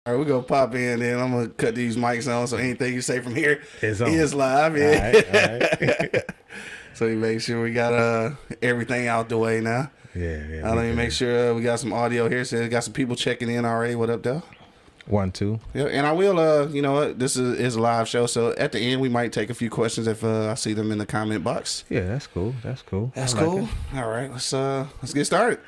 All right, we're going to pop in and I'm going to cut these mics on so anything you say from here is live. Yeah. All right. So you make sure we got everything out the way now. Yeah. Let me make sure we got some audio here. So we got some people checking in already. What up, though? 1, 2. Yeah, and I will, you know what? This is a live show. So at the end, we might take a few questions if I see them in the comment box. Yeah, that's cool. That's cool. All right, let's get started.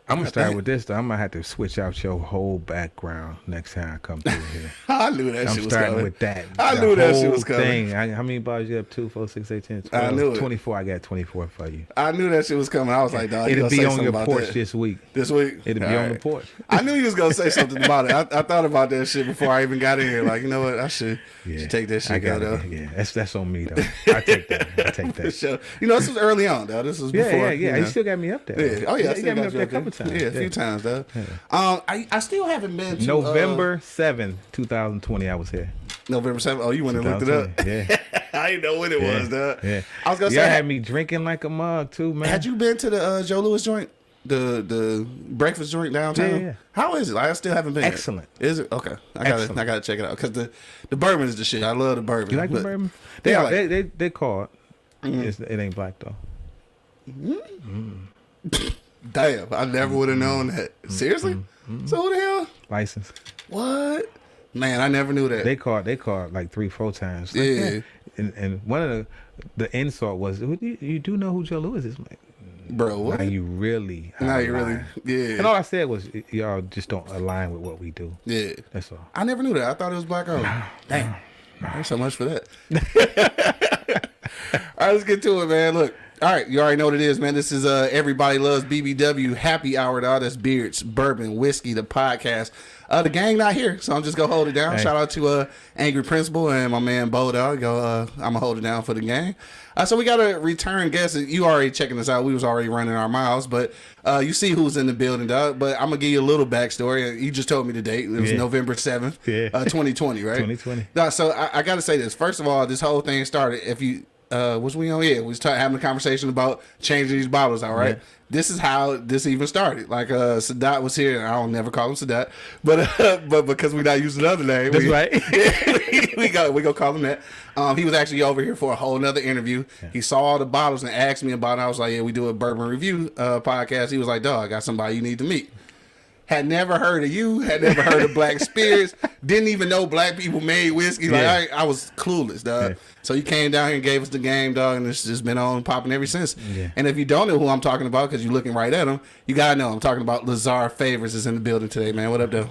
I'm gonna start with this though. I'm gonna have to switch out your whole background next time I come through here. I knew that shit was coming. I'm starting with that. I knew that shit was coming. How many bars you have? 2, 4, 6, 8, 10, 12. I knew it. 24. I got 24 for you. I knew that shit was coming. I was like, dog, it'll be on your porch this week. This week? It'll be on the porch. I knew you was gonna say something about it. I thought about that shit before I even got in here. Like, you know what? I should take that shit out though. Yeah, that's on me though. I take that. So, you know, this was early on though. This was before. Yeah. You still got me up there. Yeah. Oh yeah, I still got me up there a couple times. Yeah, a few times though. Yeah. I still haven't been to November 7th, 2020. I was here. November 7th. Oh, you went and looked it up. Yeah. I didn't know when it was, dog. Yeah. I was gonna say, y'all had me drinking like a mug too, man. Had you been to the Joe Louis joint, the breakfast joint downtown? Yeah. How is it? I still haven't been. Excellent. Is it okay? I gotta check it out because the bourbon is the shit. I love the bourbon. You like the bourbon? They call it. It ain't black though. Damn, I never would have known that. Seriously? So who the hell? License. What? Man, I never knew that. They called like 3-4 times. Like, yeah. And one of the insult was, you do know who Joe Louis is? Like, bro, what? Now you really. Yeah. And all I said was, y'all just don't align with what we do. Yeah. That's all. I never knew that. I thought it was black owned. Damn. Thanks so much for that. All right, let's get to it, man. Look. All right, you already know what it is, man. This is Everybody Loves BBW Happy Hour, dog. That's Beards, Bourbon, Whiskey, the podcast. The gang not here, so I'm just going to hold it down. Hey. Shout out to Angry Principal and my man Bo, dog. I'm going to hold it down for the gang. So we got a return guest. You already checking us out. We was already running our miles, but you see who's in the building, dog. But I'm going to give you a little backstory. You just told me the date. It was November 7th, 2020, right? 2020. So I got to say this. First of all, this whole thing started, if you... was we on? Yeah, we was having a conversation about changing these bottles out, right? Yeah. This is how this even started. Like Sadat was here. I don't never call him Sadat, but because we're not using another name, that's right. we go call him that. He was actually over here for a whole nother interview. Yeah. He saw all the bottles and asked me about it. I was like, yeah, we do a bourbon review podcast. He was like, dog, I got somebody you need to meet. Had never heard of you, had never heard of black spirits, didn't even know black people made whiskey. Like I was clueless, dog. Yeah. So you came down here and gave us the game, dog, and it's just been on popping ever since. Yeah. And if you don't know who I'm talking about, because you're looking right at him, you gotta know I'm talking about Lazar Favors is in the building today, man. What up, though?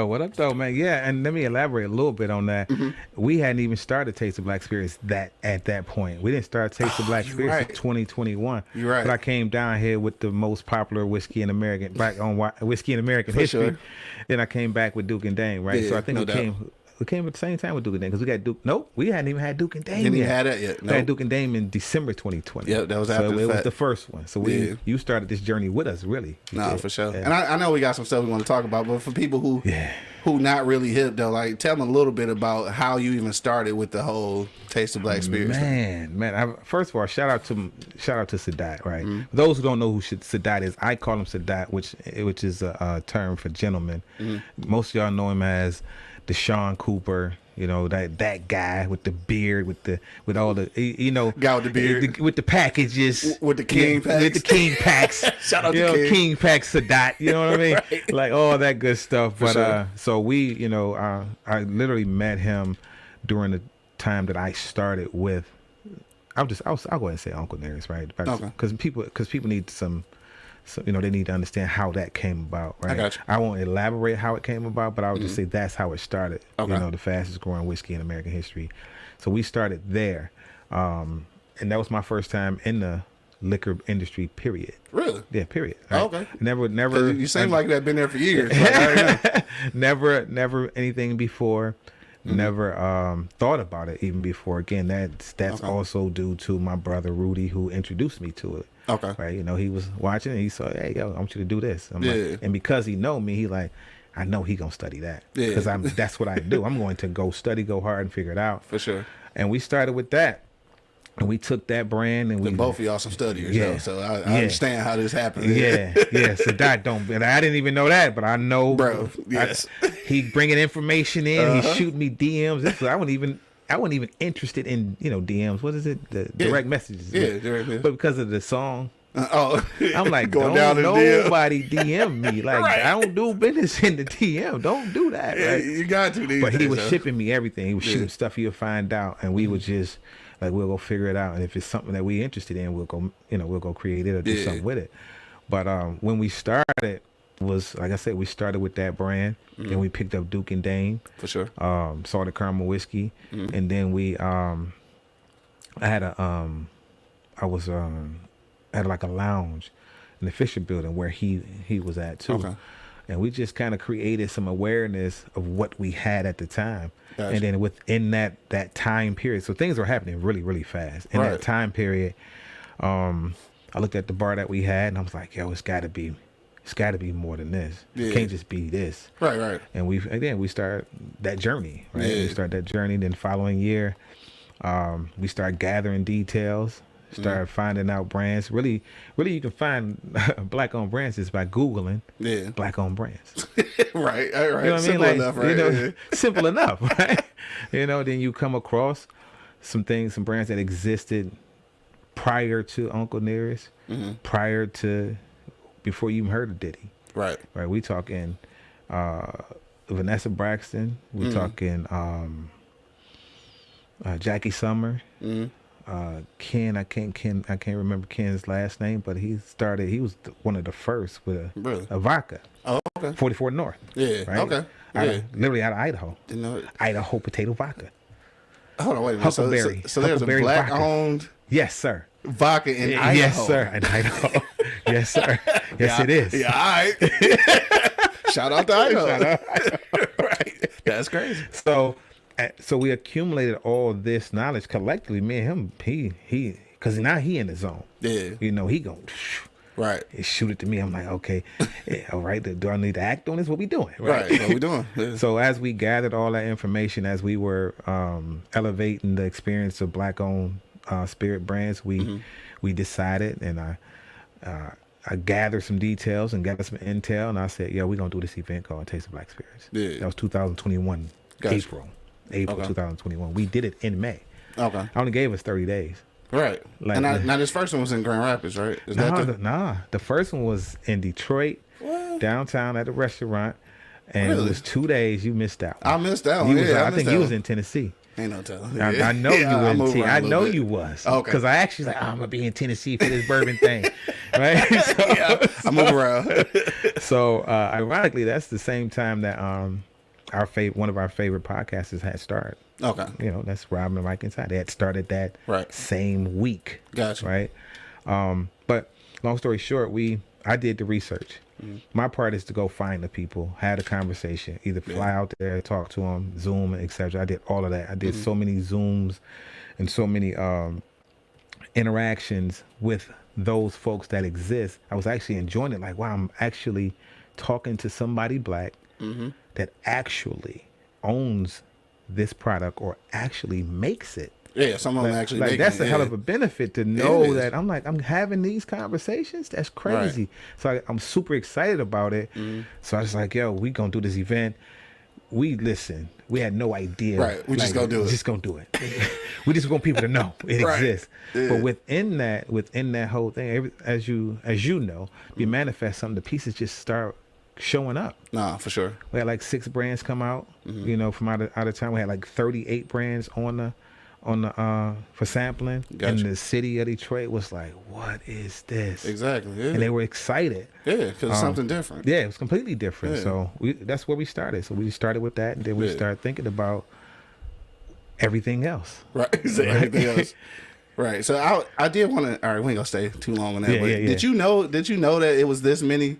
What up, though, man? Yeah, and let me elaborate a little bit on that. We hadn't even started Taste of Black Spirits at that point. We didn't start Taste of Black Spirits in 2021. You're right. But I came down here with the most popular whiskey in American, black on whiskey in American history. Sure. Then I came back with Duke and Dame, right? Yeah, so I think we came at the same time with Duke and Dame because we got Duke. Nope, we hadn't even had Duke and Dame. Didn't even have that yet. We had Duke and Dame in December 2020. Yeah, that was after so it was the first one. So you started this journey with us, really. No, for sure. Yeah. And I know we got some stuff we want to talk about, but for people who not really hip though, like tell them a little bit about how you even started with the whole Taste of Black Spirits. Man. First of all, shout out to Sadat, right? For those who don't know who Sadat is, I call him Sadat, which is a term for gentleman. Most of y'all know him as Deshaun Cooper. You know, that guy with the beard, with all the, you know, guy with the beard, with the packages, with the king packs, with the king packs. Shout out to King Packs Sadat. You know what I mean? Right. Like all that good stuff. For but sure. So we, you know, I literally met him during the time that I started with. I'll go ahead and say Uncle Nearest, right? Because people need some. So, you know, they need to understand how that came about, right? I got you. I won't elaborate how it came about, but I would just say that's how it started. Okay. You know, the fastest growing whiskey in American history. So we started there. And that was my first time in the liquor industry, period. Really? Yeah, period. Right? Oh, okay. Never. You seem like you've been there for years. Like, never anything before. Never thought about it even before. Again, that's also due to my brother Rudy, who introduced me to it. Okay. Right. You know, he was watching and he saw, hey, yo, I want you to do this. I'm like, and because he know me, he like, I know he gonna study that. Yeah. Because that's what I do. I'm going to go study, go hard, and figure it out. For sure. And we started with that. And we took that brand and we both of y'all some studiers, yeah, though, so I understand how this happened. Yeah. So that don't. And I didn't even know that, but I know, bro. Yes, he bringing information in. He shooting me DMs. I wasn't even interested in DMs. What is it? The direct messages. Yeah, direct messages. But because of the song. I'm like, going don't down nobody DM me. Like, right. I don't do business in the DM. Don't do that. Yeah, right? You got to. But he was shipping me everything. He was shooting stuff he'll find out, and we would just like we'll go figure it out. And if it's something that we interested in, we'll go create it or do something with it. But when we started, was like I said, we started with that brand. Then we picked up Duke and Dane for sure. Salted Caramel Whiskey, and then we I had like a lounge in the Fisher Building where he was at too. Okay. And we just kind of created some awareness of what we had at the time. Gotcha. And then within that time period, so things were happening really, really fast. In that time period, I looked at the bar that we had and I was like, yo, it's gotta be more than this. It can't just be this. Right. And we started that journey, right? We started that journey. Then following year, we started gathering details. Started finding out brands. Really, you can find black-owned brands just by Googling black-owned brands. right. You know what simple I mean? enough, right? Simple enough, right? Then you come across some brands that existed prior to Uncle Nearest, prior to before you even heard of Diddy. Right. We talking Vanessa Braxton. We talking Jackie Summer. Ken, I can't remember Ken's last name, but he was one of the first with a vodka. Oh, okay. 44 North. Yeah. Right? Okay. Literally out of Idaho. Didn't know it. Idaho potato vodka. Hold on, wait a minute. So there's a black-owned. Yes, sir. Vodka in Idaho. Yes, sir. In Idaho. Yes, sir. Yes, it is. Yeah. All right. Shout out to Idaho. Right. That's crazy. So we accumulated all this knowledge collectively. Me and him, he, because now he in the zone. Yeah. He going, right. He shoot it to me. I'm like, okay, all right. Do I need to act on this? What we doing? Right. What we doing? Yeah. So as we gathered all that information, as we were elevating the experience of black-owned spirit brands, we decided, and I gathered some details and gathered some intel, and I said, yeah, we're going to do this event called Taste of Black Spirits. Yeah. That was 2021, gotcha. April 2021. We did it in May. Okay. I only gave us 30 days. Right. Like, now this first one was in Grand Rapids, right? The first one was in Detroit, downtown at a restaurant, and it was 2 days. You missed out. I missed out. I think you was in Tennessee. Ain't no telling. I know you were in Tennessee. I know you was. Okay. Because I actually was like, I'm gonna be in Tennessee for this bourbon thing, right? I move around. So ironically, that's the same time that one of our favorite podcasters had started. Okay. That's Robin and Mike Inside. They had started that same week. Gotcha. Right. But long story short, I did the research. My part is to go find the people, have a conversation, either fly out there, talk to them, Zoom, etc. I did all of that. I did so many Zooms and so many interactions with those folks that exist. I was actually enjoying it. Like, wow, I'm actually talking to somebody black that actually owns this product or actually makes it. Yeah, someone actually making that's it. A hell of a benefit to know that I'm having these conversations. That's crazy. Right. So I'm super excited about it. So I was like, yo, we gonna do this event. We had no idea. Right. We just gonna do it. Just gonna do it. We just want people to know it exists. Yeah. But within that whole thing, as you know, you manifest something, the pieces just start showing up. Nah, for sure. We had like 6 brands come out, from out of town. We had like 38 brands on the for sampling. Gotcha. And the city of Detroit was like, what is this? Exactly. Yeah. And they were excited. Yeah, because it's something different. Yeah, it was completely different. Yeah. So that's where we started. So we started with that, and then we started thinking about everything else. Right. Everything else. Right. So I did want to. All right, we ain't gonna stay too long on that. Yeah, but did you know that it was this many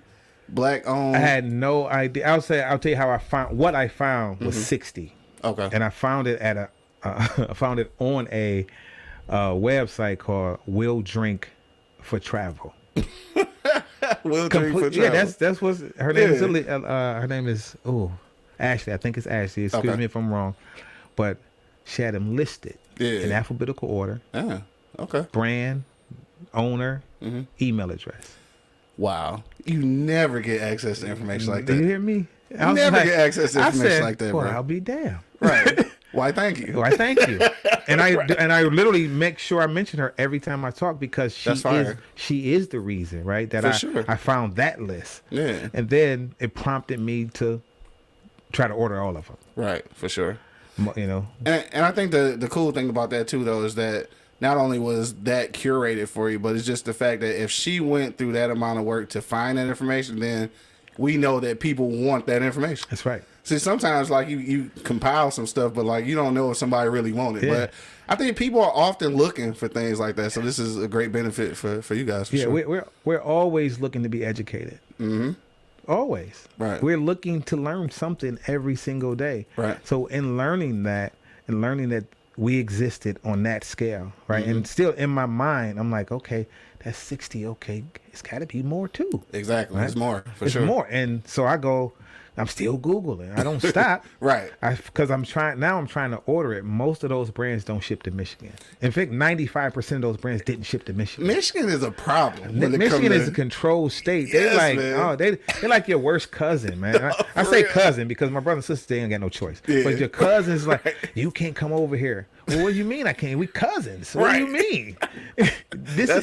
black owned? I had no idea. I'll tell you how I found. What I found was 60. Okay. And I found it at I found it on a website called Will Drink for Travel. Will Drink for Travel. Yeah, that's what her name is. Her name is Ashley. I think it's Ashley. Excuse me if I'm wrong, but she had them listed in alphabetical order. Yeah. Okay. brand, owner, email address. Wow. You never get access to information like that. Do you hear me? You never get access to information like that, boy, bro. I'll be damned. Right. Why, thank you. Why, thank you. And I literally make sure I mention her every time I talk because she is the reason, right? That I found that list. Yeah. And then it prompted me to try to order all of them. Right, for sure. You know. And I think the cool thing about that too, though, is that not only was that curated for you, but it's just the fact that if she went through that amount of work to find that information, then we know that people want that information. That's right. See, sometimes like you compile some stuff, but like you don't know if somebody really want it. Yeah. But I think people are often looking for things like that. So this is a great benefit for you guys. For sure. We're always looking to be educated. Mm-hmm. Always. Right. We're looking to learn something every single day. Right. So in learning that we existed on that scale, right? Mm-hmm. And still in my mind, I'm like, okay, that's 60. Okay, it's got to be more too. Exactly. Right? It's more for sure. It's more. And so I go, I'm still Googling. I don't stop. Right. Because I'm trying to order it. Most of those brands don't ship to Michigan. In fact, 95% of those brands didn't ship to Michigan. Michigan is a problem. Michigan is a controlled state. Yes, they're like your worst cousin, man. I say cousin because my brother and sister, they ain't got no choice. Yeah. But your cousin's like, you can't come over here. Well, what do you mean I can't? We cousins. What do you mean?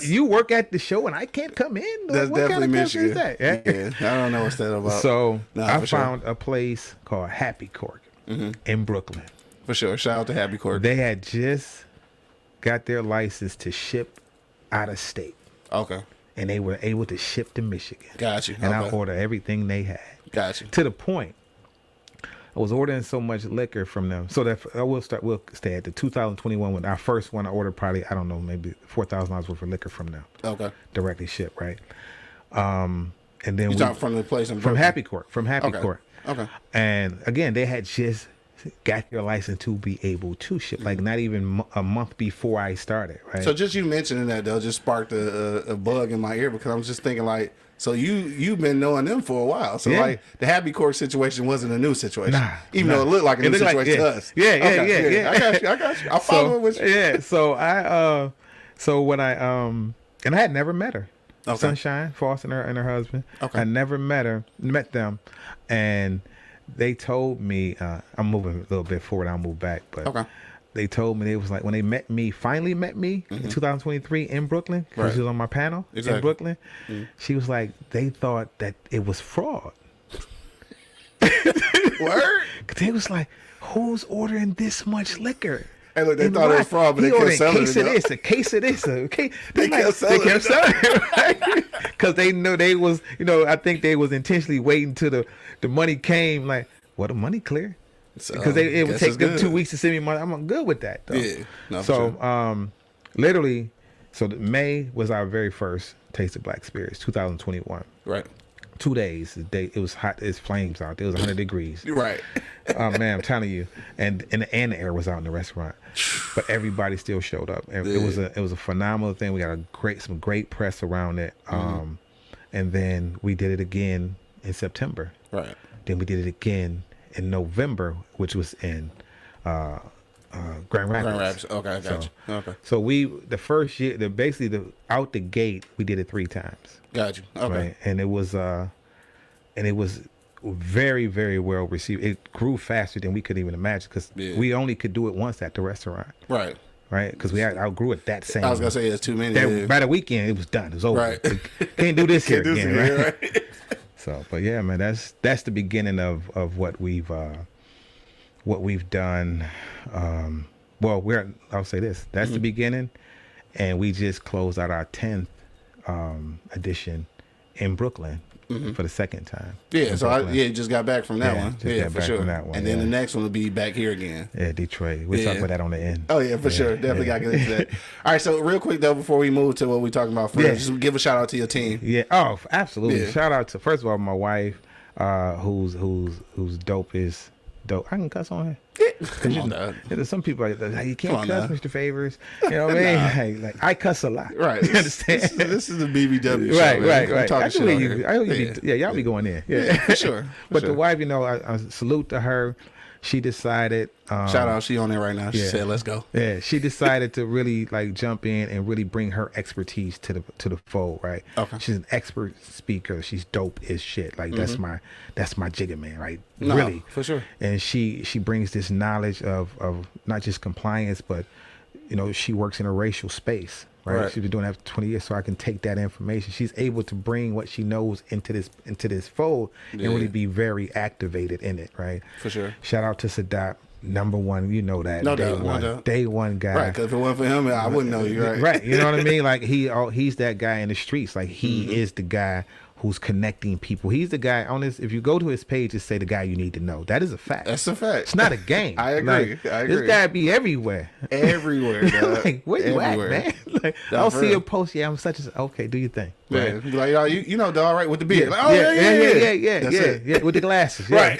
You work at the show and I can't come in? That's what definitely kind of Michigan. Is that? Yeah, I don't know what's that about. So I found a place called Happy Cork in Brooklyn. For sure. Shout out to Happy Cork. They had just got their license to ship out of state. Okay. And they were able to ship to Michigan. Got you. And I ordered everything they had. Got you. To the point, I was ordering so much liquor from them. So that we'll stay at the 2021 one. Our first one I ordered probably, I don't know, maybe $4,000 worth of liquor from them. Okay. Directly shipped, right? And then you talking from the place in Brooklyn? From Happy Court. From Happy Court. Okay. And again, they had just got their license to be able to ship, like not even a month before I started, right? So just you mentioning that though just sparked a bug in my ear because I'm just thinking like, so you've been knowing them for a while. So like the Happy Court situation wasn't a new situation, though it looked like a new situation to us. Yeah. I got you. I follow with you. Yeah. So so when I and I had never met her. Okay. Sunshine, Foss and her husband. Okay. I never met them, and they told me I'm moving a little bit forward. I'll move back, but they told me, they was like when they finally met me in 2023 in Brooklyn because she was on my panel in Brooklyn. She was like, they thought that it was fraud. Word? They was like, who's ordering this much liquor? Hey, look, they thought it was fraud, but they kept selling it. A case of this. They kept selling it, right? Because they knew they was, I think they was intentionally waiting till the money came. Like, well, the money clear. Because it would take them 2 weeks to send me money. I'm good with that, though. Yeah. No, so, sure. Literally, May was our very first Taste of Black Spirits, 2021. Right. 2 days. It was hot as flames out. It was 100 degrees. Right. Oh man, I'm telling you. And the air was out in the restaurant, but everybody still showed up. And it was a phenomenal thing. We got some great press around it. And then we did it again in September. Right. Then we did it again in November, which was in Grand Rapids. Okay, gotcha. Okay. So the first year, out the gate, we did it 3 times. Gotcha. Okay. Right? And it was very, very well received. It grew faster than we could even imagine because we only could do it once at the restaurant. Right. Right. Because we outgrew it that same. I was gonna say it's too many. By the weekend, it was done. It was over. Right. Can't do this here again. Right. So, but yeah, man, that's the beginning of what we've done. I'll say this. That's the beginning, and we just closed out our 10th edition in Brooklyn for the second time. Yeah, so just got back from that one. Yeah, for sure. From that one, and then the next one will be back here again. Yeah, Detroit. We'll talk about that on the end. Oh yeah, for sure. Definitely got to get into that. All right, so real quick though, before we move to what we're talking about first, just give a shout out to your team. Yeah. Oh, absolutely. Yeah. Shout out to first of all my wife, who's dope is dope. I can cuss on her. There's some people like you can't cuss, Mr. Favors. You know what I mean? Like I cuss a lot. Right. You understand? This is the BBW show. Right. Y'all be going in. Yeah, for sure. But the wife, I salute to her. she decided. Shout out, she on there right now. She said, "Let's go." Yeah, she decided to really like jump in and really bring her expertise to the fold, right? Okay. She's an expert speaker. She's dope as shit. Like that's my jigga man, right? No, really, for sure. And she brings this knowledge of not just compliance, but she works in a racial space, right? She's been doing that for 20 years, so I can take that information. She's able to bring what she knows into this fold and really be very activated in it, right? For sure. Shout out to Sadat. Number one, that no day doubt, one, no doubt. day one guy. Right, because if it wasn't for him, I wouldn't know you, right? Right, you know what I mean? Like he's that guy in the streets. Like he is the guy who's connecting people. He's the guy on this. If you go to his page, just say the guy you need to know. That is a fact. That's a fact. It's not a game. I agree. I agree. This guy be everywhere. Everywhere. Like where you everywhere. at, man? Like I'll see a post. Yeah, I'm such as okay. Do your thing. Right. Right. Be like, oh, you know, dog, right? With the beard. Yeah, Like, oh, yeah. With the glasses, right.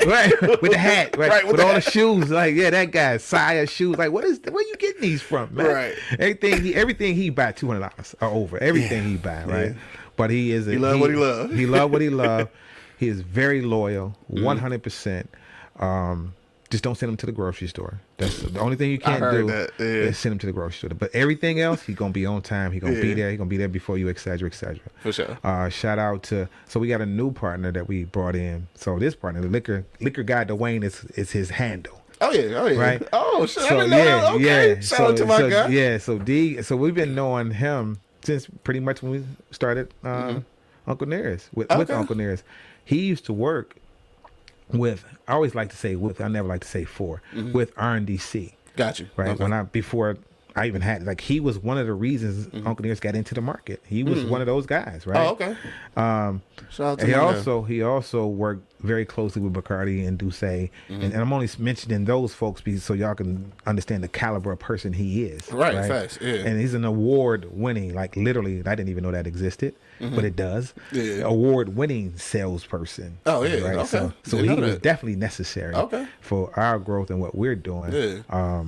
With the hat, right. With all the shoes, like that guy, Saya shoes. Like, where you getting these from, man? Right. Everything he buy $200 or over. Everything he buy, right? Yeah. But he love what he love. He love what he love. He is very loyal, 100%. Just don't send him to the grocery store. That's the only thing you can't do. Is send him to the grocery store. But everything else, he's gonna be on time. He's gonna be there. He's gonna be there before you, etc. For sure. Shout out to. So we got a new partner that we brought in. So this partner, the liquor guy Dwayne, is his handle. Oh yeah. Right. Oh shit. So I didn't know that. Okay. yeah. Shout out to my guy. Yeah. So we've been knowing him since pretty much when we started Uncle Nearest with Uncle Nearest. He used to work with, I always like to say with, I never like to say for, with R&DC. Got you. Right. Okay. Before I even had, like, he was one of the reasons Uncle Nearest got into the market. He was one of those guys, right? Oh, okay. Shout out to he also worked very closely with Bacardi and Douce, and I'm only mentioning those folks so y'all can understand the caliber of person he is. Right. Facts. Yeah. And he's an award-winning, like literally, I didn't even know that existed, but it does. Yeah. Award-winning salesperson. Oh yeah. Right. Okay. So he was definitely necessary. For our growth and what we're doing. Yeah.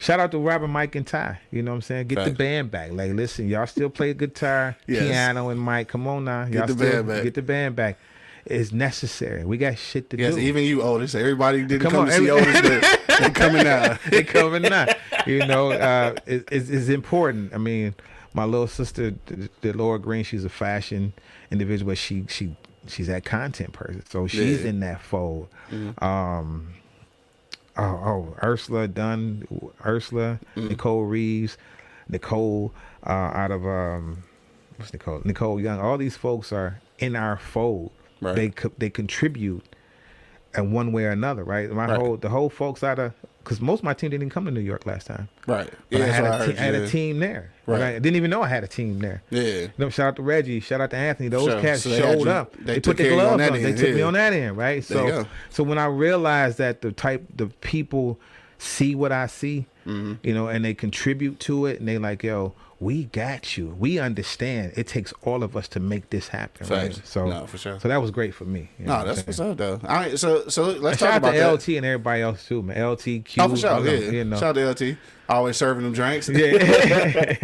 Shout out to Robert, Mike, and Ty. You know what I'm saying? Get the band back. Like, listen, y'all still play guitar, piano, and Mike. Come on now. Y'all get the band back. It's necessary. We got shit to do. Yes, even you, Otis. Everybody didn't come to see Otis. They're coming out. They're coming out. It's important. I mean, my little sister, the Laura Green, she's a fashion individual, but she's that content person. So she's in that fold. Ursula Dunn, Nicole Reeves, Nicole out of what's Nicole? Nicole Young. All these folks are in our fold. Right. They contribute in one way or another, right? The whole folks out of, because most of my team didn't come to New York last time. Right. Yeah, I had a team there. Right. I didn't even know I had a team there. Yeah. Shout out to Reggie. Shout out to Anthony. Those cats showed up. They put their gloves on. They took me on that end, right? So when I realized that the people see what I see, and they contribute to it, and they like, yo, we got you. We understand. It takes all of us to make this happen. Right? So, for sure. So that was great for me. No, that's what's up, though. All right, so let's talk about that. LT and everybody else too, man. LT, Q. Oh, for sure. Shout out to LT. Always serving them drinks. Yeah.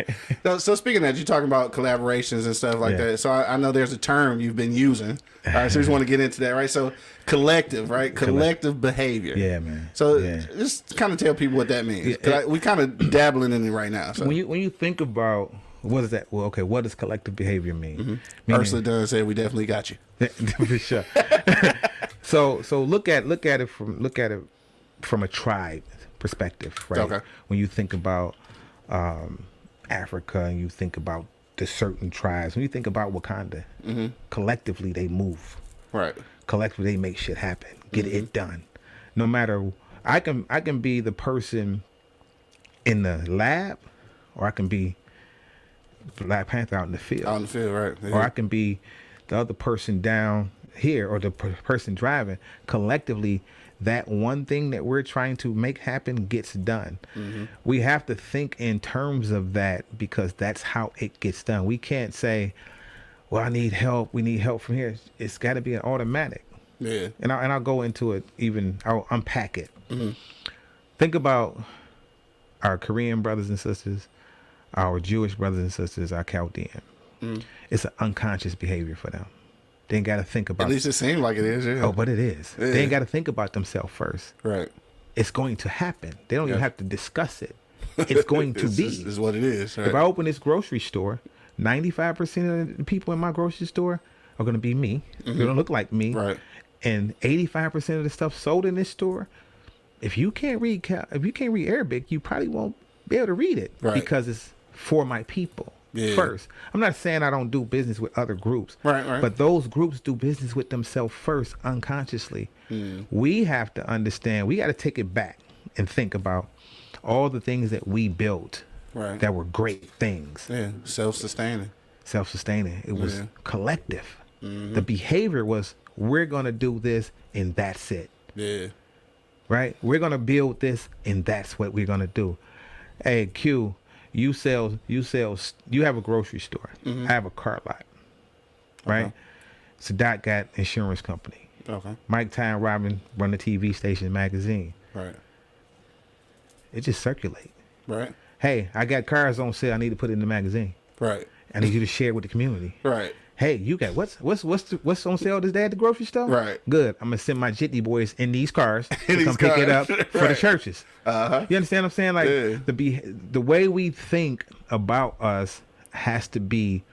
So speaking of that, you're talking about collaborations and stuff like that. So I know there's a term you've been using. All right, so we just want to get into that, right? So collective, right? Collective behavior. Yeah, man. So just kind of tell people what that means. We kind of dabbling in it right now. So. When you think about what is that? Well, okay, what does collective behavior mean? Ursula Dunn said, "We definitely got you." For sure. So look at it from a tribe perspective, right? Okay. When you think about Africa and you think about the certain tribes, when you think about Wakanda, collectively they move. Right. Collectively they make shit happen, get it done. No matter, I can be the person in the lab, or I can be Black Panther out in the field. Out in the field, right. Yeah. Or I can be the other person down here, or the person driving. Collectively, that one thing that we're trying to make happen gets done. We have to think in terms of that, because that's how it gets done. We can't say, well, I need help. We need help from here. It's got to be an automatic. Yeah. And I'll go into it I'll unpack it. Think about our Korean brothers and sisters, our Jewish brothers and sisters, our Chaldean. It's an unconscious behavior for them. They ain't got to think about. At least it seems like it is. Yeah. Oh, but it is. Yeah. They ain't got to think about themselves first. Right. it's going to happen. They don't even have to discuss it. It's going to be. This is what it is. Right? If I open this grocery store, 95% of the people in my grocery store are going to be me. They're going to look like me. Right. And 85% of the stuff sold in this store, if you can't read Arabic, you probably won't be able to read it because it's for my people first. I'm not saying I don't do business with other groups, right. But those groups do business with themselves first, unconsciously. We have to understand. We got to take it back and think about all the things that we built that were great things. Yeah, self-sustaining. It was collective. The behavior was, we're going to do this and that's it. Yeah. Right? We're going to build this and that's what we're going to do. Hey, Q, you have a grocery store. I have a car lot. Right? Sadat got insurance company. Okay. Mike Ty and Robin run the TV station magazine. Right. It just circulate. Right. Hey, I got cars on sale. I need to put it in the magazine. Right. I need you to share it with the community. Right. Hey, you got what's on sale this day at the grocery store? Right. Good. I'm gonna send my jitney boys in these cars to come cars. pick it up for the churches. You understand what I'm saying? Like the way we think about us has to be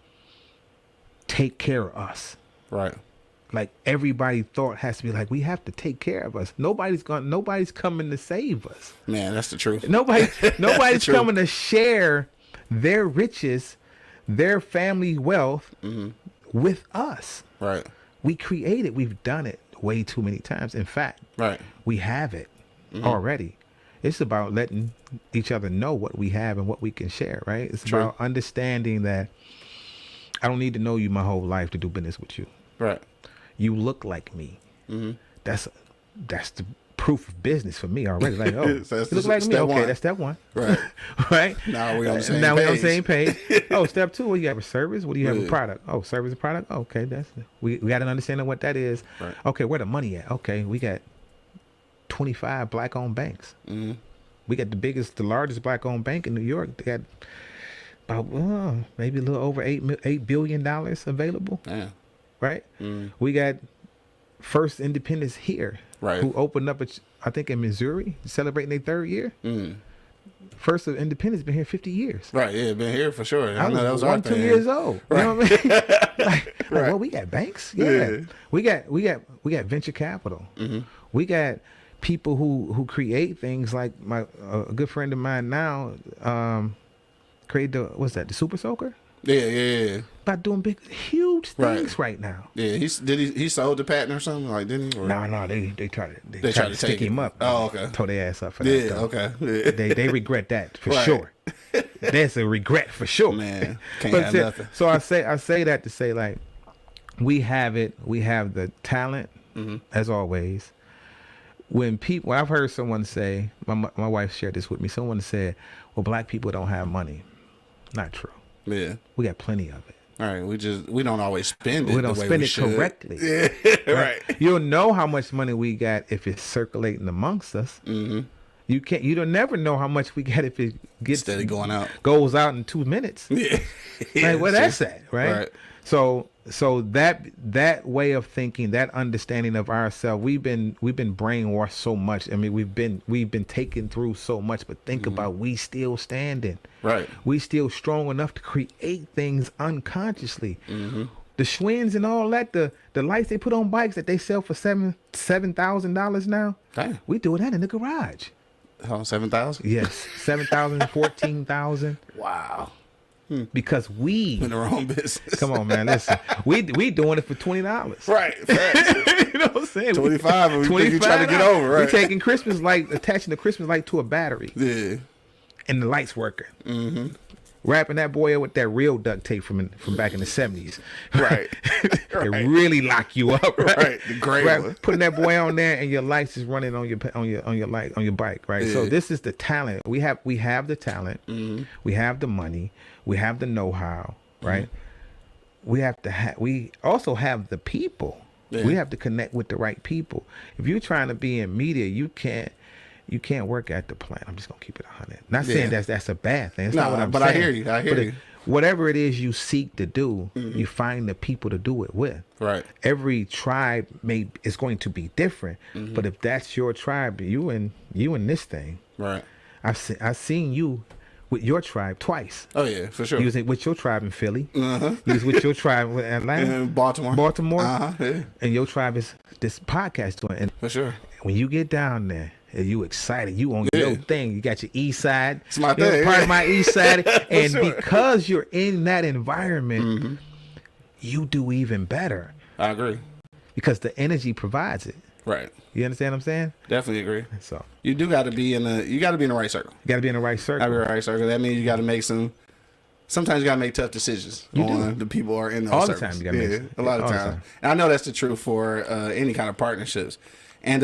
take care of us. Right. Like everybody thought has to be like, we have to take care of us. Nobody's coming to save us. Man, that's the truth. Nobody's coming to share their riches, their family wealth with us. Right. We created, we've done it way too many times. In fact, we have it already. It's about letting each other know what we have and what we can share, right? It's about understanding that I don't need to know you my whole life to do business with you. Right. You look like me. That's the proof of business for me already. Like, oh, you look like me. Okay, that's step one. Right. Right. Now we on the same on the same page. Oh, step two. Well, you have a service. What do you have a product? Oh, service and product. Okay, we got an understanding of what that is. Right. Okay, where the money at? Okay, we got 25 black-owned banks. We got the largest black-owned bank in New York. They got about maybe a little over $8 billion available. Yeah. Right. We got First Independence here. Right. Who opened up, I think, in Missouri, celebrating their third year. First Independence been here 50 years. Right. Yeah, been here for sure. I know that was 2 years old. Right. You know what I mean? like, well, we got banks. Yeah. We got venture capital. We got people who create things like a good friend of mine now created the Super Soaker. Yeah. About doing huge things right now. Yeah, he sold the patent or something, like, didn't he? Or? No, they tried to stick him up. Oh, okay. Tore their ass up for that. Yeah, okay. Yeah. They regret that for sure. That's a regret for sure. Man, can't have nothing. So I say that to say, like, we have it. We have the talent, as always. When I've heard someone say, my wife shared this with me. Someone said, "Well, black people don't have money." Not true. Yeah, we got plenty of it. All right, we don't always spend it. We don't spend it correctly. Yeah, right. You'll know how much money we got if it's circulating amongst us. You don't never know how much we get if it gets steady goes out in 2 minutes. Yeah, like, where that's at, right? So that way of thinking, that understanding of ourselves, we've been brainwashed so much. I mean, we've been taken through so much, but think about, we still standing. Right. We still strong enough to create things unconsciously. The Schwinns and all that, the lights they put on bikes that they sell for $7,000 now. Dang. We doing that in the garage. Oh, 7,000? Yes, 7,000, 14,000. Wow. Because we in the wrong business. Come on, man. Listen, we doing it for $20. Right. You know what I'm saying? 25. And we trying to get over. Right. We taking Christmas light, attaching the Christmas light to a battery. Yeah. And the light's working. Wrapping that boy up with that real duct tape from back in the 70s. Right. It really lock you up. Right. The gray one. Putting that boy on there and your lights is running on your bike. Right. Yeah. So this is the talent. We have the talent. We have the money. We have the know-how. Right. We also have the people. Yeah. We have to connect with the right people. If you're trying to be in media, you can't work at the plant. I'm just gonna keep it 100. Not saying that's a bad thing. That's not what I'm saying. But I hear you. whatever it is you seek to do, you find the people to do it with. Right. Every tribe is going to be different, but if that's your tribe, you in this thing. Right. I've seen you with your tribe twice. Oh yeah, for sure. You was with your tribe in Philly. You was with your tribe in Atlanta. In Baltimore. Yeah. And your tribe is this podcast doing. And for sure. when you get down there, and you excited, you on your thing. You got your east side. It's my thing. Part of my east side. And sure. because you're in that environment, you do even better. I agree. Because the energy provides it. Right. You understand what I'm saying? Definitely agree. So you do got to be in the right circle. You got to be in the right circle. Gotta be in the right circle. That means you got to make sometimes you got to make tough decisions on the people who are in those all circles. The time. You gotta make a lot of times. And I know that's the truth for any kind of partnerships. And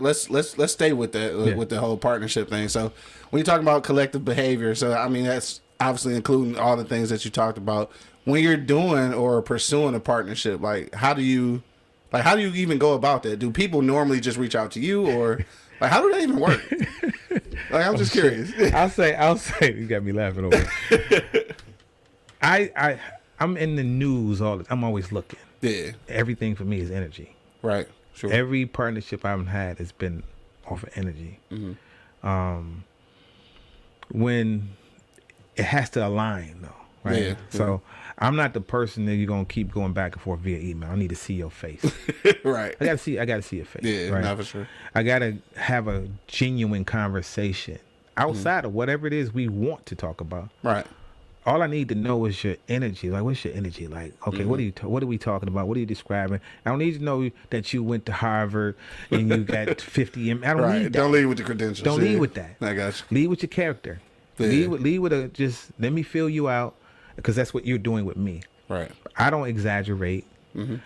let's stay with that with the whole partnership thing. So when you talk about collective behavior, so I mean that's obviously including all the things that you talked about. When you're doing or pursuing a partnership, like how do you even go about that? Do people normally just reach out to you, or like how do that even work? Like I'm just curious. I'll say you got me laughing over. I'm in the news I'm always looking. Yeah. Everything for me is energy. Right. Sure. Every partnership I've had has been off of energy. When it has to align though, right? Yeah. So I'm not the person that you're gonna keep going back and forth via email. I need to see your face. Right. I gotta see your face. Yeah, right? not for sure. I gotta have a genuine conversation outside of whatever it is we want to talk about. Right. All I need to know is your energy. Like, what's your energy like? Okay, what are we talking about? What are you describing? I don't need to know that you went to Harvard and you got 50. I don't need that. Don't lead with the credentials. Don't lead with that. I got you. Lead with your character. Yeah. Lead with just let me feel you out, because that's what you're doing with me. Right. I don't exaggerate.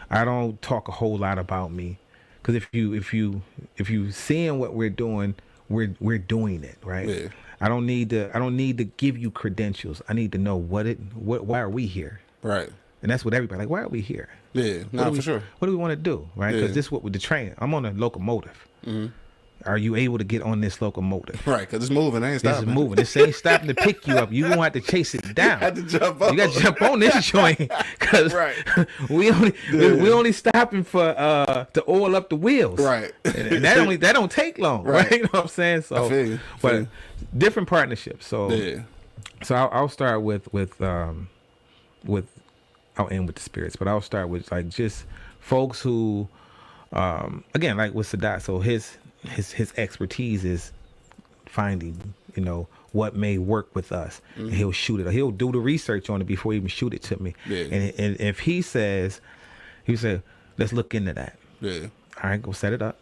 I don't talk a whole lot about me, because if you seeing what we're doing, we're doing it, right? Yeah. I don't need to give you credentials. I need to know why are we here? Right. And that's what everybody like. Why are we here? Yeah, for sure. What do we want to do? Right? Because this is what with the train. I'm on a locomotive. Are you able to get on this locomotive? Right, because it's moving. It ain't stopping. This is moving. This ain't stopping to pick you up. You gonna have to chase it down. You have to jump on. You got to jump on this joint, because we only stopping for to oil up the wheels. Right. And that don't take long. Right. You know what I'm saying? So, I feel you. But different partnerships. So I'll start with I'll end with the spirits, but I'll start with like just folks who again, like with Sadat. So his expertise is finding, what may work with us. And he'll shoot it. He'll do the research on it before he even shoot it to me. Yeah. And if he says, let's look into that. Yeah. All right, go set it up.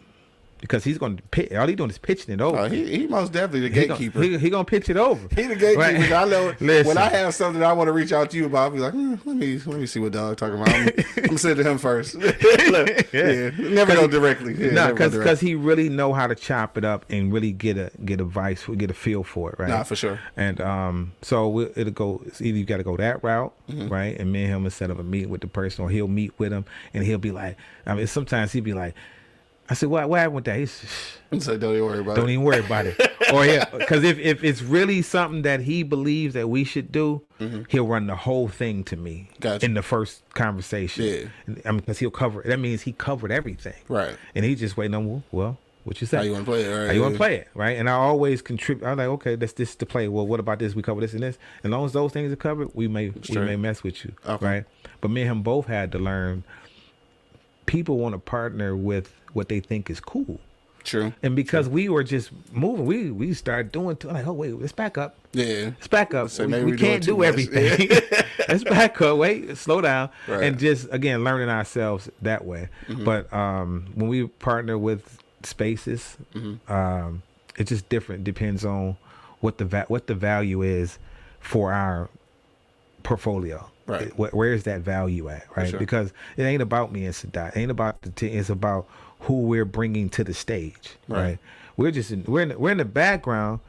Because he's going to pitch. All he's doing is pitching it over. He most definitely the gatekeeper. He going to pitch it over. He the gatekeeper. Right? I know Listen. When I have something I want to reach out to you about, I'll be like, let me see what dog talking about. I'm sending to him first. Never go directly. Because he really know how to chop it up and really get a feel for it, right? Nah, for sure. And so it'll go. It's either you got to go that route, right? And me and him will set up a meeting with the person, or he'll meet with him, and he'll be like, sometimes he'll be like, I said, what happened with that? He said, don't even worry about it. Don't even worry about it. Or because if it's really something that he believes that we should do, he'll run the whole thing to me in the first conversation. Yeah. I mean, because he'll cover. That means he covered everything. Right. And he's just waiting on, well, what you say? How you want to play it? Right. How you want to play it? Right. And I always contribute. I'm like, okay, that's this to play. Well, what about this? We cover this and this. As long as those things are covered, we may mess with you. Okay. Right. But me and him both had to learn. People want to partner with what they think is cool. True. And because we were just moving, we started doing like, oh wait, let's back up. Yeah. Let's back up. So we can't do everything. Let's back up. Wait, slow down. Right. And just again learning ourselves that way. But when we partner with spaces, it's just different. Depends on what the value is for our portfolio. Right. Where is that value at? Right. Sure. Because it ain't about me and Sadat. It ain't about it's about who we're bringing to the stage. Right. We're just we're in the background,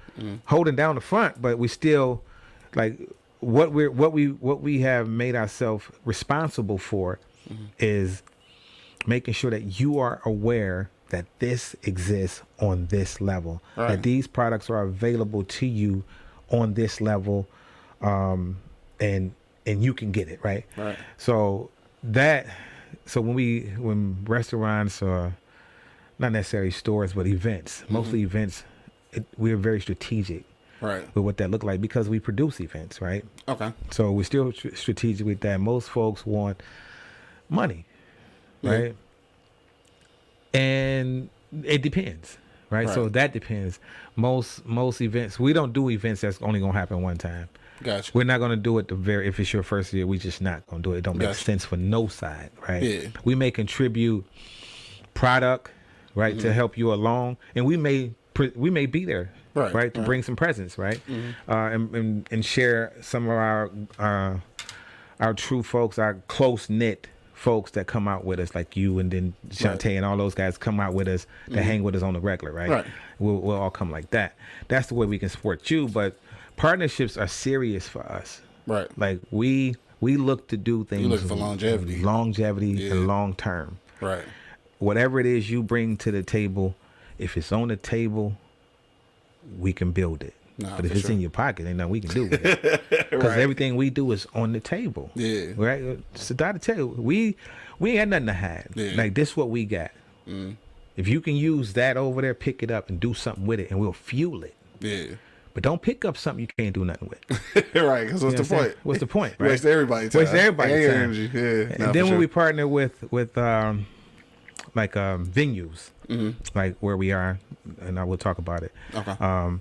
holding down the front, but we still like what we have made ourselves responsible for is making sure that you are aware that this exists on this level, that these products are available to you on this level. and you can get it, right? Right. So when restaurants or not necessarily stores, but events, mostly events, we're very strategic Right. with what that look like because we produce events, right? Okay. So we're still strategic with that. Most folks want money, right? And it depends, right? So that depends. Most events, we don't do events that's only gonna happen one time. Gotcha. We're not gonna do it if it's your first year. We just not gonna do it. It don't make sense for no side, right? Yeah. We may contribute product, right, to help you along, and we may be there, right, to bring some presents, right, and share some of our true folks, our close knit folks that come out with us, like you and then Shantae and all those guys come out with us that hang with us on the regular, right? We'll all come like that. That's the way we can support you. But partnerships are serious for us, right? Like we look to do things. You looking for longevity, and long term, right? Whatever it is you bring to the table, if it's on the table, we can build it. But if it's in your pocket, ain't nothing we can do with it. Because everything we do is on the table. Yeah. Right? So to tell you, we ain't got nothing to hide. Yeah. Like, this what we got. If you can use that over there, pick it up and do something with it, and we'll fuel it. Yeah. But don't pick up something you can't do nothing with. Right, because what's the point? What's the point, right? Waste everybody's time. Energy. Yeah. And then when we partner with venues, like where we are, and I will talk about it. Okay.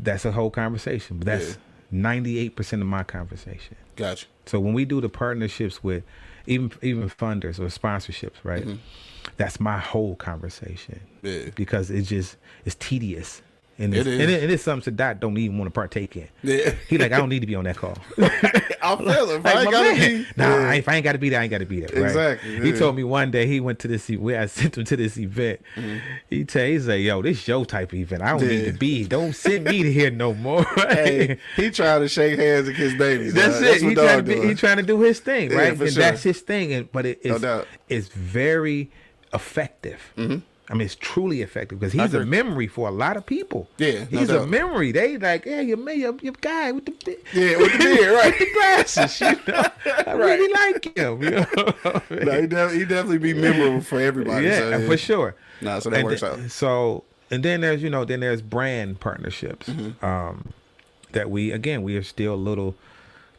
That's a whole conversation. But that's 98% of my conversation. Gotcha. So when we do the partnerships with even funders or sponsorships, right? That's my whole conversation. Yeah. Because it's tedious. And it is something that don't even want to partake in. Yeah. He like, I don't need to be on that call. I feel it. If I ain't got to be. Nah, if I ain't got to be there, I ain't got to be there. Right? Exactly. Yeah. He told me one day he went to this event. I sent him to this event. He's like, yo, this your type of event. I don't need to be. Don't send me to here no more. Hey, he trying to shake hands and kiss babies. That's it. He trying to do his thing, right? Yeah, and that's his thing. But it's very effective. I mean, it's truly effective because he's a memory for a lot of people. Yeah, he's a memory. They like, yeah, your guy with the beard, right? With the glasses. I really like him. No, he definitely be memorable for everybody. Yeah, for sure. Nah, so that works out. So, and then there's brand partnerships that we are still a little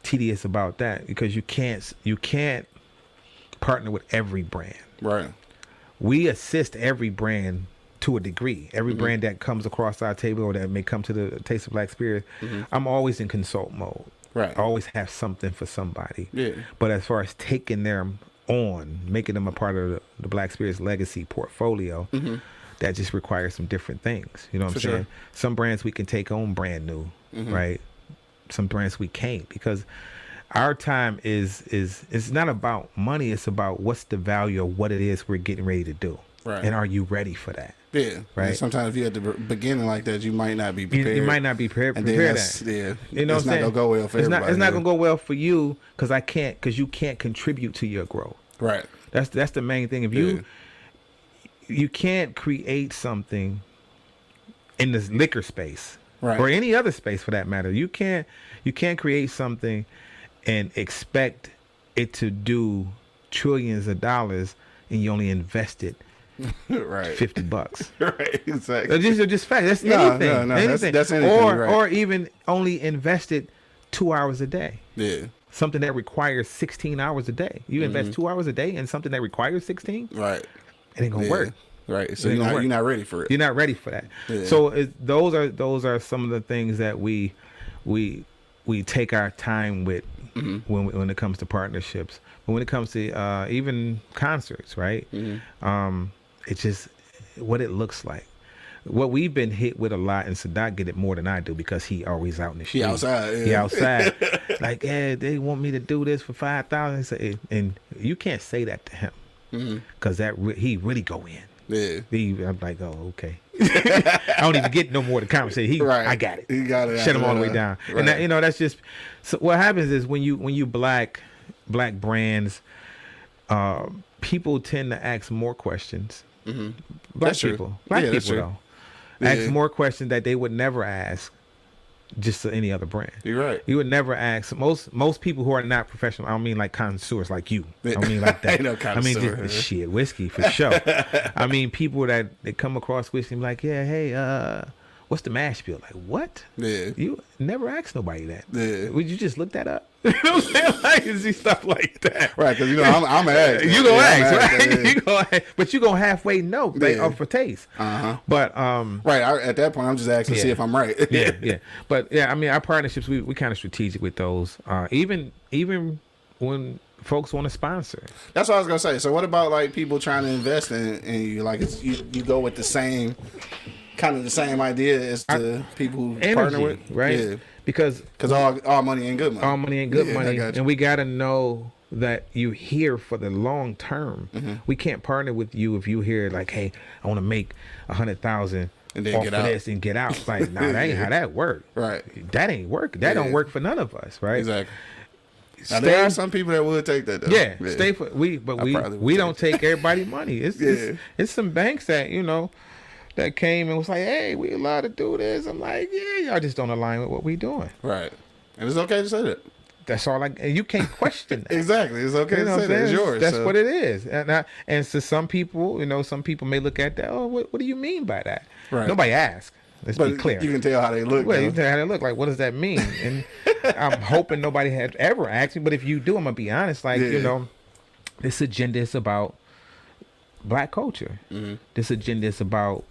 tedious about that because you can't partner with every brand, right? We assist every brand to a degree. Every brand that comes across our table or that may come to the Taste of Black Spirit, I'm always in consult mode. Right. I always have something for somebody. Yeah. But as far as taking them on, making them a part of the Black Spirit's legacy portfolio, that just requires some different things. You know what I'm saying? Sure. Some brands we can take on brand new, right? Some brands we can't because our time is it's not about money. It's about what's the value of what it is we're getting ready to do. Right. And are you ready for that? Yeah. Right. And sometimes if you're at the beginning like that, you might not be prepared. You might not be prepared. Yeah. You know, it's not gonna go well for everybody. It's not gonna go well for you because you can't contribute to your growth. Right. That's the main thing. If you can't create something in this liquor space, right, or any other space for that matter, you can't create something and expect it to do trillions of dollars and you only invested right. $50. Right, exactly. Just fact. That's anything. No. Anything. That's anything. Or even only invested 2 hours a day. Yeah. Something that requires 16 hours a day. You invest 2 hours a day in something that requires 16? Right. It ain't gonna work. Right. So you're not ready for it. You're not ready for that. Yeah. So those are some of the things that we take our time with when it comes to partnerships. But when it comes to even concerts, right? It's just what it looks like. What we've been hit with a lot, and Sadat get it more than I do because he always out in the street. He outside. Yeah. He outside. Like, yeah, they want me to do this for $5,000, and you can't say that to him because he really go in. Yeah. I'm like, oh, okay. I don't even get no more to conversate. Right. I got it. He got it. Shut him all the way down. Right. And that's just so. What happens is when you black brands, people tend to ask more questions. Black that's people, true. Black people though, ask more questions that they would never ask just any other brand. You're right. You would never ask most people who are not professional. I don't mean like connoisseurs like you. I don't mean like that. Ain't no I mean connoisseur. just, shit, whiskey for sure. I mean people that they come across whiskey and be like, yeah, hey, what's the mash bill? Like, what? Yeah. You never asked nobody that. Yeah. Would you just look that up? You know what I'm saying? Like, you see stuff like that. Right, because, you know, I'm an ask. You gonna ask, right? Yeah. You gonna, but you gonna halfway know, like, Yeah. up for taste. Uh-huh. But right, at that point, I'm just asking to see if I'm right. yeah. But yeah, I mean, our partnerships, we kind of strategic with those. Even when folks want to sponsor. That's what I was gonna say. So what about like people trying to invest in you? Like you go with the same kind of the same idea as the people who Energy, partner with, right? Yeah. Because all money ain't good money. all money ain't good Yeah, I money, got you. and we gotta know that you here for the long term. Mm-hmm. We can't partner with you if you hear like, hey, I want to make 100,000 And then off get of out. this and get out. Like, nah, that ain't how that work. Right. That ain't work. That don't work for none of us, right? Exactly. Now, there are some people that would take that though. Yeah, stay for we probably would don't take everybody money. It's some banks that that came and was like, hey, we allowed to do this. I'm like, yeah, y'all just don't align with what we doing. Right. And it's okay to say that. That's all. And you can't question that. Exactly. It's okay You know to what say I'm that. It's saying? yours. That's so. what it is. And to some people, some people may look at that. Oh, what do you mean by that? Right. Nobody asked. Let's be But clear. you can tell how they look. Well, though. you tell how they look. Like, what does that mean? And I'm hoping nobody had ever asked me. But if you do, I'm gonna be honest. Like, this agenda is about Black culture. Mm-hmm. This agenda is about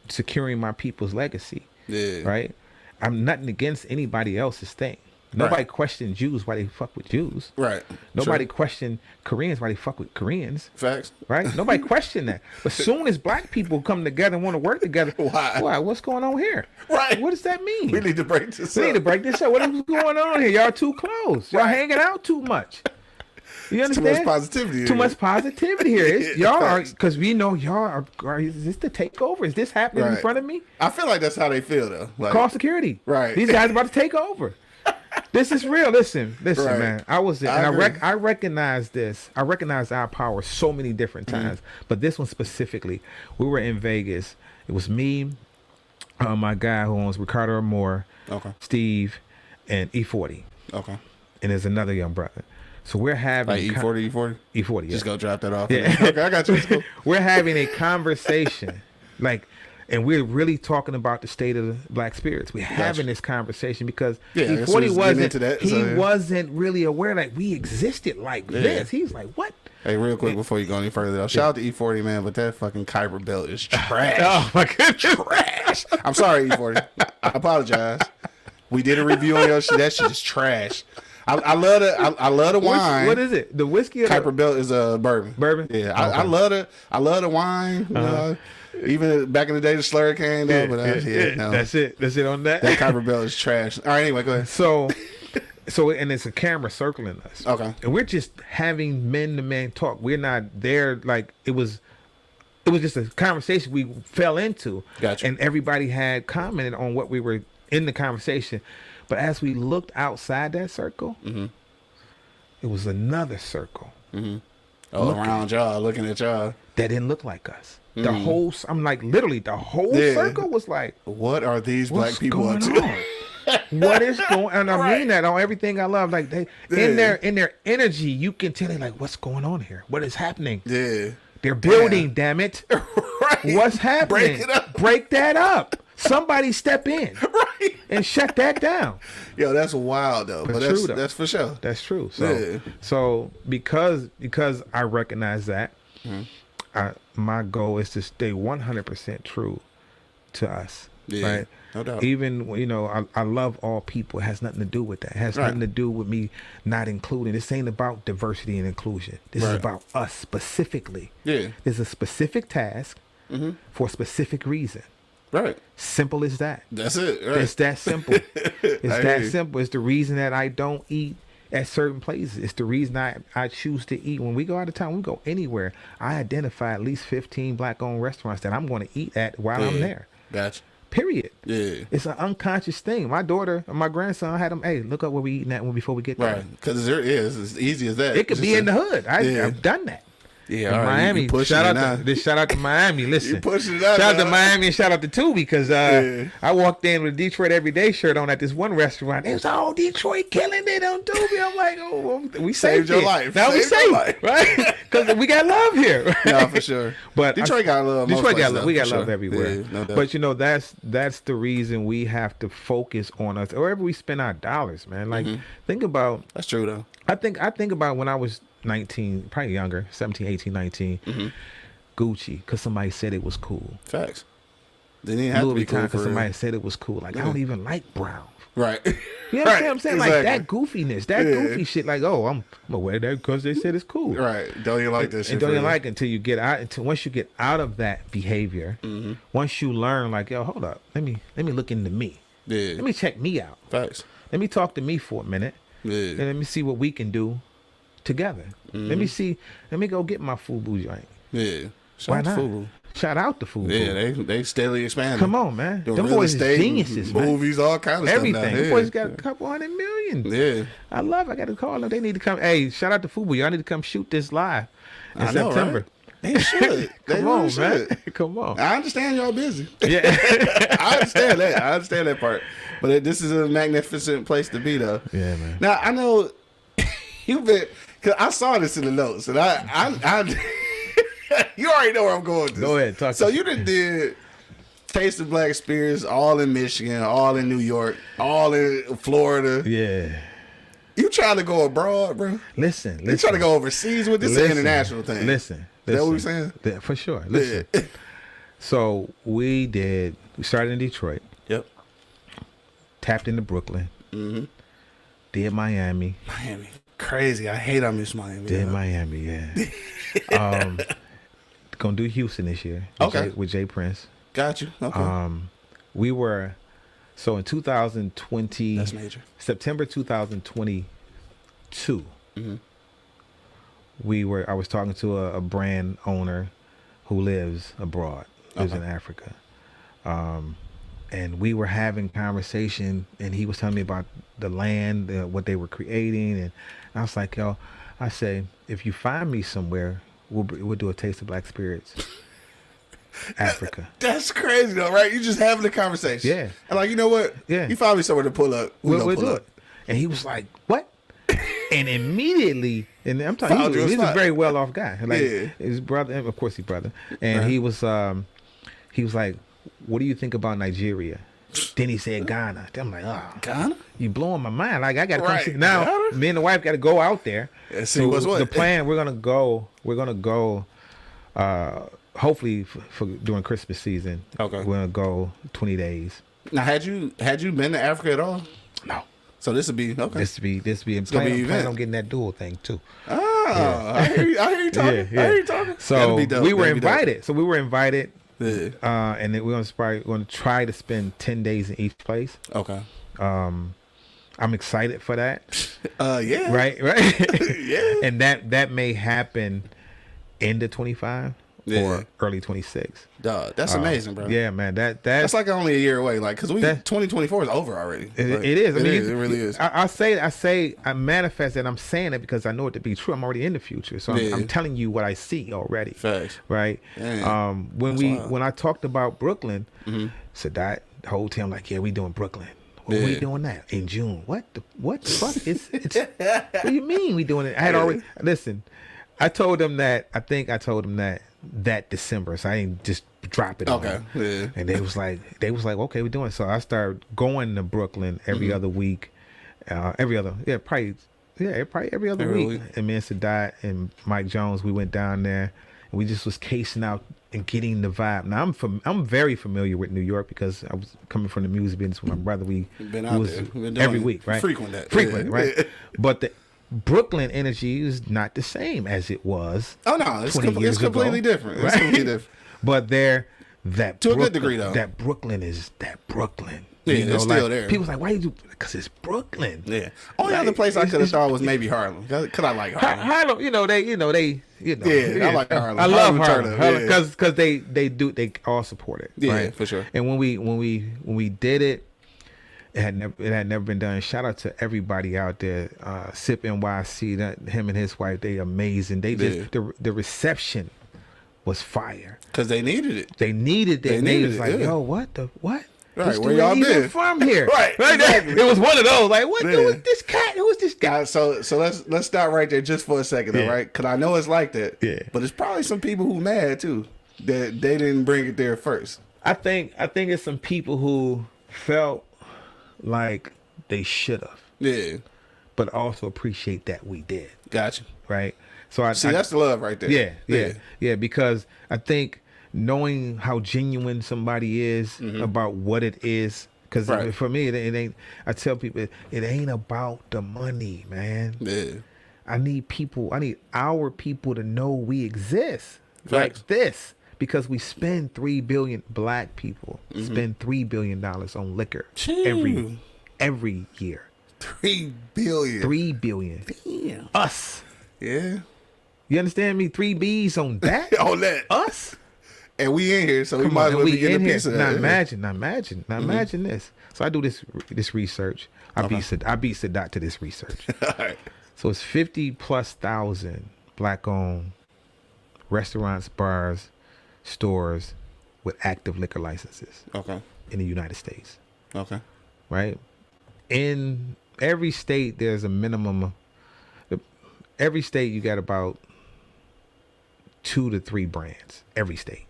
securing my people's legacy. Yeah. Right. I'm nothing against anybody else's thing. Nobody questioned Jews why they fuck with Jews. Right. Nobody True. questioned Koreans why they fuck with Koreans. Facts. Right? Nobody questioned that. But soon as Black people come together and want to work together, Why? What's going on here? Right. What does that mean? We need to break this We up. need to break this up. What is going on here? Y'all too close. Y'all hanging out too much. You Too understand? much positivity. Too much positivity here. Y'all are, Facts. because we know y'all are. Is this the takeover? Is this happening in Right. front of me? I feel like that's how they feel though. Like, Call security. Right. These guys about to take over. This is real. Listen, Right. man. I was there, I and agree. I recognize this. I recognize our power so many different times, but this one specifically, we were in Vegas. It was me, my guy who owns Ricardo Moore, Okay. Steve, and E40, Okay. and there's another young brother. So we're having Like E40, E40. E40. Yeah. Just go drop that off. Yeah. Okay, I got you. It's cool. We're having a conversation, and we're really talking about the state of the Black spirits. We're having this conversation because Yeah, I guess we E40 was getting wasn't. into that, He so, yeah. wasn't really aware like we existed like this. He's like, what? Hey, real quick before you go any further, though, shout out to E40, man, but that fucking Kuiper belt is trash. Oh my goodness! Trash. I'm sorry, E40. I apologize. We did a review on your shit. That shit is trash. I love the wine. What is it? The whiskey? Or Kuiper belt is a bourbon. Bourbon? Yeah, Okay. I love the wine. You know, even back in the day, the slur came though. But no. That's it. That's it on that. That Kuiper belt is trash. All right, anyway, go ahead. So, and it's a camera circling us. Okay. And we're just having men-to-men talk. We're not there like it was just a conversation we fell into. Gotcha. And everybody had commented on what we were in the conversation. But as we looked outside that circle, it was another circle Around y'all, looking at y'all. that didn't look like us. The whole, I'm like, literally, the whole Yeah. circle was like, What are these what's black people up going to? on? What is going? And I mean that on everything I love. Like they in their energy, you can tell they like, what's going on here? What is happening? Yeah. They're building. Damn it! Right. What's happening? Break it up. Break that up. Somebody step in Right. and shut that down. Yo, that's wild though. But true, though. that's for sure. That's true. So, Yeah. so because I recognize that, my goal is to stay 100% true to us. Yeah, Right. no doubt. Even I love all people. It has nothing to do with that. It has nothing to do with me not including. This ain't about diversity and inclusion. This is about us specifically. Yeah. There's a specific task for a specific reason. Right. Simple as that. That's it. Right. It's that simple. It's I that hear you. simple. It's the reason that I don't eat at certain places. It's the reason I choose to eat. When we go out of town, we go anywhere, I identify at least 15 black-owned restaurants that I'm going to eat at while I'm there. Gotcha. Period. Yeah. It's an unconscious thing. My daughter and my grandson had them, hey, look up where we eating at before we get there. Right. Because there is. It's easy as that. It could Just be in a- the hood. Yeah. I've done that. Yeah, in all right, Miami. you pushing Shout out to Miami. Listen, You pushing it out shout out now. to Miami and shout out to Tubi because I walked in with a Detroit Everyday shirt on at this one restaurant. They was Detroit killing it on Tubi. I'm like, oh, we Saved your it. life. Now we Saved your saved, life. right? Because we got love here. Right? Yeah, for sure. But Detroit got love. Detroit got love. love. We got love sure. everywhere. Yeah, no doubt. But you know, that's the reason we have to focus on us wherever we spend our dollars, man. Like think about. That's true though. I think about when I was 19, probably younger, 17, 18, 19, Gucci, because somebody said it was cool. Facts. They didn't have to be cool because somebody said it was cool. Like I don't even like brown. Right. You know what I'm saying? Like that goofiness, that goofy shit. Like, oh, I'm gonna wear that because they said it's cool. Right. Don't you like this shit? And don't you like it until you get out? Until once you get out of that behavior, once you learn, like, yo, hold up, let me look into me. Yeah. Let me check me out. Facts. Let me talk to me for a minute. Yeah. And let me see what we can do together. Let me go get my FUBU joint. Yeah. Why not? Shout out to FUBU. Yeah, they steadily expanding. Come on, man. Doing Them real boys is estate, geniuses, man. movies, all kind of Everything. stuff now. Them boys got a couple $100 million. Yeah. I got to call them. They need to come. Hey, shout out to FUBU. Y'all need to come shoot this live in I know, September. Right? They should. They Come on, really man. should. Come on. I understand y'all busy. Yeah. I understand that. I understand that part. But this is a magnificent place to be, though. Yeah, man. Now, I know you've been, because I saw this in the notes, and I you already know where I'm going with this. Go ahead. Talk So to you done did Taste of Black Experience all in Michigan, all in New York, all in Florida. Yeah. You trying to go abroad, bro? Listen. You trying to go overseas with this? Is an international thing. Listen. Is that what we're saying? For sure. Listen. Yeah. So we started in Detroit, Yep. tapped into Brooklyn, did Miami. Miami. Crazy. I miss Miami. Did Miami, yeah. Gonna do Houston this year. With Jay Prince. Got you. Okay. We were in 2020. That's major. September 2022. I was talking to a brand owner who lives abroad, lives in Africa. And we were having conversation, and he was telling me about the land, what they were creating, and I was like, yo, I say, if you find me somewhere, we'll do a Taste of Black Spirits, Africa. That's crazy though, right? You just having a conversation. Yeah. And like, you know what? Yeah. You find me somewhere to pull up. We'll pull do up. it. And he was like, what? And immediately, and I'm talking, Found you a he's a spot. very well off guy. Like Yeah. his brother, and of course his brother. And he was like, what do you think about Nigeria? Then he said Ghana. Then I'm like, oh, Ghana? you blowing my mind. Like I gotta come Right. see. Now Ghana? me and the wife gotta go out there. Yeah, see what's what. The plan, we're gonna go hopefully for during Christmas season. Okay. We're gonna go 20 days. Now, had you been to Africa at all? No. So this would be okay. This be gonna be plan event. on getting that dual thing too. I hear you talking. Yeah, yeah. I hear you talking. So That'd be dope. we were That'd be dope. invited. So we were invited. Yeah. And then we're gonna try to spend 10 days in each place. Okay. I'm excited for that. Yeah. Right. Yeah. And that may happen end of 25 Yeah. or early 26. Dog, that's amazing, bro. Yeah, man. That's like only a year away. Like, because 2024 is over already. Like, It is. I mean, it really is. I manifest it. I'm saying it because I know it to be true. I'm already in the future, so Yeah. I'm telling you what I see already. Facts. Right. Dang. When I talked about Brooklyn, Mm-hmm. Sadat, the whole team, like, yeah, we doing Brooklyn. When we doing that in June? What the fuck? It's what do you mean we doing it? I had already listen. I told them that. I think I told them that December, so I didn't just drop it. Okay. On them. Yeah. And they was like, okay, we're doing it. So I started going to Brooklyn every other week, probably every other week. And me and Sadat and Mike Jones, we went down there, and we just was casing out and getting the vibe. Now I'm very familiar with New York because I was coming from the music business with my brother. We Been out was there. Been doing every it. week, right? Frequent that. Frequent, Yeah. right? Yeah. But the Brooklyn energy is not the same as it was. Oh no, it's 20 years completely ago, different. It's right? completely different. But that To a good Brooklyn- degree, though. That Brooklyn is that Brooklyn. Yeah, You know, it's still like, there. People's like, why you do? Because it's Brooklyn. Yeah. Only Like, other place I it's- could have it's- thought was maybe Harlem. Cause I like Harlem. Harlem, Yeah, I like Harlem. I love Harlem Harlem turn up, because they all support it. Yeah, right? for sure. And when we did it, it had never been done. Shout out to everybody out there. Sip NYC, him and his wife, they amazing. They just the reception was fire. Because they needed it. They needed it. They was like, yo, what? Right, This where dude y'all ain't even been? from here. Right, exactly. It was one of those. Like, what dude is this cat? Who is this guy? So let's stop right there just for a second, all right? Because I know it's like that. Yeah. But there's probably some people who mad too that they didn't bring it there first. I think it's some people who felt like they should have. Yeah. But also appreciate that we did. Gotcha. Right? So that's the love right there. Yeah. Because I think knowing how genuine somebody is about what it is, because for me, it ain't. I tell people it ain't about the money, man. Yeah. I need our people to know we exist. Facts. Like this, because we spend $3 billion. Black people spend $3 billion on liquor every year. 3 billion. 3 billion. Damn. Us. Yeah. You understand me? 3 B's on that. On that. Us. And we in here, so we might as well be getting a piece of that. Now imagine this. So I do this research. I beat Sadat to this research. All right. So it's 50,000+ black-owned restaurants, bars, stores with active liquor licenses. Okay. In the United States. Okay. Right? In every state, there's a minimum. Every state, you got about 2 to 3 brands. Every state.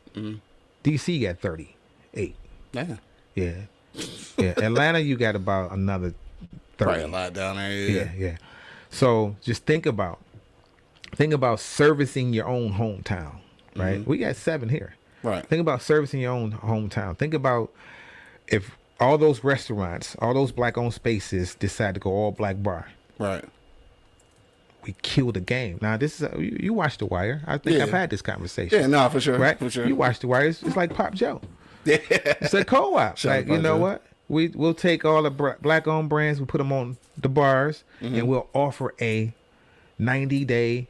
DC got 38. Yeah. Atlanta, you got about another 30. Probably a lot down there. Yeah. So just think about servicing your own hometown, right? We got 7 here. Right. Think about servicing your own hometown. Think about if all those restaurants, all those black-owned spaces decide to go all black bar. Right. We kill the game. Now, this is you watch The Wire. I think I've had this conversation. Yeah, no, for sure. Right? For sure. You watch The Wire. It's like Pop Joe. Yeah. It's a co-op. Like, you know what? We'll take all the black-owned brands, we'll put them on the bars, and we'll offer a 90-day,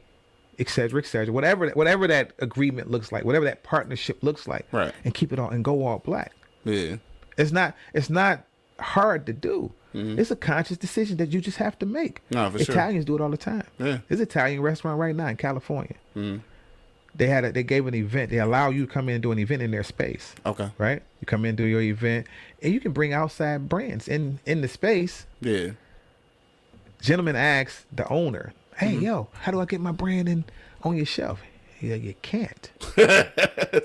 et cetera, whatever that agreement looks like, whatever that partnership looks like, right? And keep it all and go all black. Yeah. It's not hard to do. It's a conscious decision that you just have to make. No, for Italians do it all the time. Yeah. There's an Italian restaurant right now in California. They gave an event. They allow you to come in and do an event in their space. Okay. Right? You come in and do your event, and you can bring outside brands in the space. Yeah. Gentleman asks the owner, "Hey, yo, how do I get my brand on your shelf?" You can't.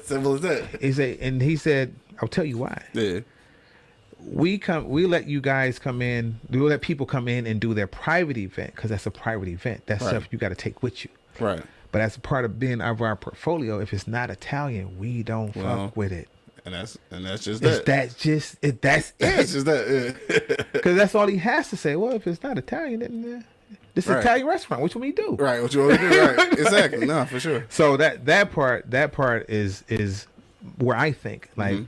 Simple as that. He said, "I'll tell you why." Yeah. We let you guys come in. We let people come in and do their private event because that's a private event. That's stuff you got to take with you. Right. But as a part of being of our portfolio, if it's not Italian, we don't fuck with it. And that's just that. That's it. That's just that. Because that's all he has to say. Well, if it's not Italian, then this is an Italian restaurant. What you want me to do? Right. What you want me to do? Right. Exactly. No, for sure. So that part is where I think like.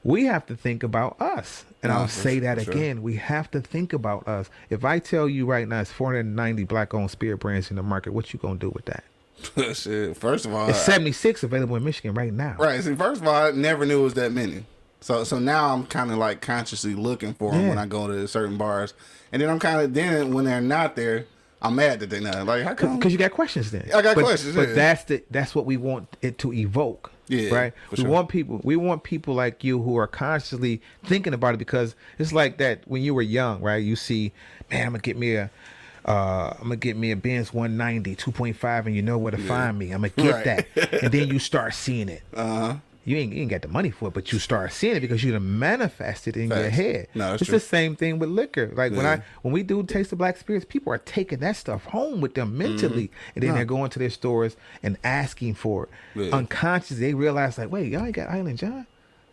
We have to think about us. And I'll say that again. We have to think about us. If I tell you right now it's 490 black-owned spirit brands in the market, what you going to do with that? Shit. First of all, it's 76 available in Michigan right now. Right. See, first of all, I never knew it was that many. So now I'm kind of like consciously looking for them when I go to certain bars. And then when they're not there, I'm mad that they're not. Like, how come? Because you got questions then. I got questions. But that's what we want it to evoke. Yeah, right. We want people like you who are constantly thinking about it, because it's like that when you were young, right? You see, man, I'm gonna get me a Benz 190 2.5, and you know where to find me. I'm gonna get that, and then you start seeing it. You ain't got the money for it, but you start seeing it because you done manifested in your head. No, it's true. the same thing with liquor. Like when we do Taste of Black Spirits, people are taking that stuff home with them mentally, and then they're going to their stores and asking for it. Unconsciously, they realize like, wait, y'all ain't got Island John?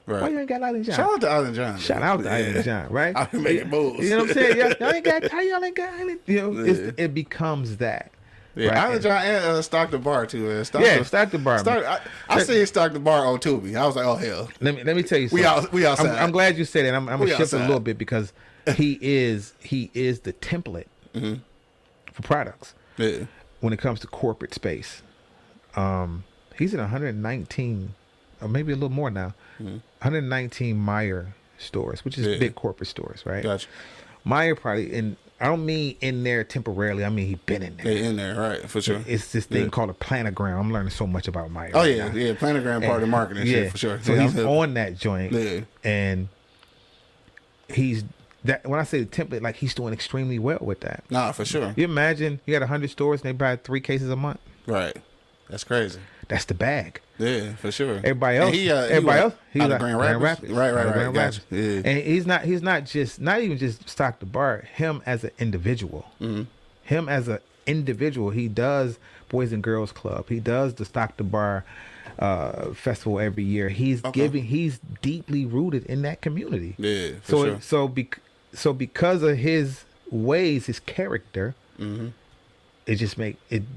Right. Why you ain't got Island John? Shout out to Island John. Shout out to Island John, right? I've been making moves. You know what I'm saying? Y'all ain't got Island. You know, it becomes that. Yeah, right? Island John and Stock the Bar too. Stock the Bar. I see Stock the Bar on Tubi. I was like, oh hell. Let me tell you something. We outside. I'm glad you said it. I'm gonna shift a little bit because he is the template for products. Yeah. When it comes to corporate space, he's in 119, or maybe a little more now. 119 Meyer stores, which is Yeah. big corporate stores, right? Gotcha. Meyer probably, and I don't mean in there temporarily. I mean he been in there. Yeah, in there, right, for sure. It's this thing Yeah. called a planogram. I'm learning so much about Meyer. Oh right yeah, now. yeah. Planogram part of the marketing, shit, for sure. So Yeah, he's on that joint, Yeah. and he's that. When I say the template, like he's doing extremely well with that. Nah, for sure. You imagine you got 100 stores and they buy 3 cases a month. Right. That's crazy. That's the bag. Yeah, for sure. Everybody else, And he's he's out like of Grand Rapids. Right. Grand Gotcha. Rapids. Yeah. And he's not even just stock the bar. Him as an individual. Mm-hmm. Him as an individual. He does Boys and Girls Club. He does the Stock the Bar festival every year. He's He's deeply rooted in that community. Yeah. For sure. So because of his ways, his character. Mm-hmm. It just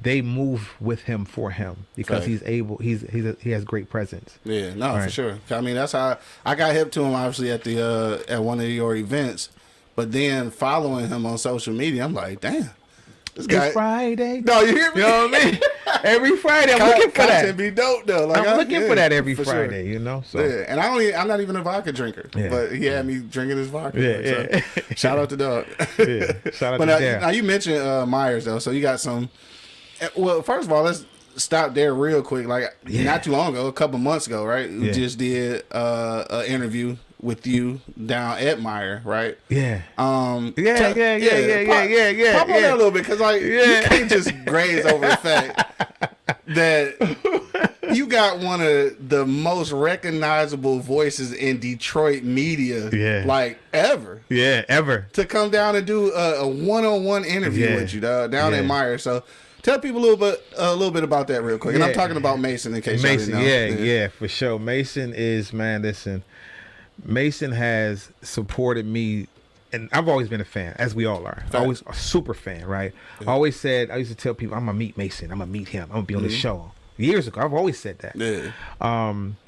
they move with him for him because Right. he's able. He has great presence. Yeah, no, for Right. sure. I mean, that's how I got hip to him. Obviously, at the at one of your events, but then following him on social media, I'm like, damn, this guy. It's Friday. No, you hear me? You know what I mean? Every Friday, I'm looking for Content that. be dope though. Like, I'm looking for that every for Friday. Sure. You know. So Yeah, and I'm not even a vodka drinker, Yeah. but he had me drinking his vodka. Yeah, So, shout out to Doug. yeah. Shout out But to Dare. now you mentioned Myers though, so you got some. Well, first of all, let's stop there real quick. Like not too long ago, a couple months ago, right? We just did an interview with you down at Meyer, right? Yeah. Yeah. Yeah. Pop on that a little bit, because like you can't just graze over the fact that you got one of the most recognizable voices in Detroit media, like ever. Yeah. Ever. To come down and do a one-on-one interview with you, down at Meyer. So tell people a little bit about that real quick. And I'm talking about Mason in case y'all didn't know. Yeah, for sure. Mason is, man, listen, Mason has supported me, and I've always been a fan, as we all are. Always a super fan, right? I always said, I used to tell people, I'm going to meet Mason. I'm going to meet him. I'm going to be on this show. Years ago, I've always said that. Yeah.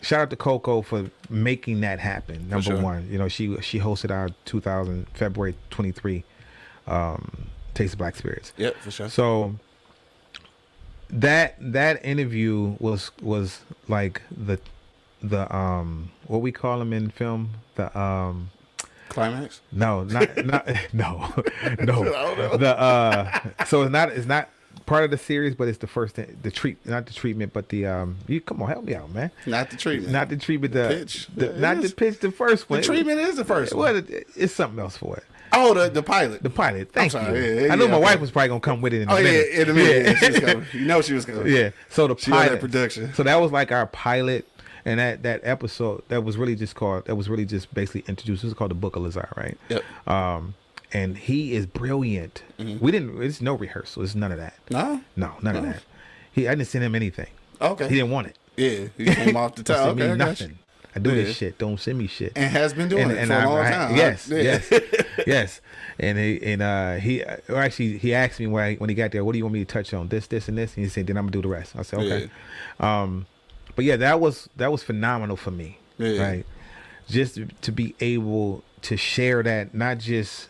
Shout out to Coco for making that happen. Number one, you know, she hosted our February 23 Taste of Black Spirits. Yep, for sure. So that interview was like the what we call them in film, the climax. No, not no. So it's not part of the series, but it's the first thing, not the treatment, but the you come on, help me out, man. Not the treatment. Not the treatment. The pitch. Not the pitch. The first one. The treatment is the first one. Well, it's something else for it. Oh, the pilot. The pilot. Thank you. Yeah, I know my wife was probably gonna come with it in a minute. Yeah, in a minute. Yeah. She was coming. You know she was coming. Yeah. So the pilot that production. So that was like our pilot, and that episode that was really just basically introduced. It was called the Book of Lazar, right? Yep. And he is brilliant. Mm-hmm. It's no rehearsal. It's none of that. No, none of that. I didn't send him anything. Okay. He didn't want it. Yeah, he came off the top. Send me nothing. I do this shit. Don't send me shit. And has been doing it for a long time. Yes. And he asked me when he got there, what do you want me to touch on? This, and this. And he said, then I'm gonna do the rest. I said, okay. Yeah. But yeah, that was phenomenal for me. Yeah. Right. Just to be able to share that, not just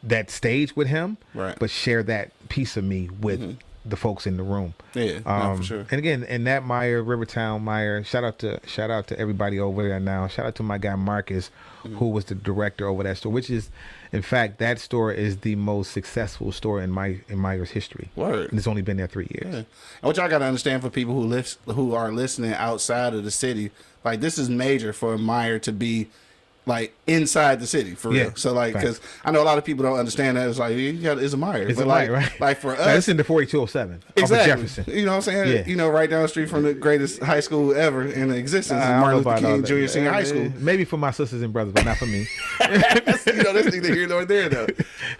that stage with him, right, but share that piece of me with the folks in the room. Yeah, for sure. And again, in that Rivertown Meyer, shout out to everybody over there now. Shout out to my guy Marcus, who was the director over that store, which is, in fact, that store is the most successful store in Meyer's history. Word. And it's only been there 3 years. Yeah. And what y'all got to understand for people who are listening outside of the city, like this is major for Meyer to be like inside the city for real. So like, because I know a lot of people don't understand that. It's like it's a Meyer. It's but a like, Meyer, right? Like for us, it's in the 4207. Exactly. Off of Jefferson. You know what I'm saying? Yeah. You know, right down the street from the greatest high school ever in existence, Martin Luther King Jr. Senior High School. Maybe for my sisters and brothers, but not for me. That's neither here nor there though.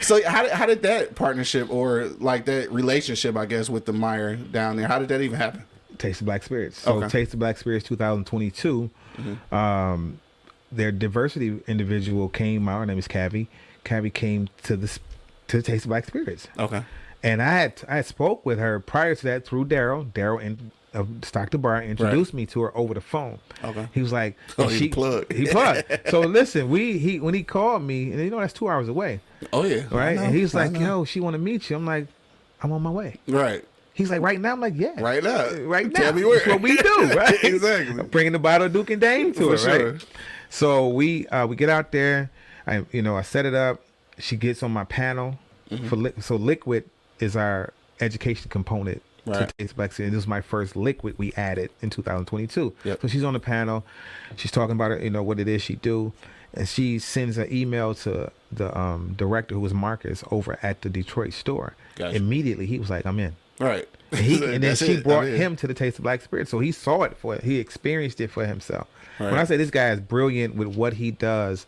So how did that partnership or like that relationship, I guess, with the Meyer down there, how did that even happen? Taste of Black Spirits. So Taste of Black Spirits 2022. Their diversity individual came. Our name is Cavi. Cavi came to Taste of Black Spirits. Okay. And I had spoke with her prior to that through Daryl. Daryl and Stock the Bar introduced me to her over the phone. Okay. He was like, he plugged. He plugged. So listen, when he called me, and that's 2 hours away. Oh yeah. Right. And he's like, yo, she want to meet you. I'm like, I'm on my way. Right. He's like, right now? I'm like, yeah. Right now. Right now. Tell me where. That's what we do, right? Exactly. Bringing the bottle of Duke and Dame to her, sure. right? So we get out there. I set it up. She gets on my panel so Liquid is our education component to Taste Black Spirit. This was my first Liquid we added in 2022. Yep. So she's on the panel. She's talking about it, what it is she do, and she sends an email to the director, who was Marcus over at the Detroit store. Gotcha. Immediately he was like, I'm in. Right. And then she brought him to the Taste of Black Spirit, so he saw it he experienced it for himself. Right. When I say this guy is brilliant with what he does,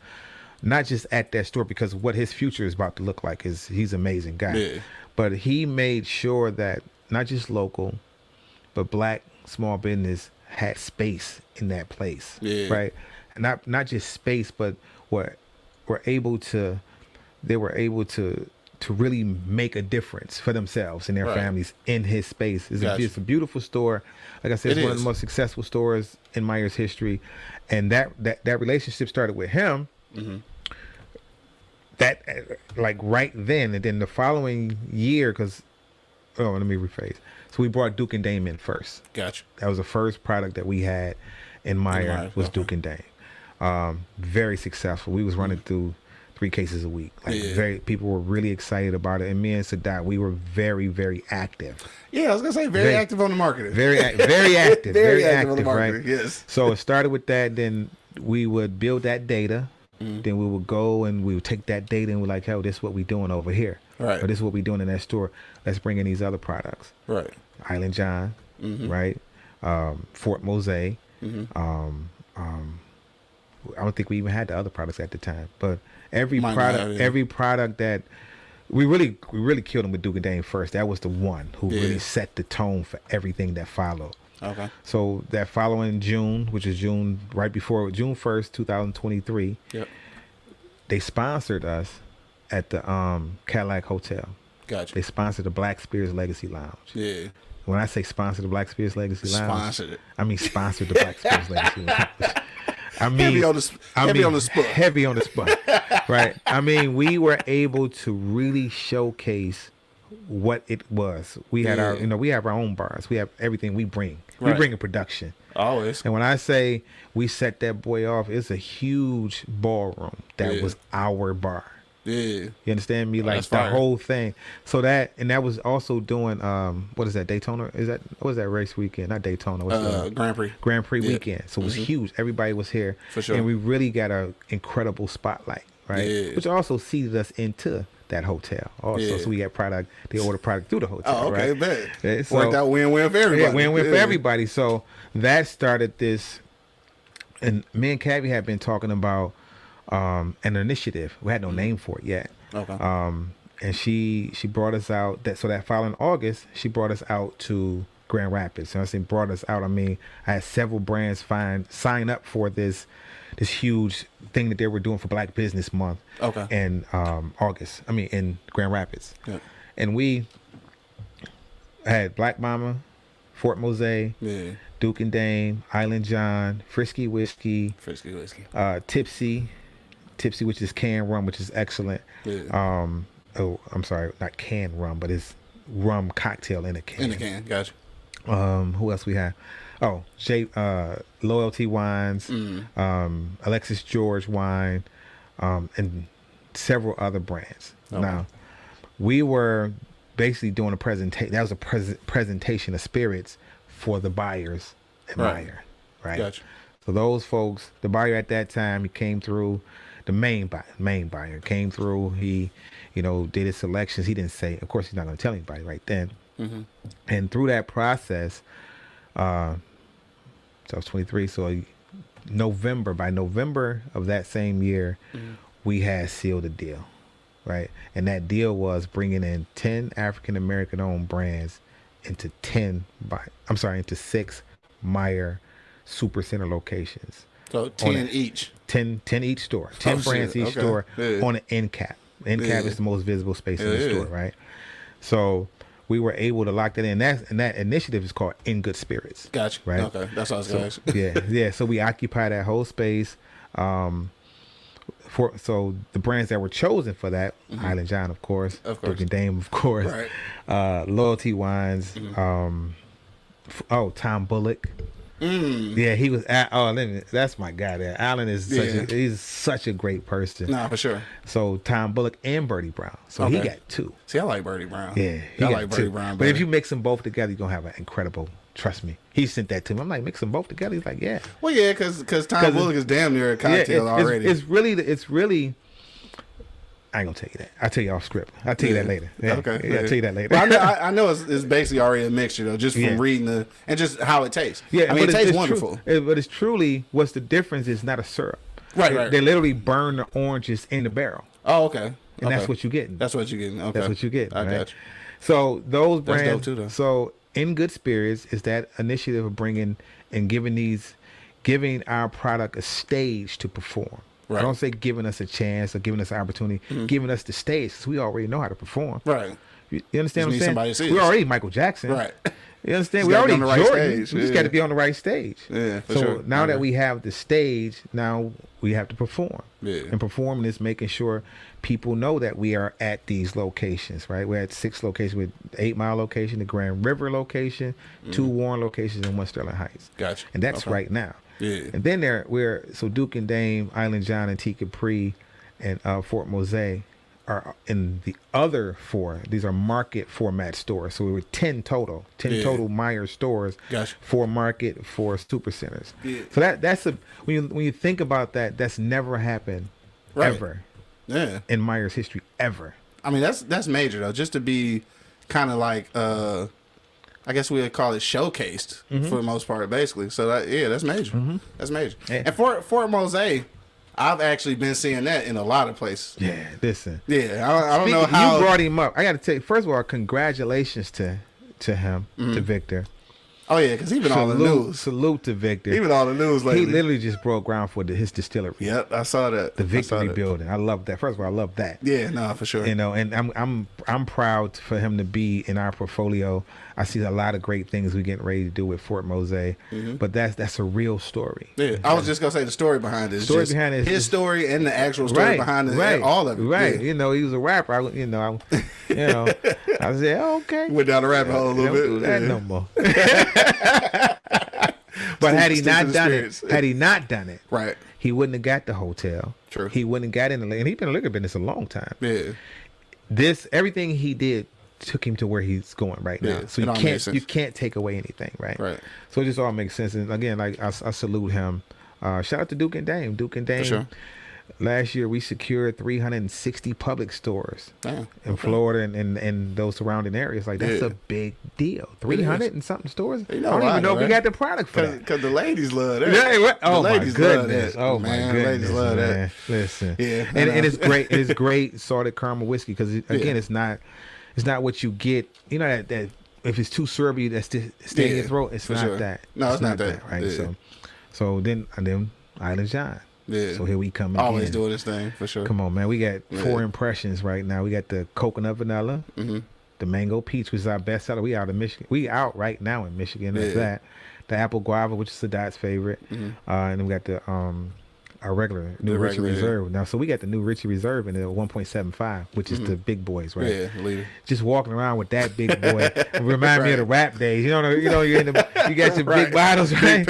not just at that store, because what his future is about to look like he's an amazing guy. Yeah. But he made sure that not just local, but Black small business had space in that place. Yeah. Right. And not just space, but were able to really make a difference for themselves and their families in his space. It's a beautiful store. Like I said, it's one of the most successful stores in Meyer's history. And that relationship started with him. Mm-hmm. That like right then, and then the following year, let me rephrase. So we brought Duke and Dame in first. Gotcha. That was the first product that we had in Meyer was Duke and Dame. Very successful. We was running through 3 cases a week. People were really excited about it. And me and Sadat, we were very, very active. Yeah, I was gonna say very active on the marketing. Very active. very active on the marketing, right? Yes. So it started with that. Then we would build that data. Then we would go and we would take that data and we're like, this is what we're doing over here. Right. Or this is what we're doing in that store. Let's bring in these other products. Right. Island John, right? Fort Mose. I don't think we even had the other products at the time, but every product that we really killed them with Duke and Dane first. That was the one who really set the tone for everything that followed. Okay. So that following June, which is June 1st, 2023, they sponsored us at the Cadillac Hotel. Gotcha. They sponsored the Black Spirits Legacy Lounge. Yeah. When I say sponsor the Black Spirits Legacy Lounge, sponsored it. I mean sponsored the Black Spirits Legacy Lounge. I mean, heavy on the spot. Heavy on the spot. Right. I mean, we were able to really showcase what it was. We had our, we have our own bars. We have everything we bring. We bring a production. Always. And when I say we set that boy off, it's a huge ballroom that was our bar. Yeah. You understand me? Like the whole thing. So that was also doing what is that, Daytona? What was that race weekend? Not Daytona. What's Grand Prix weekend. So it was huge. Everybody was here. For sure. And we really got an incredible spotlight, right? Yeah. Which also seeded us into that hotel also. So we got product, they order product through the hotel. Oh, okay, right? Bet. So, worked out win-win for everybody. Yeah, win-win for everybody. So that started this, and me and Cabby had been talking about an initiative. We had no name for it yet. Okay. And she brought us out that following August, she brought us out to Grand Rapids. And I say brought us out, I mean, I had several brands sign up for this huge thing that they were doing for Black Business Month. Okay. In in Grand Rapids. Yeah. And we had Black Mama, Fort Mose, Duke and Dame, Island John, Frisky Whiskey, Tipsy, which is canned rum, which is excellent. Yeah. I'm sorry, not canned rum, but it's rum cocktail in a can. In a can, gotcha. Who else we have? Oh, Loyalty Wines, Alexis George Wine, and several other brands. Okay. Now, we were basically doing a presentation. That was a presentation of spirits for the buyers at Meyer, right? Gotcha. So those folks, the buyer at that time, he came through. The main buyer came through. He, did his selections. He didn't say. Of course, he's not going to tell anybody right then. Mm-hmm. And through that process, so I was 23. So by November of that same year, we had sealed a deal, right? And that deal was bringing in 10 African American owned brands into 6 Meyer Supercenter locations. So 10 each. 10 each store. 10 brands each store on an end cap. End cap is the most visible space in the store, right? So we were able to lock that in. And that initiative is called In Good Spirits. Gotcha. Right? Okay. That's what I was going to ask. Yeah. So we occupy that whole space. So the brands that were chosen for that, Island John, of course. Duke and Dame, of course. Right. Loyalty Wines. Tom Bullock. Yeah, he was. That's my guy there. Alan is he's such a great person. Nah, for sure. So Tom Bullock and Bertie Brown. So he got 2. See, I like Bertie Brown. Yeah, I like Bertie Brown. But if you mix them both together, you're gonna have an incredible. Trust me. He sent that to me. I'm like, mix them both together. He's like, yeah. Well, yeah, because Tom Bullock is damn near a cocktail already. It's really. I ain't gonna tell you that. I'll tell you off script. I'll tell you that later. Yeah. Okay. Yeah, I'll tell you that later. Well, I know it's basically already a mixture though, just from reading and just how it tastes. Yeah, I mean, it tastes wonderful. But it's truly what's the difference is not a syrup. Right. They literally burn the oranges in the barrel. Oh, okay. And that's what you're getting. That's what you're getting. Okay. That's what you're getting. I right? got you. So those brands. That's dope too, though. So In Good Spirits is that initiative of bringing and giving our product a stage to perform. Right. I don't say giving us a chance or giving us an opportunity, giving us the stage because we already know how to perform. Right. You understand just what I'm saying? We're already Michael Jackson. Right. You understand? We already right Jordan. stage. We just got to be on the right stage. Yeah, for so sure. now that we have the stage, now we have to perform. Yeah. And performing is making sure people know that we are at these locations, right? We're at 6 locations with 8 Mile location, the Grand River location, 2 Warren locations, and 1 Sterling Heights. Gotcha. And that's right now. Yeah. And then so Duke and Dame, Island John and T Capri, and Fort Mose are in the other 4. These are market format stores. So we were 10 total. 10 total Myers stores. Gotcha. 4 market, 4 super centers. Yeah. So that's when you think about that, that's never happened ever. Yeah. In Myers history ever. I mean that's major though. Just to be kind of like I guess we would call it showcased for the most part, basically. So that's major. That's major. Yeah. And Fort Mose, I've actually been seeing that in a lot of places. Yeah, listen. Yeah, I don't know how you brought him up. I got to tell you, first of all, congratulations to him, to Victor. Oh yeah, because he been all the news. Salute to Victor. He been all the news lately. He literally just broke ground for his distillery. Yep, I saw that. The Victory Building. I love that. First of all, I love that. Yeah, no, for sure. You know, and I'm proud for him to be in our portfolio. I see a lot of great things we're getting ready to do with Fort Mose, but that's a real story. Yeah, I was just gonna say the story behind it. His story and the actual story behind it. Right, all of it. Right. Yeah. You know, he was a rapper. I said, oh, okay. Went down the rabbit hole a little bit. Don't do that no more. But had he not done it, right, he wouldn't have got the hotel. True. He wouldn't have got in the and he's been in the liquor business a long time. Yeah. Everything he did took him to where he's going right now. So you can't take away anything, right? Right. So it just all makes sense. And again, like I salute him. Shout out to Duke and Dame. Duke and Dame. For sure. Last year we secured 360 public stores in Florida and those surrounding areas. Like that's a big deal. 300 and something stores. I don't even know if we got the product for that. Because the ladies love that. Yeah, oh my goodness. Oh my goodness. Ladies love that. Listen. Yeah. And it's great. It's great salted caramel whiskey because again, it's not what you get. You know that if it's too syrupy, that's stay in your throat. It's not that. No, it's not that. Right. Yeah. So then Island John. Yeah. So here we come Always again. doing this thing, for sure. Come on, man. We got 4 impressions right now. We got the coconut vanilla, the mango peach, which is our best seller. We out of Michigan. We out right now in Michigan. That's that. The apple guava, which is Sadat's favorite. And then we got the our regular new Richie Reserve. Now, so we got the new Richie Reserve in the 1.75, which is the big boys, right? Yeah, leader. Just walking around with that big boy remind me of the rap days. You know, you got your big bottles, right?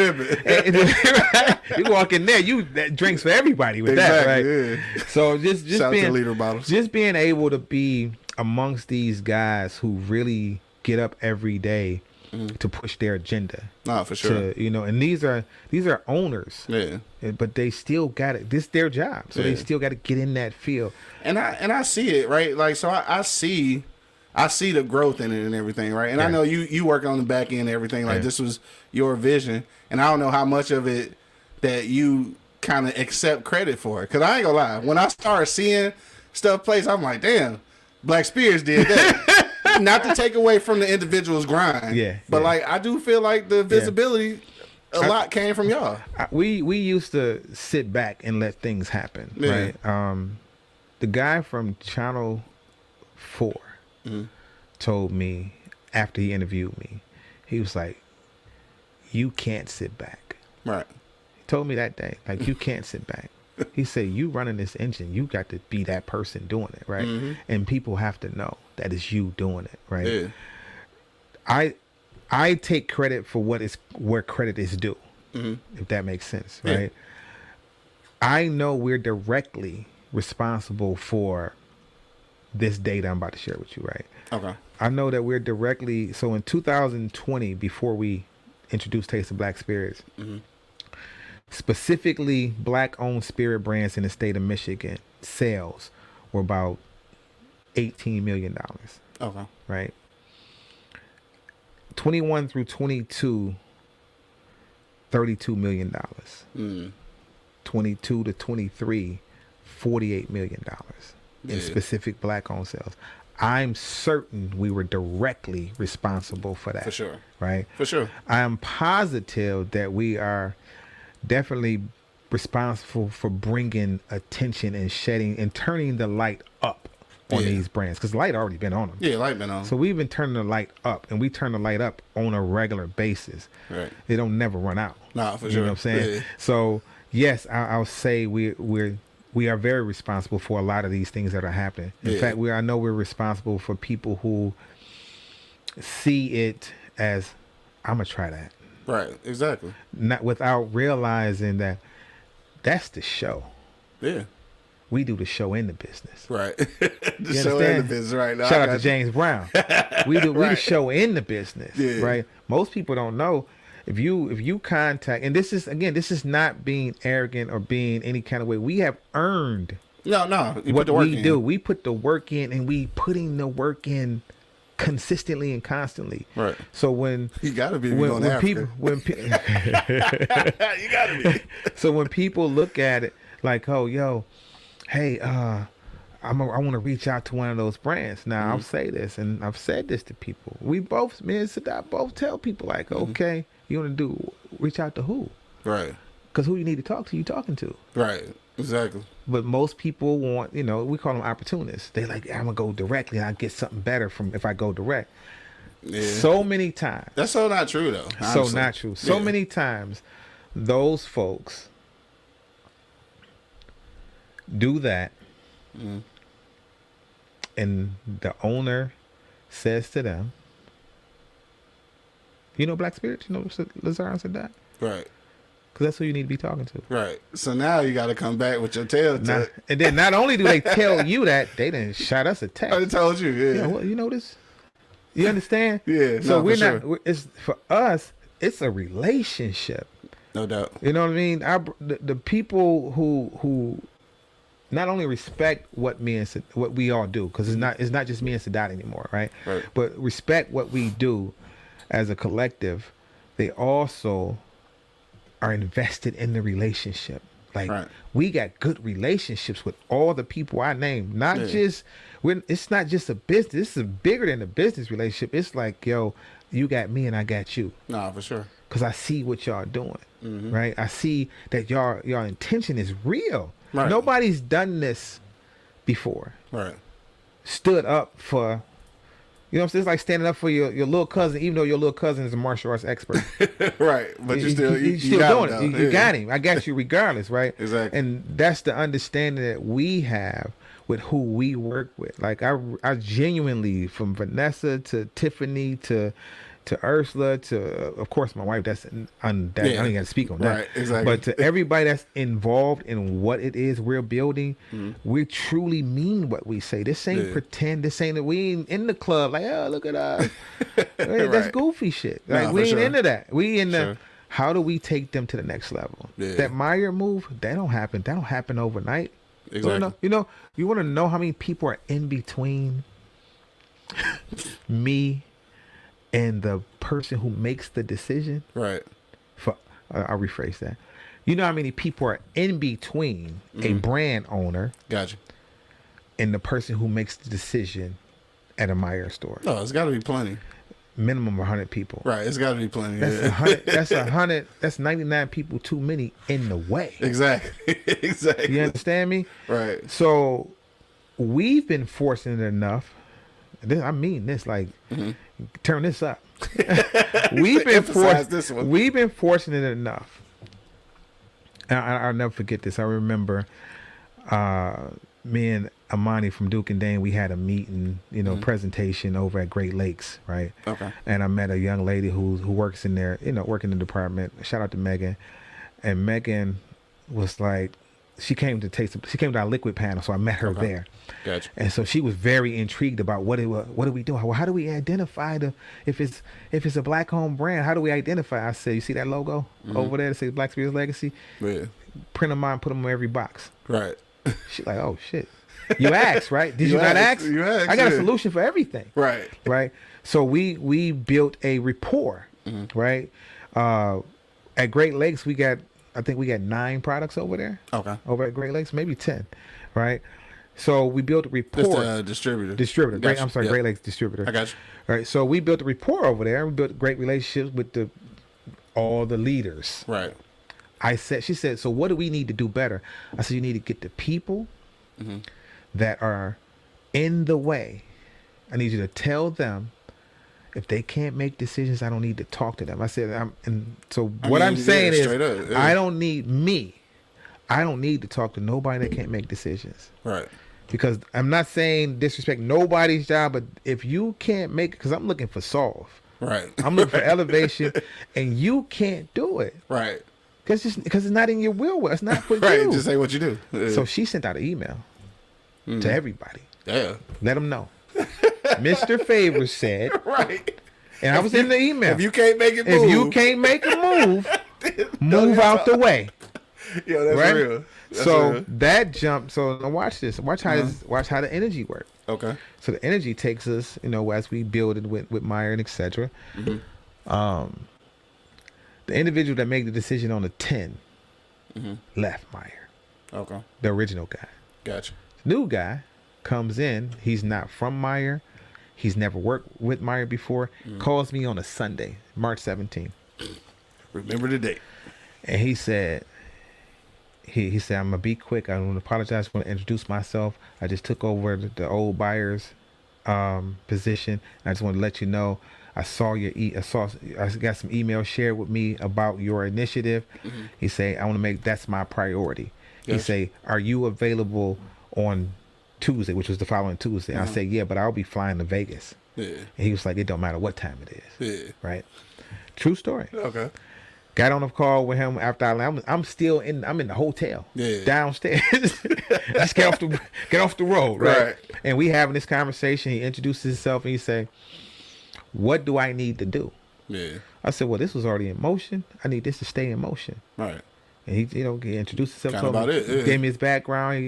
You walk in there, that drinks for everybody with that, right? Yeah. So just shout being out to leader bottles. Just being able to be amongst these guys who really get up every day to push their agenda. No, for sure. And these are owners. Yeah. But they still got it. This is their job. So they still got to get in that field. And I see it, right? Like, so I see the growth in it and everything, right? And I know you work on the back end and everything. Like, this was your vision. And I don't know how much of it that you kind of accept credit for. Because I ain't gonna lie. When I started seeing stuff place, I'm like, damn, Black Spears did that. Not to take away from the individual's grind, but like I do feel like the visibility a lot came from y'all. We used to sit back and let things happen, right? The guy from Channel 4 told me after he interviewed me, he was like, "You can't sit back." Right. He told me that day, like, you can't sit back. He said, you running this engine, you got to be that person doing it, right? And people have to know that it's you doing it, right? I take credit for where credit is due, if that makes sense, right? Yeah. I know we're directly responsible for this data I'm about to share with you, right? Okay. I know that we're directly, so in 2020, before we introduced Taste of Black Spirits, specifically Black-owned spirit brands in the state of Michigan, sales were about $18 million. Okay. Right? 21 through 22, $32 million. 22 to 23, $48 million in specific Black-owned sales. I'm certain we were directly responsible for that. For sure. Right? For sure. I am positive that we are definitely responsible for bringing attention and shedding and turning the light up on these brands, because the light already been on them. Yeah, light been on. So we've been turning the light up, and we turn the light up on a regular basis. Right. They don't never run out. Nah, for sure. You know what I'm saying? Yeah. So yes, I'll say we are very responsible for a lot of these things that are happening. In fact, I know we're responsible for people who see it as, I'm gonna try that. Right. Exactly. Not without realizing that that's the show. Yeah. We do the show in the business. Right. The show in the business right now. Shout out to James Brown. We the show in the business. Yeah. Right. Most people don't know. If you contact, and this is not being arrogant or being any kind of way. We have earned what we do. We put the work in, and we putting the work in consistently and constantly. Right. So when you gotta be when people you gotta be. So when people look at it like, oh, yo, hey, I want to reach out to one of those brands. Now I'll say this, and I've said this to people. Me and Sadat both tell people like, okay, you want to reach out to who? Right. Because who you need to talk to, you talking to. Right. Exactly. But most people want, we call them opportunists. They like, I'm gonna go directly, and I get something better from if I go direct. Yeah. So many times. That's so not true though. Honestly. So not true. So many times, those folks do that, and the owner says to them, Black Spirits, Lazar said that, right? Because that's who you need to be talking to, right? So now you got to come back with your tail tucked. And then not only do they tell you that, they didn't shot us a text. I told you, yeah. Well, you know this. You understand? Yeah. So we're not. Sure. It's for us. It's a relationship. No doubt. You know what I mean? The people who not only respect what we all do, because it's not just me and Sadat anymore, right? Right. But respect what we do as a collective. They also are invested in the relationship. Like we got good relationships with all the people I named. It's not just a business. This is bigger than a business relationship. It's like, yo, you got me and I got you. Nah, for sure. Because I see what y'all doing, right? I see that y'all intention is real. Right. Nobody's done this before. Right. Stood up for, what I'm saying? It's like standing up for your little cousin, even though your little cousin is a martial arts expert. Right. But you're still doing it. You got him. I got you regardless, right? Exactly. And that's the understanding that we have with who we work with. Like I genuinely, from Vanessa to Tiffany to Ursula to, of course, my wife. I don't even got to speak on that. Right, exactly. But to everybody that's involved in what it is we're building, we truly mean what we say. This ain't pretend. This ain't that we ain't in the club like, oh, look at us. That's goofy shit. Like we ain't into that. We in the how do we take them to the next level? Yeah. That Meyer move, that don't happen. That don't happen overnight. Exactly. You want to know how many people are in between me and the person who makes the decision? Right. I'll rephrase that. You know how many people are in between a brand owner, gotcha, and the person who makes the decision at a Meyer store? Oh, it's got to be plenty. Minimum 100 people. Right. It's got to be plenty. That's 100. That's 100. That's 99 people too many in the way. Exactly. Exactly. You understand me? Right. So we've been fortunate enough. I mean this, like, turn this up. We've been fortunate enough. I'll never forget this. I remember me and Amani from Duke and Dane, we had a meeting, presentation over at Great Lakes, right? Okay. And I met a young lady who works in there, working in the department. Shout out to Megan. And Megan was like, she came to our liquid panel, so I met her there. Gotcha. And so she was very intrigued about what are we doing? Well, how do we identify if it's a black home brand? How do we identify? I said, you see that logo over there that says Black Spirits Legacy? Yeah. Print them out, put them on every box. Right. She's like, oh shit. You asked, right? Did you not ask? You asked. I got a solution for everything. Right. Right. So we built a rapport, right? At Great Lakes, I think we got 9 products over there. Okay. Over at Great Lakes, maybe 10, right? So we built a rapport. Just a distributor. Gotcha. Great Lakes distributor. I got you. Right. So we built a rapport over there. We built great relationships with all the leaders. Right. She said, so what do we need to do better? I said, you need to get the people that are in the way. I need you to tell them if they can't make decisions, I don't need to talk to them. I said, I'm saying is, I don't need to talk to nobody that can't make decisions. Right. Because I'm not saying disrespect nobody's job, but if you can't make it, because I'm looking for solve. Right. I'm looking for elevation, and you can't do it. Right. Because it's not in your will. It's not for right. you. Just say what you do. Yeah. So she sent out an email to everybody. Yeah. Let them know. Mr. Favors said. Right. And I was in the email. If you can't make it move. If you can't make a move, move out the way. Yeah, that's right? real. That's so real. that jump. So now watch this. Watch how the energy works. Okay. So the energy takes us, as we build it with Meyer and etc. The individual that made the decision on the 10 left Meyer. Okay. The original guy. Gotcha. New guy comes in. He's not from Meyer. He's never worked with Meyer before. Calls me on a Sunday, March 17th. Remember the date. And he said, he said, I'm going to be quick. I want to apologize. I want to introduce myself. I just took over the old buyer's position. I just want to let you know, I got some emails shared with me about your initiative. He say, I want to that's my priority. Yes. He say, are you available on Tuesday, which was the following Tuesday? I said, yeah, but I'll be flying to Vegas. Yeah. And he was like, it don't matter what time it is. Yeah. Right. True story. Okay. Got on a call with him after I'm still in the hotel downstairs. Just get off the road, right? And we having this conversation. He introduces himself and he say, what do I need to do? Yeah. I said, well, this was already in motion. I need this to stay in motion. Right. And he introduced himself. Kind of about it. Yeah. Gave me his background.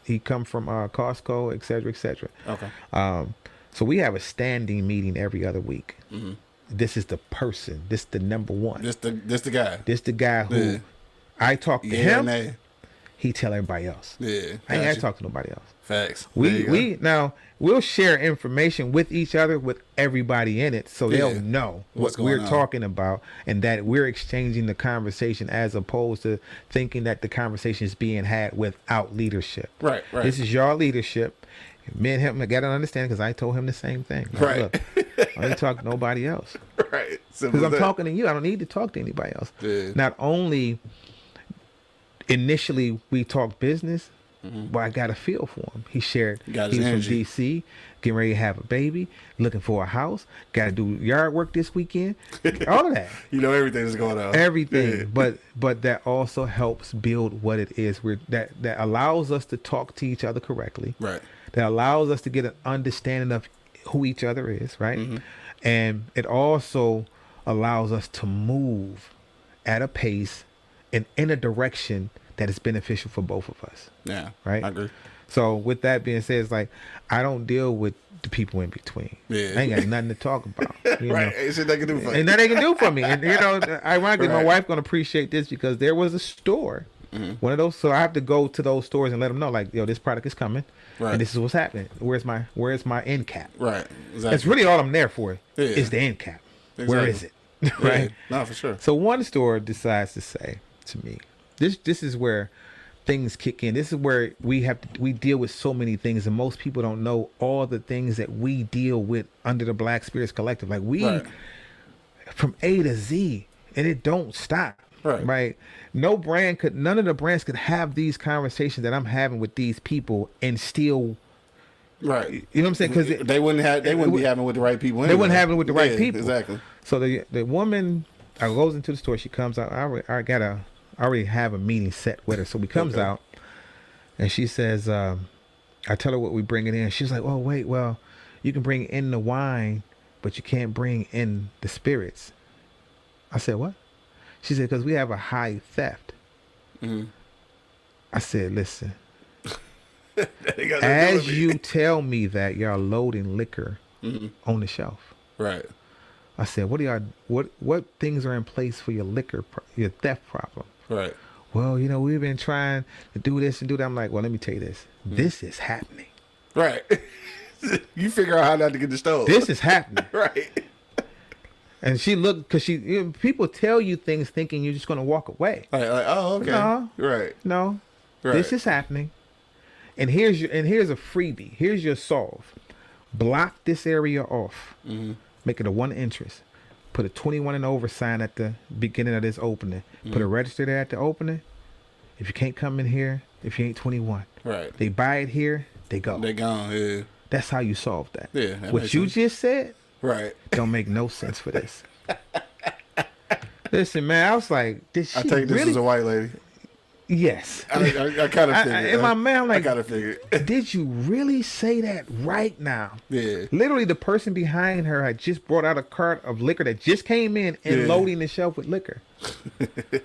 He come from Costco, et cetera, et cetera. Okay. So we have a standing meeting every other week. This is the person. This is the number one. This the guy. This the guy who I talk to him. He tell everybody else. Yeah. I ain't got to talk to nobody else. Facts. We'll share information with each other, with everybody in it, so they'll know what we're talking about, and that we're exchanging the conversation as opposed to thinking that the conversation is being had without leadership. Right. This is your leadership. Me and him got to understand, because I told him the same thing. Like, right. Look, I don't talk to nobody else. Right. Because I'm talking to you. I don't need to talk to anybody else. Yeah. Not only initially we talked business, but I got a feel for him. He shared he's from DC, getting ready to have a baby, looking for a house, got to do yard work this weekend, all of that. Everything that's going on. Everything. Yeah. But that also helps build what it is. That allows us to talk to each other correctly. Right. That allows us to get an understanding of who each other is, right? And it also allows us to move at a pace and in a direction that is beneficial for both of us. Yeah. Right? I agree. So with that being said, it's like, I don't deal with the people in between. Yeah. I ain't got nothing to talk about. Right. Ain't shit they can do for you. And nothing they can do for me. And ironically, my wife gonna appreciate this, because there was a store, one of those. So I have to go to those stores and let them know, like, this product is coming. Right. And this is what's happening. Where's my end cap? Right. Exactly. That's really all I'm there for. Is the end cap. Exactly. Where is it? Right. No, for sure. So one store decides to say to me, this is where things kick in. This is where we deal with so many things, and most people don't know all the things that we deal with under the Black Spirits Collective. Like from A to Z, and it don't stop. Right. None of the brands could have these conversations that I'm having with these people and still. Right. You know what I'm saying? Because they wouldn't be having it with the right people anyway. They wouldn't have it with the right people. Exactly. So the woman goes into the store. She comes out. I already have a meeting set with her. So we comes out, and she says, I tell her what we bringing in. She's like, oh wait, well, you can bring in the wine, but you can't bring in the spirits. I said, what? She said, because we have a high theft. I said, listen. As you tell me that y'all loading liquor on the shelf, right? I said, what things are in place for your your theft problem? Right. Well, we've been trying to do this and do that. I'm like, well, let me tell you this. This is happening. Right. You figure out how not to get the stove. This is happening. Right. And she looked, because people tell you things thinking you're just going to walk away. Like, oh, okay. No. Right. No. Right. This is happening. And here's a freebie. Here's your solve. Block this area off. Make it a 1 interest. Put a 21 and over sign at the beginning of this opening. Put a register there at the opening. If you can't come in here, if you ain't 21. Right. They buy it here, they go. They gone, yeah. That's how you solve that. Yeah. What you just said right. don't make no sense for this. Listen, man, I was like, did she I take this really? as a white lady. Yes. I kind of figured. In my man, like, I kind of figured. Did you really say that right now? Yeah. Literally, the person behind her had just brought out a cart of liquor that just came in and loading the shelf with liquor.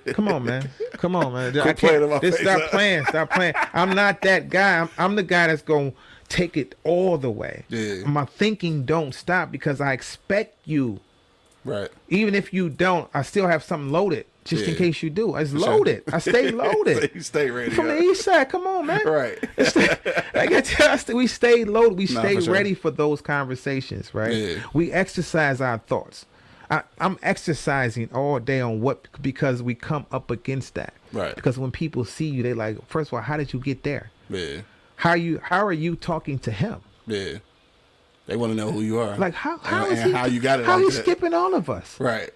Come on, man. Quit playing in my face. Stop playing. I'm not that guy. I'm the guy that's going to take it all the way. Yeah. My thinking don't stop because I expect you. Right. Even if you don't, I still have something loaded. Just in case you do. It's loaded. I stay loaded. You stay ready. From the east side. Come on, man. Right. I got to tell us that we stay loaded. We stay for sure. ready for those conversations, right? Yeah. We exercise our thoughts. I'm exercising all day on because we come up against that. Right. Because when people see you, they like, first of all, how did you get there? Yeah. How are you talking to him? Yeah. They want to know who you are. Like how and is he? how you got it? How like he's that. skipping all of us? Right.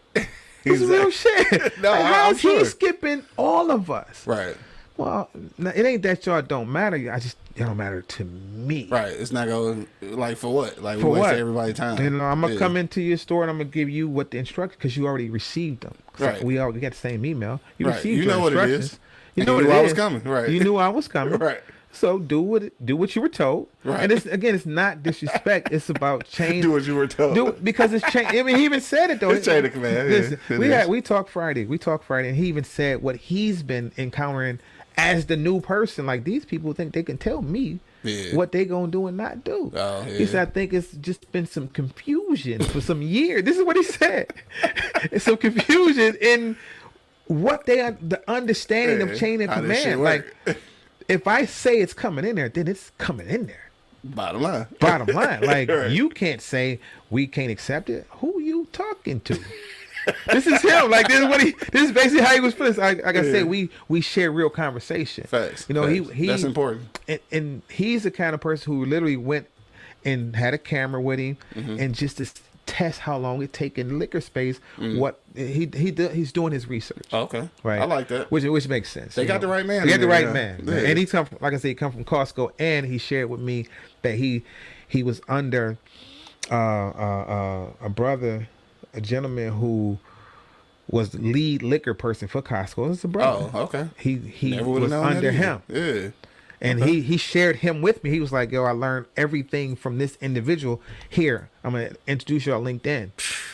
It's real shit. No, like, how is he sure. skipping all of us? Right. Well, it ain't that y'all don't matter. Y'all don't matter to me. Right. It's not going like for what? Like For we what? waste everybody's time. I'm gonna come into your store and I'm gonna give you what the instructions because you already received them. Right. We got the same email. You Right. received You your know what it instructions. is. You know you what knew it I was is. coming. Right. You knew I was coming. Right. So do what you were told. Right. And it's not disrespect. It's about change. Do what you were told. Because it's change. I mean, he even said it though. It's chain of command. Listen, Yeah, we talked Friday, and he even said what he's been encountering as the new person. Like these people think they can tell me what they gonna do and not do. Oh, yeah. He said, I think it's just been some confusion for some years. This is what he said. It's some confusion in what the understanding of chain of command. Like if I say it's coming in there, then it's coming in there. Bottom line. Like Right. you can't say we can't accept it. Who you talking to? This is him. Like this is basically how he was feeling. Like I said, we share real conversation. Facts. You know, Facts. he That's important. And he's the kind of person who literally went and had a camera with him and just to test how long it take in liquor space. What he's doing his research. Oh, okay. Right. I like that. Which makes sense. They got the right man. They got the in there, right man. Yeah. And he come from, like I said, he come from Costco, and he shared with me that he was under a gentleman who was the lead liquor person for Costco. It's a brother. Oh, okay. He Never would've was known that under either. him. Yeah. And he shared him with me. He was like, yo, I learned everything from this individual. Here, I'm going to introduce you on LinkedIn.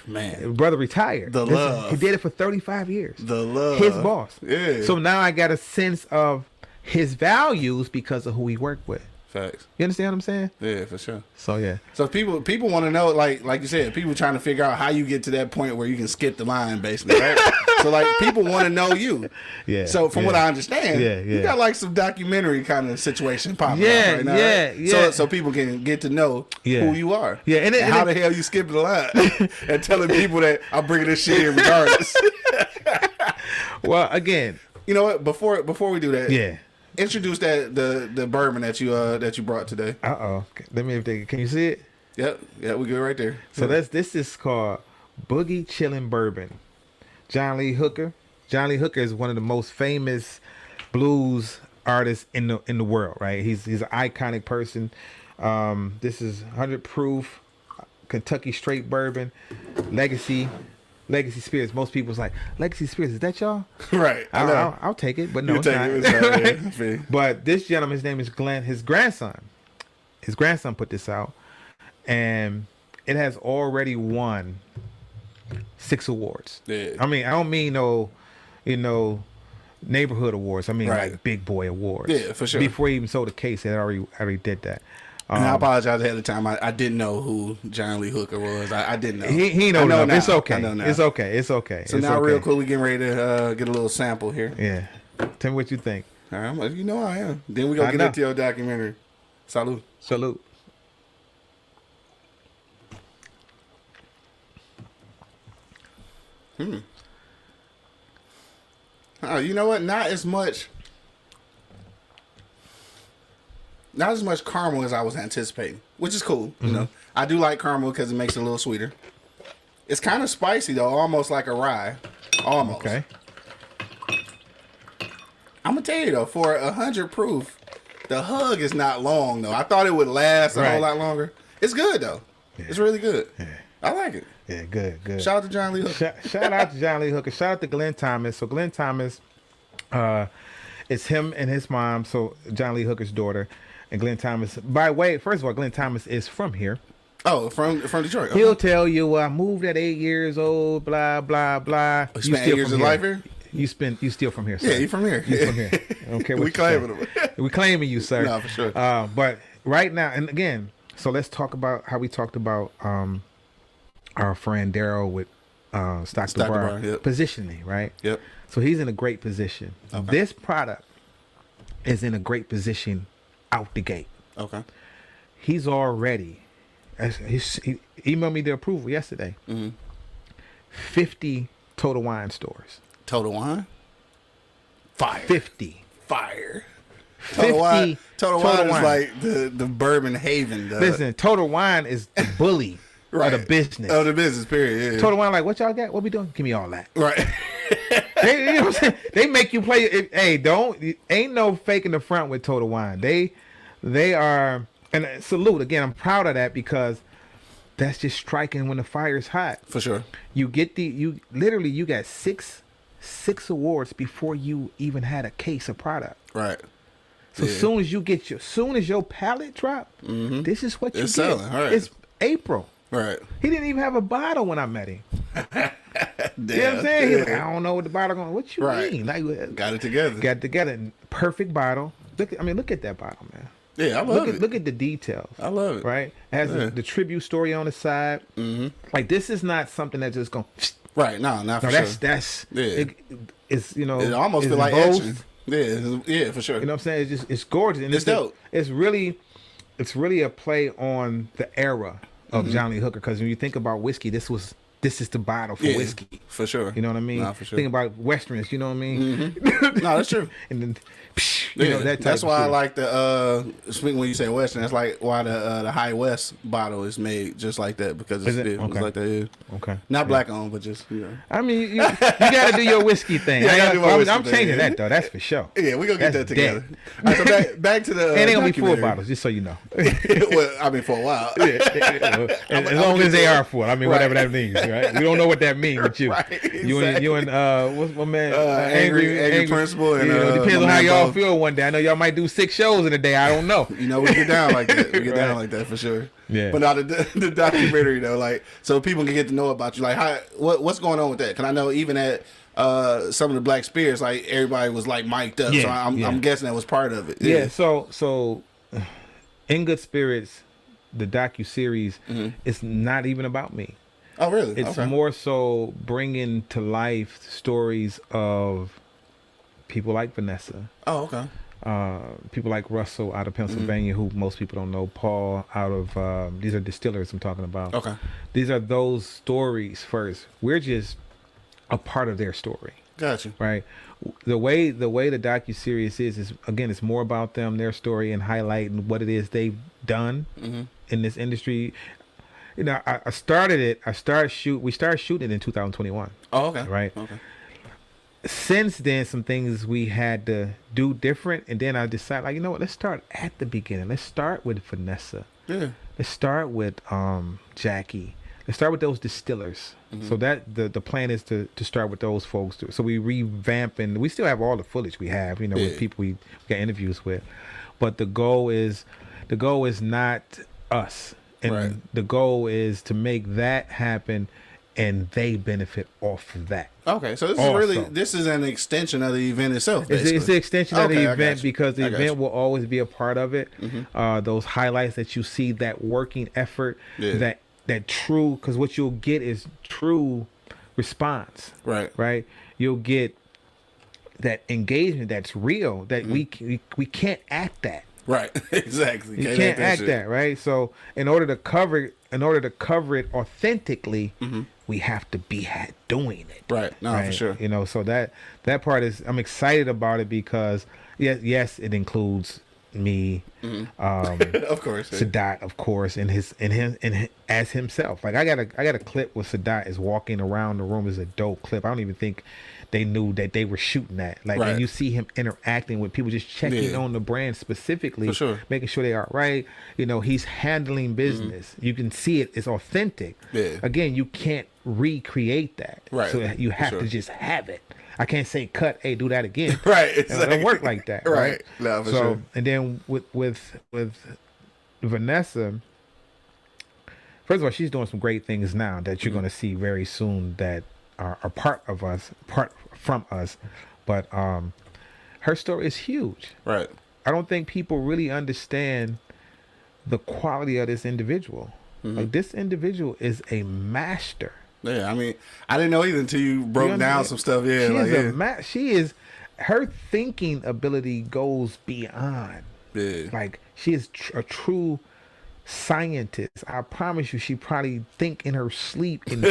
Man. Brother retired. The love. He did it for 35 years. The love. His boss. Yeah. So now I got a sense of his values because of who he worked with. Facts. You understand what I'm saying? Yeah, for sure. So yeah. So people want to know, like you said, people trying to figure out how you get to that point where you can skip the line, basically, right? So like people want to know you. Yeah. So from what I understand, you got like some documentary kind of situation popping up right now. Right? So people can get to know who you are. Yeah. And how the hell you skip the line and telling people that I'm bringing this shit in regardless. Well, again, you know what? Before we do that, yeah. Introduce the bourbon that you brought today. Let me can you see it? Yep, we good right there. So this is called Boogie Chillin' Bourbon. John Lee Hooker, John Lee Hooker is one of the most famous blues artists in the world, right? He's an iconic person. This is 100 proof Kentucky straight bourbon, Legacy Spirits. Most people's like, Legacy Spirits, is that y'all? Right. I'll take it, but no, it's not. But this gentleman, his name is Glenn. His grandson put this out, and it has already won 6 awards. Yeah. I mean, I don't mean no, neighborhood awards. I mean like big boy awards. Yeah, for sure. Before he even sold a case, they already did that. And I apologize ahead of time. I didn't know who John Lee Hooker was. I didn't know. He know now. It's okay. I know now. It's okay. So now, real quick, we getting ready to get a little sample here. Yeah. Tell me what you think. All right, you know I am. Then we gonna get into your documentary. Salute. You know what? Not as much caramel as I was anticipating, which is cool. You know, I do like caramel because it makes it a little sweeter. It's kind of spicy though, almost like a rye. Almost. Okay. I'm gonna tell you though, for 100 proof, the hug is not long though. I thought it would last a whole lot longer. It's good though. Yeah. It's really good. Yeah. I like it. Yeah, good. Shout out to John Lee Hooker. Shout out to John Lee Hooker. Shout out to Glenn Thomas. So Glenn Thomas, it's him and his mom. So John Lee Hooker's daughter, and Glenn Thomas. First of all, Glenn Thomas is from here. Oh, from Detroit. He'll tell you, I moved at 8 years old. Blah blah blah. You spent 8 years of life here. You still from here, sir. Yeah, you from here. You from here. Okay, we claiming him. We claiming you, sir. No, for sure. But right now, and again, so let's talk about how we talked about our friend Daryl with Stockton Bar positioning, right? Yep. So he's in a great position. Okay. This product is in a great position out the gate. Okay. He's already, he emailed me the approval yesterday. 50 Total Wine stores. Total Wine? Fire. 50. Fire. Total Wine is like the bourbon haven. Listen, Total Wine is the bully of the business. Of the business, period. Yeah. Total Wine, like, what y'all got? What we doing? Give me all that. Right. You know what I'm saying? They make you play. Ain't no fake in the front with Total Wine. They are, and salute again. I'm proud of that because that's just striking when the fire's hot. For sure. You got six awards before you even had a case of product. Right. So soon as your palate drop, this is what you get. Selling. Right. It's April. Right. He didn't even have a bottle when I met him. You know what I'm saying? He's like, I don't know what the bottle going. What you mean? Like, got it together. Got it together. Perfect bottle. Look at that bottle, man. Yeah, I love it. Look at the details. I love it. Right? It has the tribute story on the side. Like, this is not something that's just going. Right. No, not for sure. That's it's it almost feel like etching. Yeah, for sure. You know what I'm saying? It's gorgeous. And it's dope. It's really a play on the era of John Lee Hooker, because when you think about whiskey, this is the bottle for whiskey. For sure. You know what I mean? Nah, for sure. Think about Westerns, you know what I mean? No, that's true. And then that's why I like the speaking when you say Western, that's like why the High West bottle is made just like that, because it's like that. Yeah. Okay. Not black owned, but just I mean, you gotta do your whiskey thing. I'm changing that though. That's for sure. Yeah, we gonna get that together. All right, so back to the. And they gonna be full bottles, just so you know. Well, I mean, for a while. As long as they are full. I mean, whatever that means, right? We don't know what that means with you. Right, exactly. You and what's my man? Angry Principal. And, depends on how y'all feel one day. I know y'all might do 6 shows in a day. I don't know. You know, we get down like that. We get down like that for sure. Yeah. But now the documentary though, like, so people can get to know about you. Like, what's going on with that? Because I know even at some of the Black Spirits, like, everybody was like mic'd up. Yeah, so I'm guessing that was part of it. Yeah. So In Good Spirits, the docu-series, it's not even about me. Oh, really? It's more so bringing to life stories of people like Vanessa. Oh, okay. People like Russell out of Pennsylvania, who most people don't know. Paul out of these are distillers I'm talking about. Okay. These are those stories first. We're just a part of their story. Gotcha. Right. The way the docu-series is again, it's more about them, their story, and highlighting what it is they've done in this industry. You know, we started shooting it in 2021. Oh, okay. Right. Okay. since then, some things we had to do different, and then I decided, like, you know what? Let's start at the beginning. Let's start with Vanessa. Yeah. Let's start with Jackie. Let's start with those distillers. So that the plan is to start with those folks. So we revamp, and we still have all the footage we have, with people we got interviews with. But the goal is not us, and the goal is to make that happen, and they benefit off of that. Okay, so this is an extension of the event itself. It's the extension of the event, because the event will always be a part of it. Those highlights that you see, that working effort, that true, because what you'll get is true response. Right. You'll get that engagement that's real, that we can't act that. Right. Exactly. You can't act that, right? So in order to cover it authentically, we have to be doing it. Right. No, right? for sure. So that part is, I'm excited about it, because yes, it includes me, of course, Sadat, of course, and him as himself. Like I got a clip where Sadat is walking around the room. Is a dope clip. I don't even think they knew that they were shooting that. Like, and you see him interacting with people, just checking on the brand specifically, for sure, making sure they are right. He's handling business. You can see it. It's authentic. Again, you can't recreate that. Right. So you have to just have it. I can't say cut. Hey, do that again. Right. Exactly. It don't work like that. Right. No, for sure. And then with Vanessa, first of all, she's doing some great things now that you're going to see very soon that are part from us. But her story is huge. Right. I don't think people really understand the quality of this individual. Like, this individual is a master. Yeah, I mean, I didn't know either until you broke down some stuff. Yeah, she is, her thinking ability goes beyond. Yeah. Like, she is a true scientist. I promise you, she probably think in her sleep and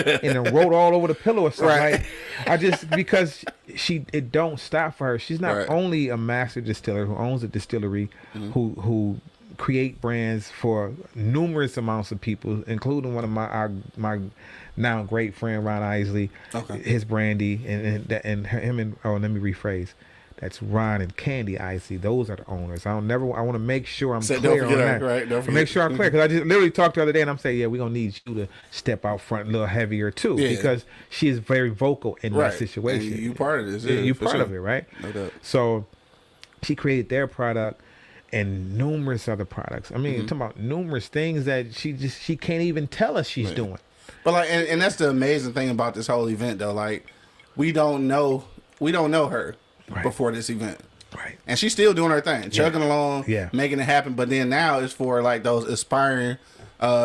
wrote all over the pillow or something. Right. Like, I just, because it don't stop for her. She's not only a master distiller who owns a distillery, who create brands for numerous amounts of people, including one of my now great friend Ron Isley, his brandy, and him and let me rephrase. That's Ron and Candy Isley. Those are the owners. I want to make sure I'm clear on that. Right, make sure I'm clear, because I just literally talked the other day and I'm saying, we're gonna need you to step out front a little heavier too, because she is very vocal in that situation. And you part of this. You part of it, right? No doubt. So she created their product and numerous other products. I mean, talking about numerous things that she can't even tell us she's doing. But like, and that's the amazing thing about this whole event, though. Like, we don't know her before this event, right? And she's still doing her thing, chugging along, making it happen. But then now it's for like those aspiring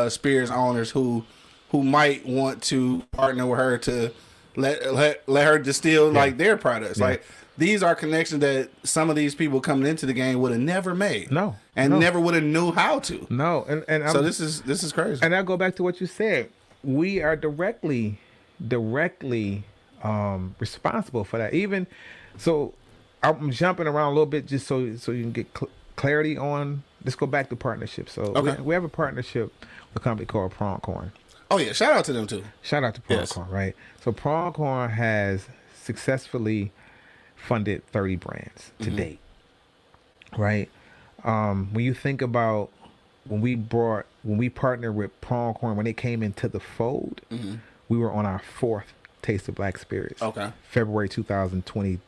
spirits owners who might want to partner with her to let her distill like their products. Like, these are connections that some of these people coming into the game would have never made. Never would have knew how to. And so this is crazy. And I go back to what you said. We are directly responsible for that. Even so, I'm jumping around a little bit just so you can get clarity on. Let's go back to partnership. So we have a partnership with a company called Pronghorn. Oh yeah, shout out to them too. Shout out to Pronghorn, right? So Pronghorn has successfully funded 30 brands to date, right? When you think about when we partnered with Pronghorn, when they came into the fold, we were on our 4th Taste of Black Spirits. Okay. February 2022.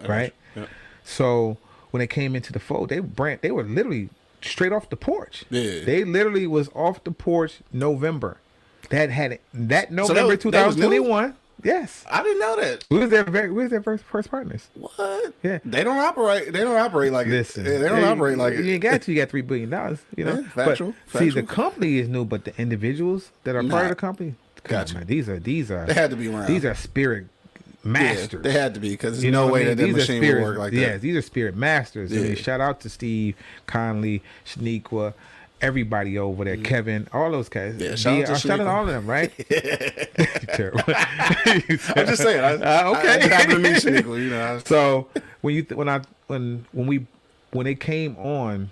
Right? Yep. So when they came into the fold, they were literally straight off the porch. Yeah. They literally was off the porch November. That November 2021. Yes, I didn't know that. We was their first partners. What? Yeah, they don't operate like Listen, they don't operate like it. You got $3 billion. Factual. See, the company is new, but the individuals that are part of the company, gotcha. Man, these are they had to be around. These are spirit masters. They had to be, because there's no way that machine would work like that. Yeah, these are spirit masters. Yeah. I mean, shout out to Steve, Conley, Shaniqua, everybody over there, Kevin, all those guys. Yeah, shout out to all of them, right? Terrible. I'm just saying. Okay. I happened to meet Shaniqua, So when they came on,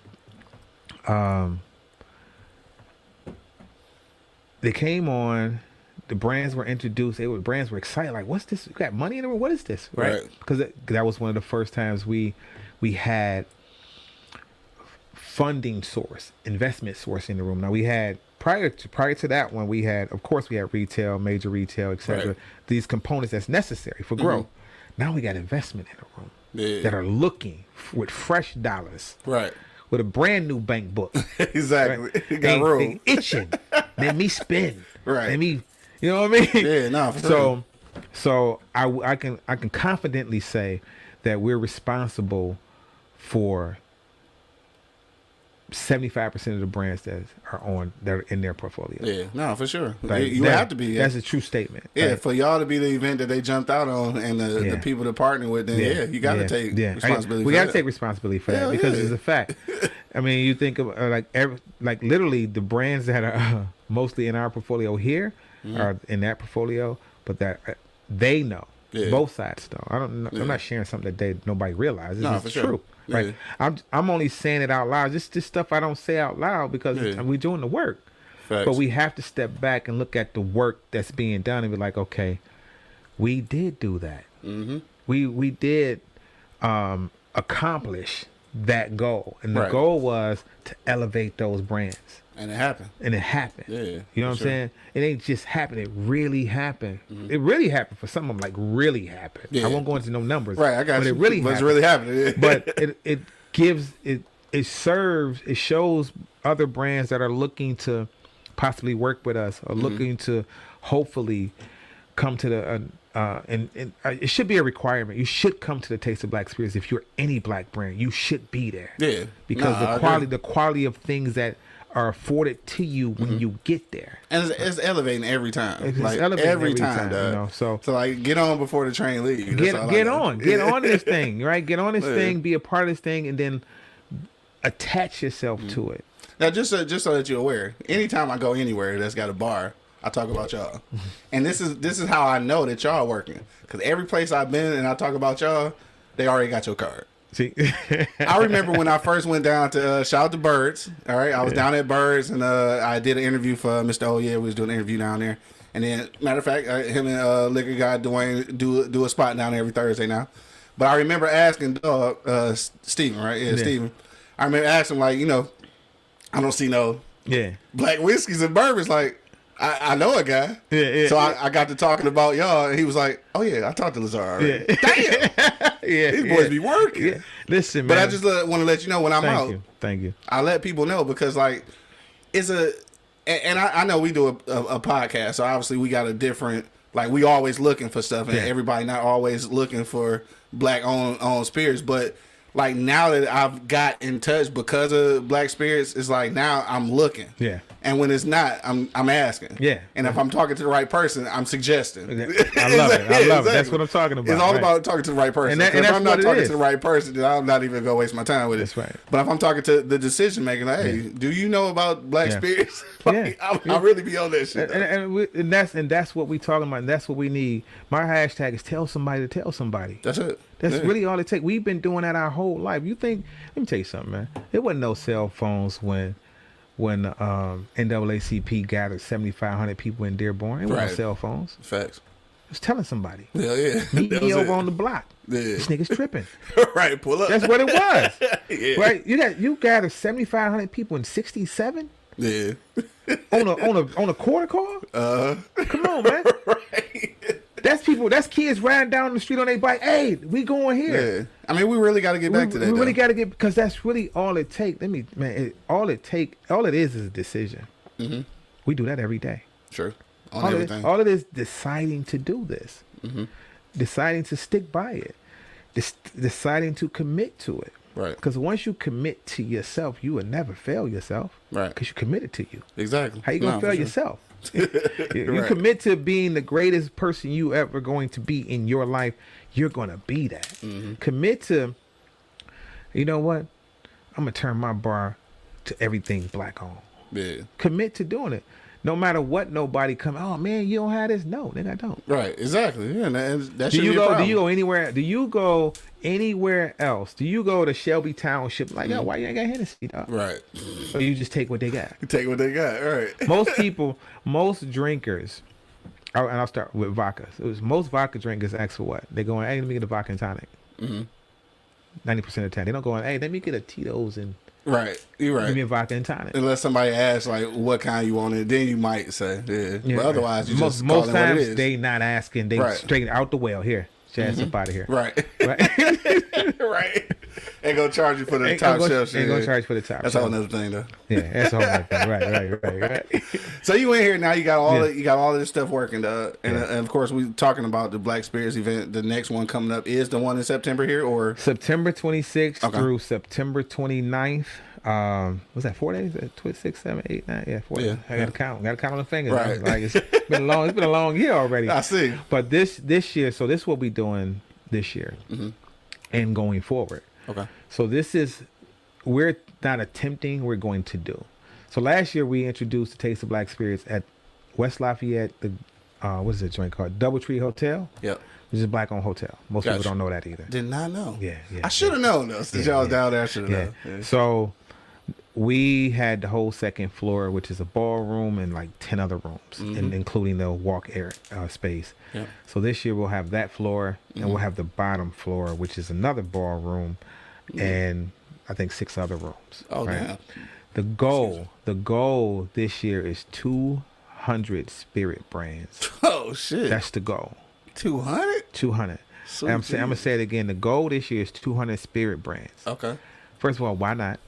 the brands were introduced. Brands were excited. Like, what's this? You got money in the room? What is this? Right? Because that was one of the first times we had funding source, investment source in the room. Now we had prior to that one, we had retail, major retail, etc. Right. These components that's necessary for growth. Now we got investment in the room that are looking with fresh dollars. Right. With a brand new bank book. Exactly. Right? You got room. They itching. Let me spend. Right. Let me, you know what I mean? Yeah, no, for sure. So I can confidently say that we're responsible for 75% of the brands that are in their portfolio. Yeah, no, for sure. Like, you have to be. Yeah. That's a true statement. Yeah, like, for y'all to be the event that they jumped out on and the people to partner with, then you got to take responsibility. We got to take responsibility for that because it's a fact. I mean, you think of like literally the brands that are mostly in our portfolio here are in that portfolio, but that they know. Yeah. Both sides though. I'm not sharing something that nobody realizes. No, it's true. Yeah. Right. I'm only saying it out loud. Just stuff I don't say out loud because we're doing the work. Facts. But we have to step back and look at the work that's being done and be like, okay, we did do that. Mm-hmm. We did accomplish that goal, and the goal was to elevate those brands. And it happened. Yeah. You know what I'm saying? It ain't just happened. It really happened. Mm-hmm. It really happened for some of them. Like really happened. Yeah. I won't go into no numbers. Right. I got but you. It really happened. It's really happening. But it shows other brands that are looking to possibly work with us or looking to hopefully come to the and it should be a requirement. You should come to the Taste of Black Experience. If you're any black brand, you should be there. Yeah. Because the quality of things that are afforded to you when you get there, and it's elevating every time. It's like elevating every time, you know. So like get on before the train leaves. Get on this thing, right? Get on this thing, be a part of this thing, and then attach yourself to it. Now, just so that you're aware, anytime I go anywhere that's got a bar, I talk about y'all, and this is how I know that y'all are working. Because every place I've been and I talk about y'all, they already got your card. See, I remember when I first went down to shout out to Birds. All right, I was down at Birds and I did an interview for Mr. Oh yeah, we was doing an interview down there. And then, matter of fact, him and Liquor Guy Dwayne do a spot down there every Thursday now. But I remember asking Steven, right? Yeah, Steven. I remember asking like, you know, I don't see no black whiskeys and bourbons. Like, I know a guy. So I got to talking about y'all, and he was like, "Oh yeah, I talked to Lazar already." Damn. These boys be working. Yeah. Listen, man. But I just want to let you know when I'm out. Thank you. I let people know because like it's and I know we do a podcast, so obviously we got a different, like we always looking for stuff, and everybody not always looking for black owned spirits, but like now that I've got in touch because of Black Spirits, it's like now I'm looking. Yeah. And when it's not, I'm asking. Yeah. And if I'm talking to the right person, I'm suggesting. I love it. I love it. That's what I'm talking about. It's all about talking to the right person. And if I'm not talking to the right person, then I'm not even gonna waste my time with it. That's right. But if I'm talking to the decision maker, like, hey, do you know about Black Spirits? Like, I really be on that shit. And that's what we talking about. And that's what we need. My hashtag is tell somebody to tell somebody. That's it. That's really all it takes. We've been doing that our whole life. You think? Let me tell you something, man. There wasn't no cell phones when NAACP gathered 7,500 people in Dearborn. It wasn't no cell phones. Facts. It was telling somebody. Yeah. Meet me over on the block. Yeah. This nigga's tripping. Right, pull up. That's what it was. Right? You gathered 7,500 people in 67? Yeah. on a quarter car? Come on, man. Right. That's kids riding down the street on their bike. Hey, we going here. Yeah. I mean, we really got to get back to that. We really got to get, because that's really all it takes. All it is a decision. Mm-hmm. We do that every day. Sure. All it is deciding to do this. Mm-hmm. Deciding to stick by it. Deciding to commit to it. Right. Because once you commit to yourself, you will never fail yourself. Right. Because you committed to you. Exactly. How you going to fail yourself? You commit to being the greatest person you ever going to be in your life, you're going to be that. Mm-hmm. Commit to, you know what? I'm going to turn my bar to everything black on. Yeah. Commit to doing it. No matter what, nobody come, oh man, you don't have this. No, nigga, I don't. Right, exactly. Yeah, that do you go? Do you go anywhere? Do you go anywhere else? Do you go to Shelby Township? Like, yo, why you ain't got Hennessy, dog? Right. Or you just take what they got. You take what they got. Right. Most drinkers And I'll start with vodka. So most vodka drinkers ask for what? They're going, hey, let me get a vodka and tonic. 90% of the time. They don't go, hey, let me get a Tito's and right. You're right. give me a vodka and tonic. Unless somebody asks like what kind you want it, then you might say, yeah. But otherwise, you just call most it times what it is. they not asking. They straight out the well. Here, Chaz, up out of here. Right. Right. Right. Ain't gonna charge you for the top shelf shit. Ain't gonna charge for the top. That's a whole other thing, though. Yeah, that's a whole other thing. Right. So you in here now? You got all of this stuff working, and of course we talking about the Black Spirits event. The next one coming up is the one in September here, or September 26th through September 29th. Was that 4 days? 6, 7, 8, 9. Yeah, 4 days. I gotta count. Got to count on the fingers. Right. Like it's been a long year already. I see. But this year, so this will be doing this year and going forward. Okay. So we're not attempting, we're going to do. So last year we introduced the Taste of Black Spirits at West Lafayette, the what is the joint called? Doubletree Hotel. Yep. Which is a black-owned hotel. Most people don't know that either. Did not know. Yeah. I should have known though. Since y'all was down there, I should have known. Yeah. So we had the whole second floor, which is a ballroom and like 10 other rooms, and including the walk air space. Yep. So this year we'll have that floor, and we'll have the bottom floor, which is another ballroom, and I think 6 other rooms. Oh, right? Damn. The goal this year is 200 spirit brands. Oh shit. That's the goal. 200. I'm gonna say it again. The goal this year is 200 spirit brands. Okay. First of all, why not?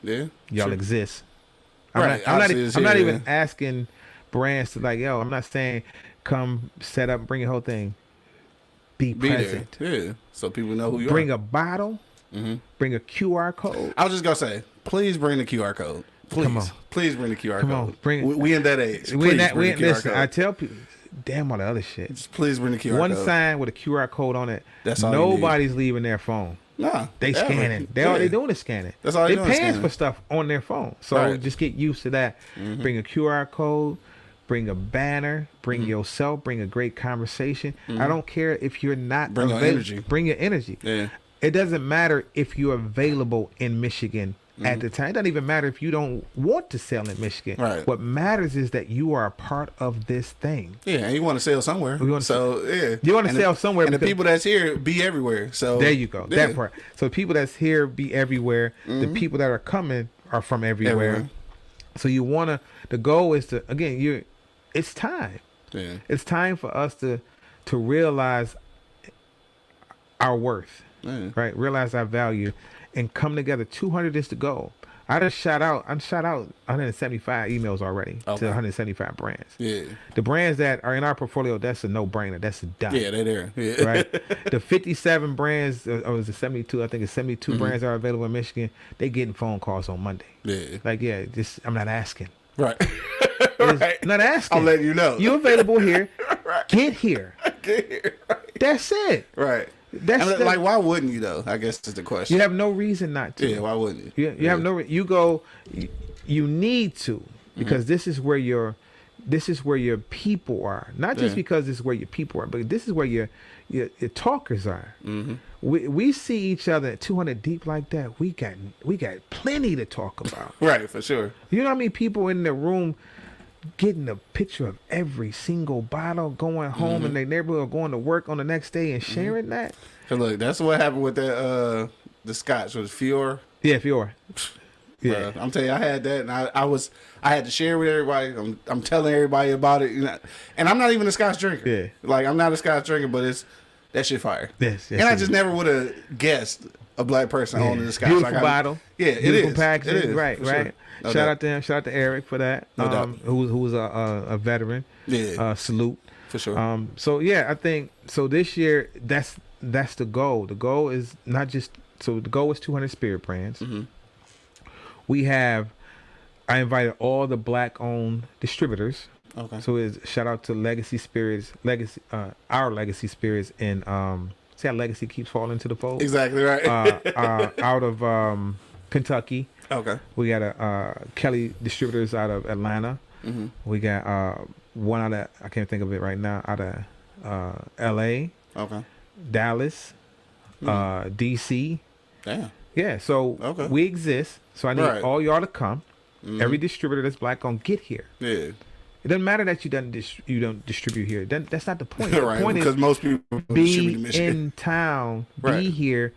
Yeah. Y'all exist. Right. I'm not even asking brands to like, yo, I'm not saying come set up, bring your whole thing. Be present. There. Yeah. So people know who you bring are. A bottle. Bring a QR code. I was just gonna say, please bring the QR code. Please. Come on. Please bring the QR code. On, bring it. We in that age. We in that. Listen, I tell people, damn all the other shit. Just please bring the QR code. One sign with a QR code on it. That's all. Nobody's leaving their phone. Nah, they scanning. All they doing is scanning. That's all they're paying for stuff on their phone. So just get used to that. Bring a QR code. Bring a banner. Bring yourself. Bring a great conversation. I don't care if you're not. Bring your energy. Bring your energy. Yeah. It doesn't matter if you're available in Michigan at the time. It doesn't even matter if you don't want to sell in Michigan. Right. What matters is that you are a part of this thing. Yeah, and you want to sell somewhere. You want to sell somewhere. And the people that's here be everywhere. So there you go. Yeah. That part. So the people that's here be everywhere. The people that are coming are from everywhere. So you want to. The goal is to it's time. Yeah. It's time for us to realize our worth. Right, realize our value, and come together. 200 is the goal. I just shot out 175 emails already to 175 brands. Yeah, the brands that are in our portfolio, that's a no-brainer. That's a done. Yeah, they're there. Yeah. Right. The 57 brands, or was it 72? I think it's 72 brands are available in Michigan. They getting phone calls on Monday. Yeah, like I'm not asking. Right. Right. Not asking. I'm letting you know. You available here? Right. Get here. Get here. Right. That's it. Right. That's like, why wouldn't you though? I guess is the question. You have no reason not to. Yeah, why wouldn't you? You have no. You go. You need to, because this is where your people are. Not just because this is where your people are, but this is where your talkers are. We see each other at 200 deep like that. We got plenty to talk about. Right, for sure. You know how many people in the room getting a picture of every single bottle, going home in their neighborhood, or going to work on the next day and sharing that. So look, that's what happened with that the Scotch was Fior. Yeah, Fior. Yeah, I'm telling you, I had that, and I had to share with everybody. I'm telling everybody about it, and I'm not even a Scotch drinker. Yeah, like I'm not a Scotch drinker, but that shit fire. Yes, and I just never would have guessed a black person owning the Scotch. Beautiful bottle. Yeah, beautiful packaging. It is, right, right. Sure. No shout doubt. out to him. Shout out to Eric for that. No doubt. Who's a veteran. Yeah. Salute. For sure. So yeah, I think so. This year, that's the goal. The goal is not just the goal is 200 spirit brands. I invited all the black-owned distributors. Okay. So shout out to Legacy Spirits, our Legacy Spirits, and see how Legacy keeps falling to the fold. Exactly right. Out of Kentucky. Okay. We got Kelly Distributors out of Atlanta. We got one out of, I can't think of it right now, out of L.A. Okay. Dallas, D.C. Damn. Yeah, so we exist. So I need all y'all to come. Every distributor that's black gonna get here. Yeah. It doesn't matter that you don't distribute here. That's not the point. The Right, point because is most people be distribute in Michigan. in town, Right. be here,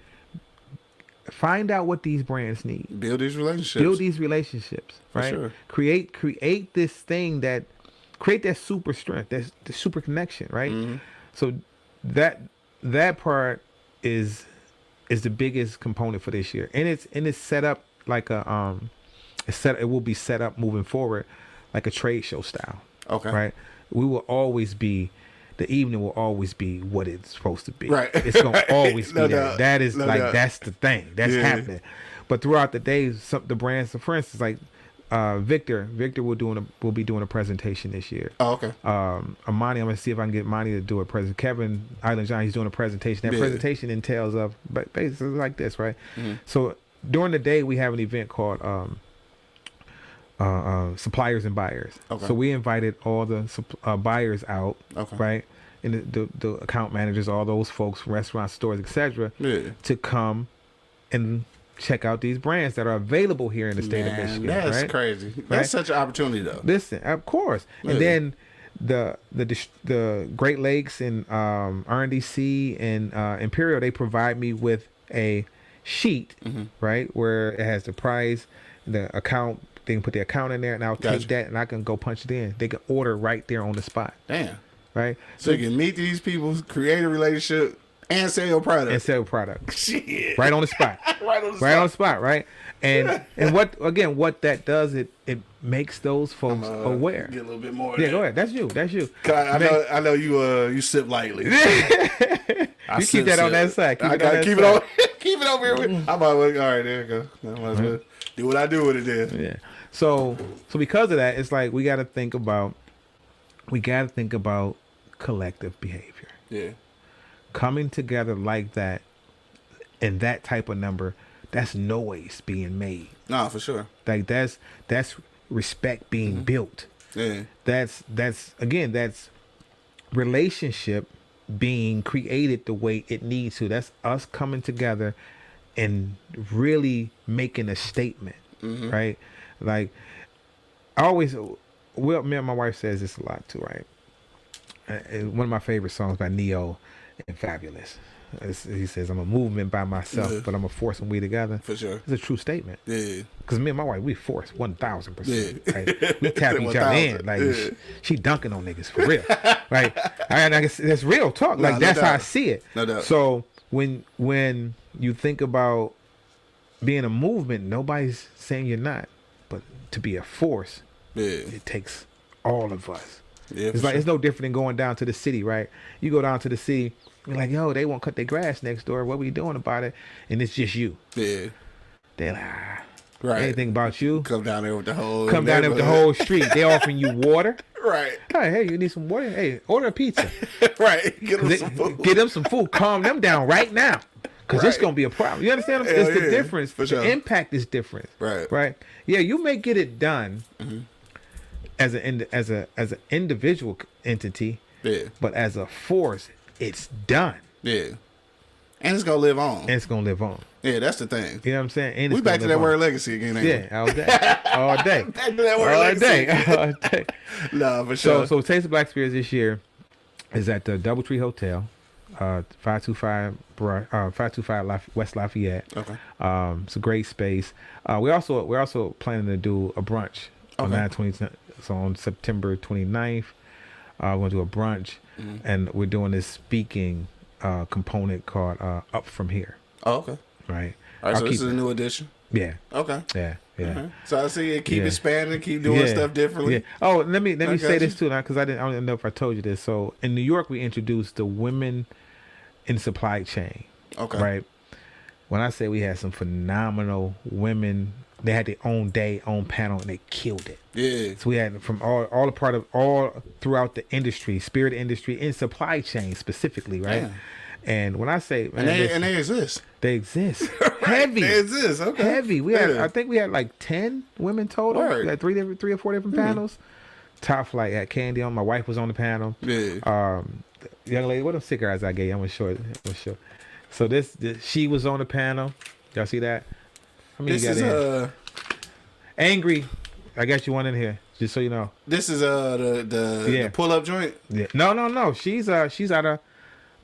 find out what these brands need. Build these relationships. Build these relationships, right? sure. Create this thing create that super strength, that's the super connection, right? Mm-hmm. So that part is the biggest component for this year, and it's set up like it will be set up moving forward like a trade show style. Okay. Right. The evening will always be what it's supposed to be. Right. It's gonna always No be that. doubt. That is No like doubt. that's the thing that's happening. But throughout the day, the brands, for instance, like Victor will be doing a presentation this year. Oh, okay. Amani, I'm gonna see if I can get Monty to do a presentation. Kevin Island John, he's doing a presentation. That presentation entails of basically like this, right? Mm-hmm. So during the day we have an event called suppliers and buyers. Okay. So we invited all the buyers out, Okay. right? And the account managers, all those folks, restaurants, stores, etc., to come and check out these brands that are available here in the state of Michigan. That's right? crazy. That's Right? such an opportunity, though. Listen, of course. Yeah. And then the Great Lakes and RNDC and Imperial, they provide me with a sheet, right, where it has the price, the account. They can put the account in there, and I'll take that, and I can go punch it in. They can order right there on the spot. Damn. Right? So you can meet these people, create a relationship, and sell your product. And sell product. Shit. Right on the spot. Right on the Right on the spot, right? And what that does, it makes those folks aware. Get a little bit more. Yeah, go ahead. That's you. I know you sip lightly. You keep that on that side. I gotta keep it over here. I'm all right. There you go. I might as well do what I do with it then. Yeah. So because of that, it's like we got to think about collective behavior. Yeah. Coming together like that, and that type of number, that's noise being made. No, for sure. Like that's respect being built. Yeah. That's relationship being created the way it needs to. That's us coming together and really making a statement, right? Like me and my wife says this a lot too, right? One of my favorite songs by Neo and Fabulous. He says, "I'm a movement by myself, but I'm a force when we together." For sure. It's a true statement. Yeah. Because me and my wife, we force 1,000%. Yeah. Right? We tap each other in. Like she dunking on niggas for real. Right? I guess that's real talk. Like that's how I see it. No doubt. So when you think about being a movement, nobody's saying you're not. But to be a force, it takes all of us. Yeah, it's like it's no different than going down to the city, right? You go down to the city, you're like, yo, they won't cut their grass next door. What we doing about it? And it's just you. Yeah. They're like, right. Anything about you? Come down there with the whole street. They offering you water. Right. Hey, you need some water? Hey, order a pizza. Right. Get them some food. Get them some food. Calm them down right now. Because it's going to be a problem. You understand? It's the difference. For sure. The impact is different. Right. Right. Yeah, you may get it done as an individual entity. Yeah. But as a force, it's done. Yeah. And it's gonna live on. Yeah, that's the thing. You know what I'm saying? And we back to that word legacy again, ain't we? All day. All day. Back to that word legacy. All day. No, for sure. So Taste of Black Spirits this year is at the Doubletree Hotel, 525 West Lafayette. Okay. It's a great space. We're also planning to do a brunch on 9/20. So on September 29th, we're gonna do a brunch, and we're doing this speaking component called Up From Here. Oh, okay. Right. All right. So this is a new edition. Yeah. Okay. Yeah. Okay. So I see it keep expanding, keep doing stuff differently. Yeah. Oh, let me say this too now, because I don't know if I told you this. So in New York, we introduced the women in supply chain. Okay. Right. When I say we had some phenomenal women, they had their own day, own panel, and they killed it. Yeah. So we had from all throughout the industry, spirit industry, in supply chain specifically, right? Yeah. And when I say, man, and they exist. They exist. Heavy. They exist. Okay. Heavy. I think we had like 10 women total. Word. We had three or four different panels. Top flight had Candy on. My wife was on the panel. Yeah. The young lady, what them sick eyes I gave you? I'm gonna show it. So this she was on the panel. Y'all see that? How many this you got is in? Angry. I got you one in here. Just so you know. This is the pull up joint. Yeah. No. She's out of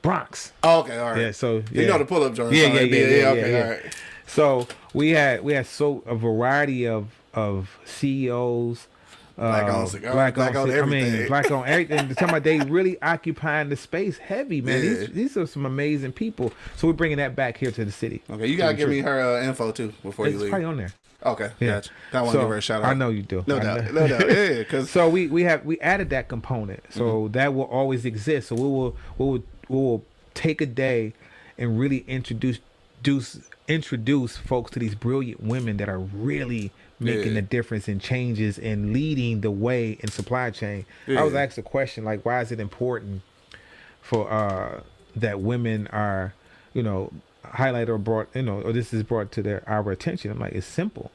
Bronx. Oh, okay, all right. Yeah. So you know the pull up joint. Yeah. Okay, all right. So we had a variety of CEOs. Black on cigars, black on everything. I mean, black on everything. Talking about they really occupying the space heavy, man. Yeah. These are some amazing people. So we're bringing that back here to the city. Okay, you gotta give me her info too before you leave. It's probably on there. Okay, gotcha. I want to give her a shout out. I know you do. No doubt. Yeah, because so we added that component, so that will always exist. So we will take a day and really introduce folks to these brilliant women that are really making a difference and changes and leading the way in supply chain. I was asked a question like, why is it important for that women are, highlighted or brought, or this is brought to our attention? I'm like, it's simple.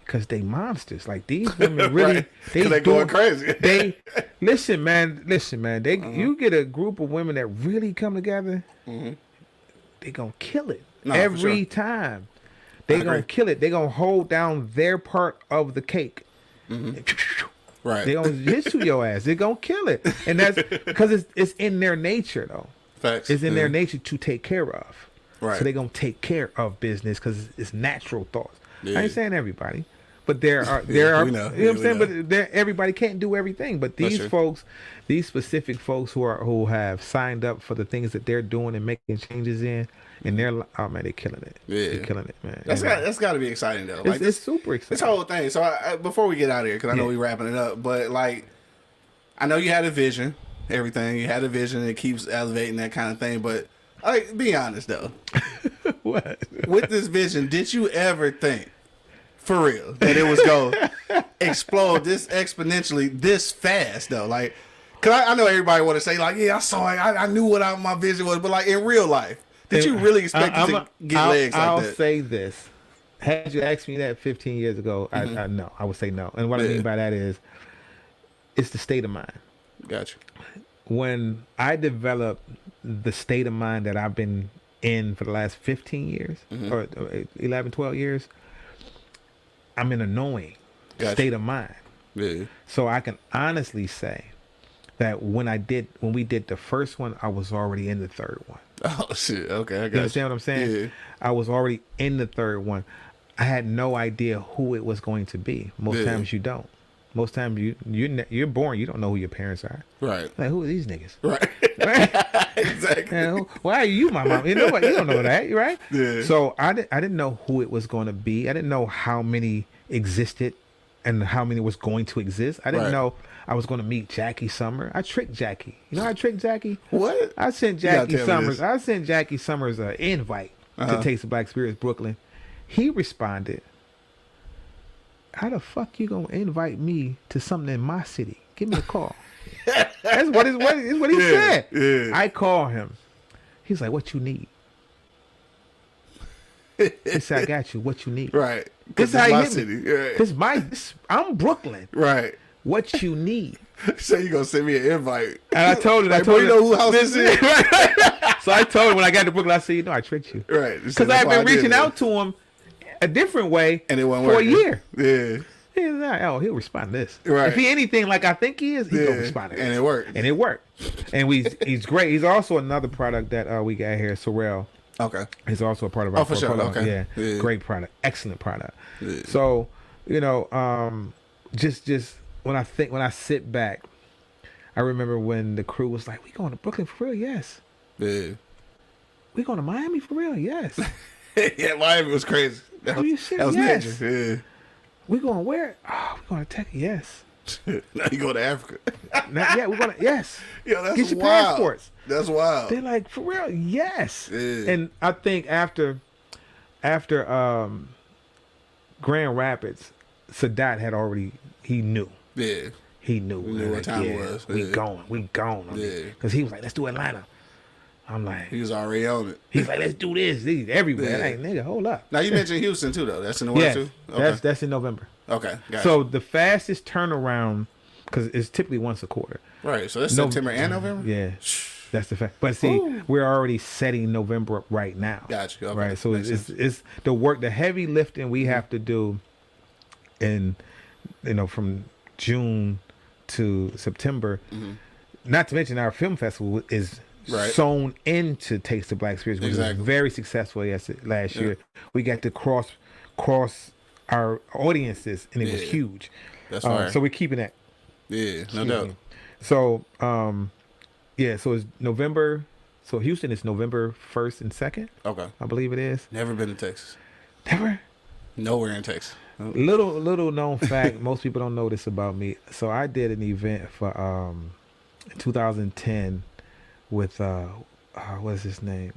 Because they monsters. Like these women really right. they going crazy. Listen, man. You get a group of women that really come together, they gonna kill it every time. They gonna kill it. They gonna hold down their part of the cake. Right. They gonna hit to your ass. They gonna kill it, and that's because it's in their nature, though. Facts. It's in their nature to take care of. Right. So they gonna take care of business because it's natural thoughts. Yeah. I ain't saying everybody, but there are you know what I'm saying. But everybody can't do everything. But these folks, these specific folks who have signed up for the things that they're doing and making changes in. And they're man, they're killing it. Yeah, they're killing it, man. That's got to be exciting though. Like it's super exciting. This whole thing. So before we get out of here, because I know we're wrapping it up, but like, I know you had a vision, everything. You had a vision that keeps elevating that kind of thing. But like, be honest though. What? With this vision, did you ever think, for real, that it was going to explode this exponentially this fast though? Like, because I know everybody want to say like, yeah, I saw it. I knew what my vision was, but like in real life. Did you really expect it to get legs like that? I'll say this. Had you asked me that 15 years ago, I know. I would say no. And what I mean by that is, it's the state of mind. Gotcha. When I developed the state of mind that I've been in for the last 15 years, or 11, 12 years, I'm in a knowing state of mind. Yeah. So I can honestly say that when we did the first one, I was already in the third one. Oh shit! Okay, I got you. You understand what I'm saying? Yeah. I was already in the third one. I had no idea who it was going to be. Most times you don't. Most times you're born, you don't know who your parents are. Right. Like, who are these niggas? Right. Exactly. And why are you my mom? You know what? You don't know that, right? Yeah. So I didn't know who it was going to be. I didn't know how many existed and how many was going to exist. I didn't know I was going to meet Jackie Summer. I tricked Jackie. You know how I tricked Jackie? What? I sent Jackie Summers an invite to Taste of Black Spirits Brooklyn. He responded, "How the fuck you gonna invite me to something in my city? Give me a call." That's what he said. Yeah. I call him. He's like, "What you need?" He said, "I got you. What you need?" Right. This is how my he hit city. me. Right. I'm Brooklyn. Right. What you need? So you gonna send me an invite? And I told him. Like, you know who house this is? So I told him when I got to Brooklyn, I said, I tricked you. Right. Because I've been reaching out to him a different way and it wasn't for working. a year. Yeah. He's like, he'll respond to this. Right. If he anything like I think he is, he's gonna respond to this. And it worked. And it worked. And he's great. He's also another product that we got here, Sorrel. Okay. He's also a part of our for sure. Okay. Yeah. Great product. Excellent product. Yeah. So, just when I sit back, I remember when the crew was like, "We going to Brooklyn for real?" Yes. Yeah. We going to Miami for real? Yes. Yeah, Miami was crazy. That was yes. major. Yeah. We going where? Oh, we going to Texas. Yes. Now you go to Africa. Not yet. We're going to, yes. Yo, that's Get your wild. passports. That's wild. They're like, for real? Yes. Yeah. And I think after Grand Rapids, Sadat had already, he knew. Yeah. He knew. We knew what time it was. We going. Yeah. Because he was like, let's do Atlanta. I'm like. He was already on it. He's like, let's do this. These everywhere. Yeah. Like, nigga, hold up. Now, you mentioned Houston, too, though. That's in the works, too? Okay. That's in November. Okay. Got So the fastest turnaround, because it's typically once a quarter. Right. So that's September and November? Yeah. That's the fact. But see, we're already setting November up right now. Gotcha. Okay. Right. So it's the work, the heavy lifting we have to do, and from June to September. Not to mention our film festival is sewn into Taste of Black Spirits, which was very successful last year. We got to cross our audiences, and it was huge. That's right. So we're keeping that. Yeah, no doubt. So, so it's November. So Houston is November 1st and 2nd. Okay. I believe it is. Never been to Texas. Never? Nowhere in Texas. Little known fact, most people don't know this about me. So I did an event for 2010 with what's his name?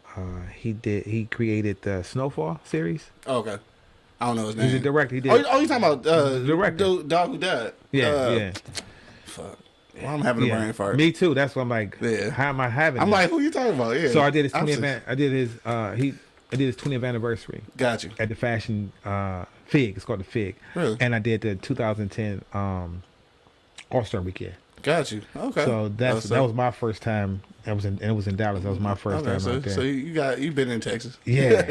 He created the Snowfall series. Oh, okay. I don't know his name. He's a director. He did. Oh, you talking about director? Dog Who Died? Yeah. Fuck. Well, I'm having a brain fart. Me too. That's what I'm like. Yeah. How am I having? I'm like, who you talking about? Yeah. So I did his 20th. I did his 20th anniversary. Got you. At the Fashion Fig. It's called the Fig. Really? And I did the 2010 All-Star Weekend. Got you. Okay. So that was my first time. It was in Dallas. That was my first time out there. So you've been in Texas. Yeah.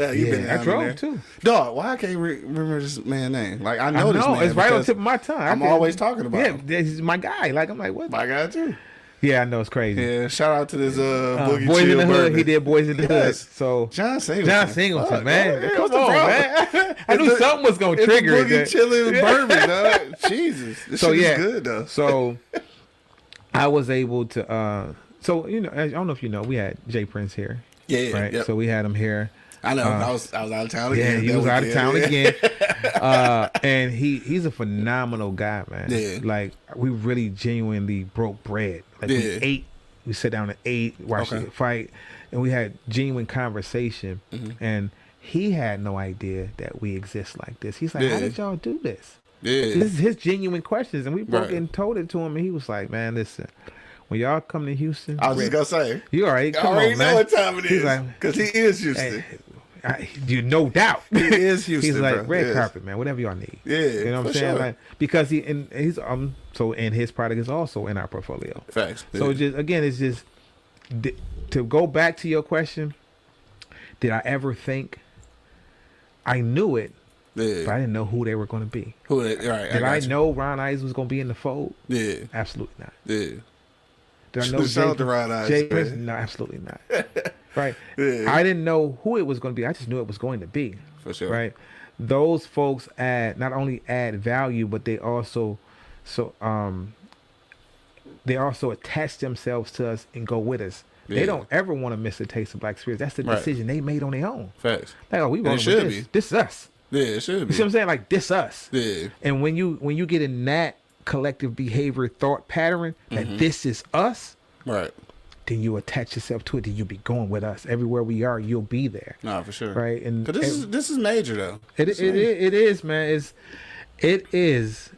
I drove too. Dog, why I can't remember this man's name? Like I know this man. It's right on the tip of my tongue. I'm always talking about him. Yeah, he's my guy. Like I'm like, what? My guy too. Yeah, I know, it's crazy. Yeah, shout out to this Boogie Boys Chill in the Hood. Bourbon. He did Boys in the Hood. So John Singleton, man. Yeah, Come on, man. I knew something was gonna trigger it. Boogie Chillin' Bourbon, dog. Jesus, this shit is good though. So I was able to. So I don't know if you know, we had Jay Prince here. Yeah, right. Yep. So we had him here. I know. I was out of town again. Yeah, he was out of town again. And he's a phenomenal guy, man. Yeah. Like we really genuinely broke bread. Like we ate. We sat down and ate, watched the fight, and we had genuine conversation. And he had no idea that we exist like this. He's like, "How did y'all do this?" Yeah. This is his genuine questions, and we broke it and told it to him, and he was like, "Man, listen. When y'all come to Houston, I was just gonna say, you already come I already on, know man. what time it is, because he is Houston. You no doubt, he is Houston. He's like bro. red carpet, man. Whatever y'all need. Yeah, you know what I'm saying? Sure. Like because he's so and his product is also in our portfolio. Facts. So it's just to go back to your question. Did I ever think? I knew it. Yeah. But I didn't know who they were going to be. Did I know Ron Ives was going to be in the fold? Yeah. Absolutely not. Yeah. Did I know Shout out to Ron Ives? No, absolutely not. Right. Yeah. I didn't know who it was going to be. I just knew it was going to be. For sure. Right. Those folks not only add value, but they also attach themselves to us and go with us. Yeah. They don't ever want to miss a taste of Black Spirits. That's the decision they made on their own. Facts. Like, we rolling with this. This is us. Yeah, it should be. You see what I'm saying? Like, this us. Yeah. And when you get in that collective behavior thought pattern that this is us, right, then you attach yourself to it. Then you'll be going with us everywhere we are. You'll be there. No, for sure. Right. And this is major though. It is, man. It is.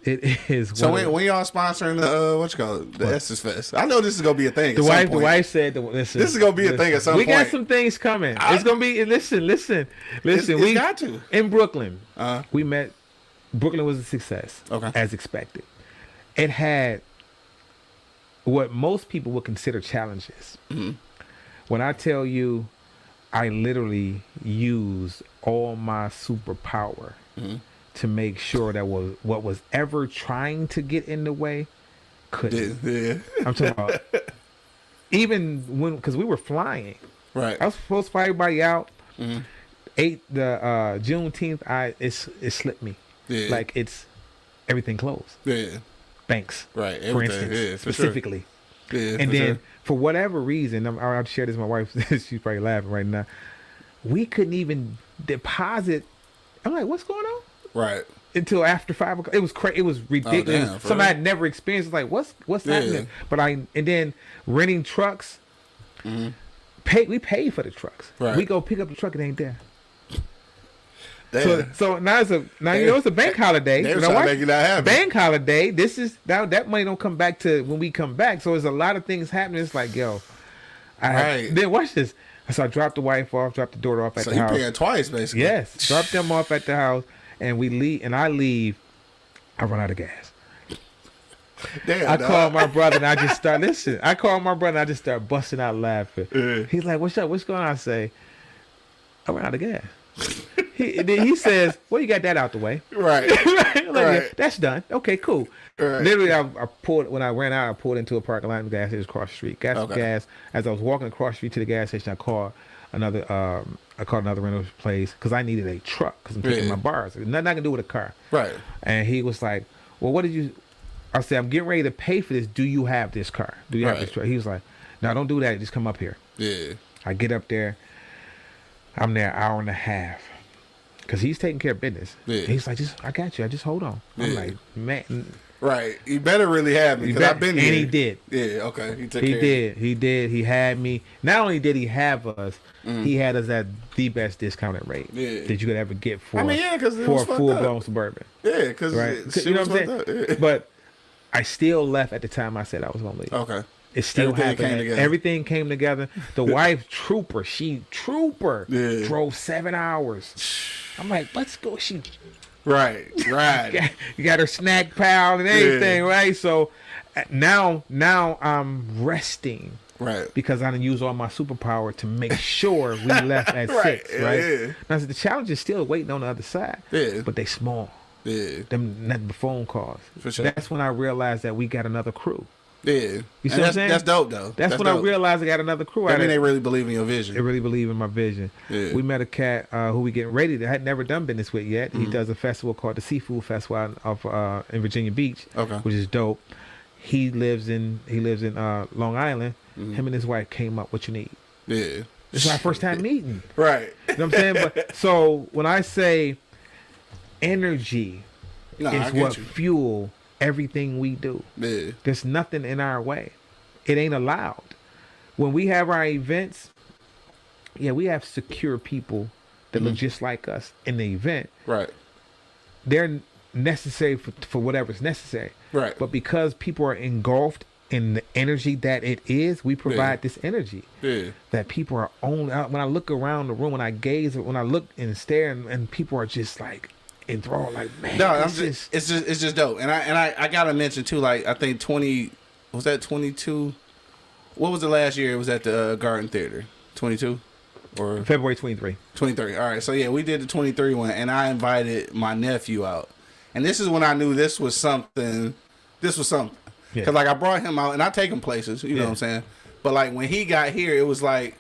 So when y'all sponsoring the Essence Fest? I know this is gonna be a thing. The wife said, "Listen, this is gonna be a thing at some point. We got some things coming. It's gonna be. Listen. We got to in Brooklyn. We met. Brooklyn was a success, as expected. It had what most people would consider challenges. When I tell you, I literally used all my superpower. To make sure that what was ever trying to get in the way couldn't. Yeah. I'm talking about even because we were flying. Right. I was supposed to fly everybody out. The Juneteenth, it slipped me. Yeah. Like it's everything closed. Yeah. Banks. Right. For instance, specifically. Sure. Yeah. And then for whatever reason, I'll share this with my wife. She's probably laughing right now. We couldn't even deposit. I'm like, what's going on? Right. Until after 5 o'clock. It was crazy. It was ridiculous. Damn, something I had never experienced. Like, what's happening? But and then renting trucks. We pay for the trucks. Right. We go pick up the truck, it ain't there. Damn. So now it's a bank holiday. They were trying to make you not happy. Bank holiday. This is now that money don't come back to when we come back. So there's a lot of things happening. It's like, then watch this. So I dropped the wife off, dropped the daughter off at the house. So you paying twice, basically. Yes. Dropped them off at the house. And we leave, and I leave. I run out of gas. Damn, I call my brother, and I just start busting out laughing. He's like, "What's up? What's going on?" I say, "I ran out of gas." He says, "Well, you got that out the way." Right. Like, nothing Right. yet. That's done. Okay, cool. Right. Literally, I pulled when I ran out. I pulled into a parking lot. The gas station across the street. Gas. As I was walking across the street to the gas station, I called another rental place because I needed a truck because I'm taking my bars. Nothing I can do with a car. Right. And he was like, "Well, what did you?" I said, "I'm getting ready to pay for this. Do you have this car? Do you have this truck?" He was like, "No, don't do that. Just come up here." Yeah. I get up there. I'm there an hour and a half. Because he's taking care of business. Yeah. He's like, I got you. I just hold on. I'm like, man. Right. You better really have me because I've been here. And he did. Yeah, okay. He did. He did. He had me. Not only did he have us, he had us at the best discounted rate that you could ever get for, for a full-blown Suburban. Yeah, because you know what I'm saying? Yeah. But I still left at the time I said I was going to leave. Okay. It still happened. Everything came together. The wife, trooper. Drove 7 hours. I'm like, let's go. She right. You got her snack pal and everything, right? So now I'm resting, right? Because I didn't use all my superpower to make sure we left at 6, right? Yeah. Now the challenge is still waiting on the other side, but they small. Yeah, them the phone calls. For sure. That's when I realized that we got another crew. Yeah, you see what I'm saying? That's dope, though. That's when I realized I got another crew. I mean, they really believe in your vision. They really believe in my vision. Yeah. We met a cat who we getting ready to. I had never done business with yet. He does a festival called the Seafood Festival in Virginia Beach, which is dope. He lives in Long Island. Him and his wife came up. What you need? Yeah, it's our first time meeting. Right. You know what I'm saying? But so when I say energy is what fuel everything we do. Yeah. There's nothing in our way. It ain't allowed. When we have our events, we have secure people that look just like us in the event. Right. They're necessary for whatever's necessary. Right. But because people are engulfed in the energy that it is, we provide this energy. Yeah. That people are only. When I look around the room, when I look and stare, and people are just like enthralled, like, man, no, it's just dope. And I gotta mention too, like, I think 22? What was the last year? It was at the Garden Theater. 22 or February 23. 23. All right. So yeah, we did the 23 one, and I invited my nephew out, and this is when I knew this was something. Because like I brought him out, and I take him places. You know what I'm saying? But like when he got here, it was like.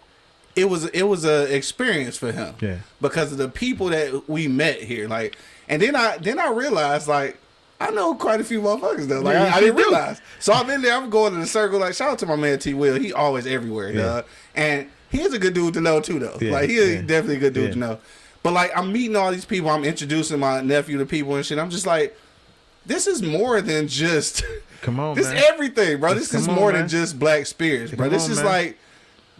It was a experience for him. Yeah. Because of the people that we met here, like. And then I realized, like, I know quite a few motherfuckers though. Like, I didn't realize. So I'm in there, I'm going to the circle. Like, shout out to my man T. Will. He always everywhere, dog. And he's a good dude to know too, though. Like, he's definitely a good dude to know. But like, I'm meeting all these people. I'm introducing my nephew to people and shit. I'm just like, this is more than just. Come on, this man. This is everything, bro. This is more than just Black Spirits, bro. This is like.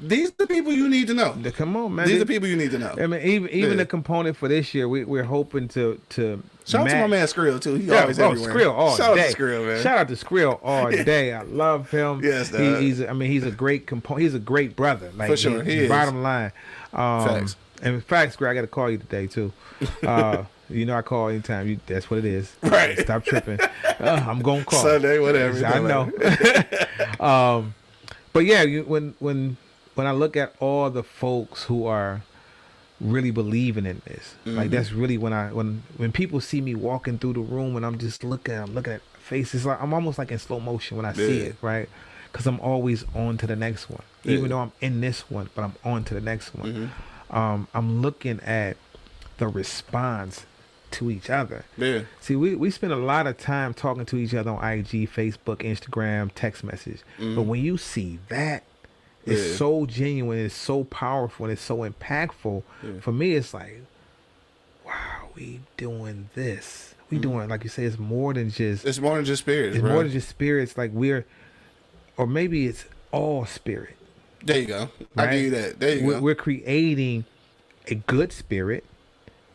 These are the people you need to know. Come on, man. These are the people you need to know. I mean, even the component for this year, we're hoping to shout out to my man Skrill too. He always everywhere. Skrill all Shout day. Out to Skrill, man. Shout out to Skrill all day. I love him. Yes, he's a great he's a great brother. Like, for sure, he is. Bottom line. Facts. And in fact, Skrill, I got to call you today too. You know I call anytime. That's what it is. Right. Stop tripping. I'm gonna call Sunday, whatever. I know. But yeah, when I look at all the folks who are really believing in this, like that's really when people see me walking through the room and I'm just looking at faces, like I'm almost like in slow motion when I see it, right? Because I'm always on to the next one, even though I'm in this one, but I'm on to the next one. I'm looking at the response to each other. Yeah. See, we spend a lot of time talking to each other on IG, Facebook, Instagram, text message, but when you see that. It's so genuine, it's so powerful, and it's so impactful. For me, it's like, wow, we doing this. We doing, like you say, it's more than just... It's more than just spirits, It's more than just spirits. Like or maybe it's all spirit. There you go. Right? I give you that. There you go. We're creating a good spirit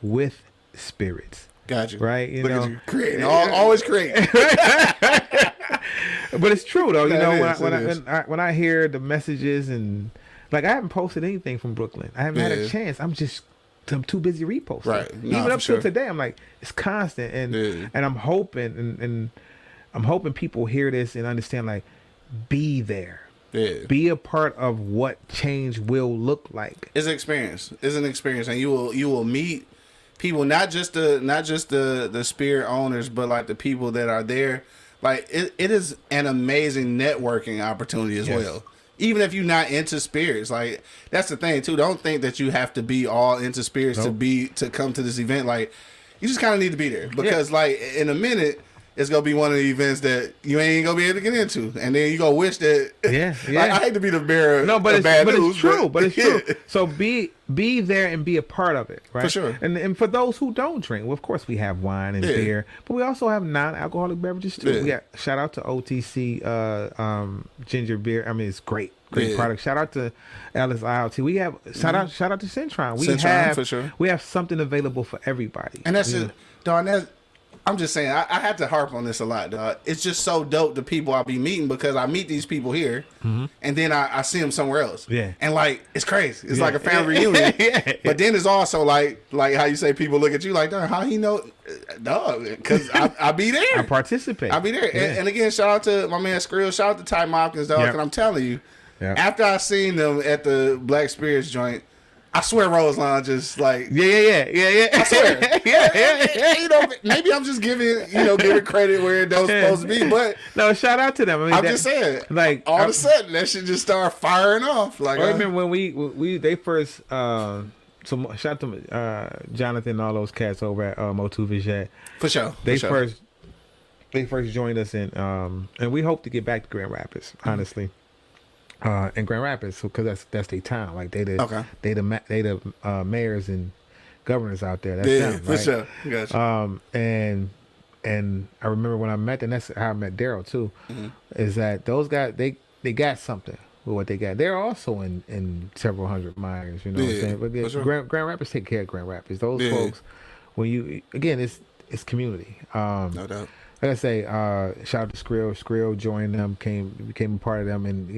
with spirits. Gotcha. Right? Look at you creating. Always creating. But it's true though, when I hear the messages and like I haven't posted anything from Brooklyn. I haven't had a chance. I'm too busy reposting. Right. Even up till today, I'm like it's constant and I'm hoping and I'm hoping people hear this and understand, like, be there. Yeah. Be a part of what change will look like. It's an experience. And you will meet people, not just the spirit owners, but like the people that are there. Like it is an amazing networking opportunity as well. Even if you're not into spirits, like that's the thing too. Don't think that you have to be all into spirits to come to this event. Like you just kind of need to be there because like in a minute it's gonna be one of the events that you ain't gonna be able to get into, and then you gonna wish that. Like, I hate to be the bearer of bad news, but it's true. So be there and be a part of it, right? For sure. And for those who don't drink, well, of course we have wine and beer, but we also have non-alcoholic beverages too. We got shout out to OTC ginger beer. I mean, it's great product. Shout out to Ellis ILT. We have shout out to Centron. For sure. We have something available for everybody, and that's it, Don. I'm just saying, I have to harp on this a lot, dog. It's just so dope the people I'll be meeting because I meet these people here and then I see them somewhere else. Yeah. And like, it's crazy. It's like a family reunion. But then it's also like how you say people look at you like, dog, how he know? Dog, because I be there. I participate. I be there. And again, shout out to my man Skrill. Shout out to Ty Mopkins, dog. And I'm telling you, after I seen them at the Black Spirits joint, I swear Rose Lounge is like I swear you know, maybe I'm just giving credit where it don't supposed to be, but no, shout out to them. I mean, I'm just saying, like all of a sudden that shit just start firing off. Like I remember when they first so shout out to Jonathan and all those cats over at Motu Vijet. For sure. They first joined us in and we hope to get back to Grand Rapids, honestly. In Grand Rapids, because that's their town. Like they the mayors and governors out there. That's them, for sure. Gotcha. And I remember when I met them, that's how I met Daryl too. Is that those guys they got something with what they got. They're also in several hundred miners. You know what I'm saying? But sure. Grand Rapids take care of Grand Rapids. Those folks, when you again, it's community. No doubt. Like I say, shout out to Skrill. Skrill joined them, became a part of them, and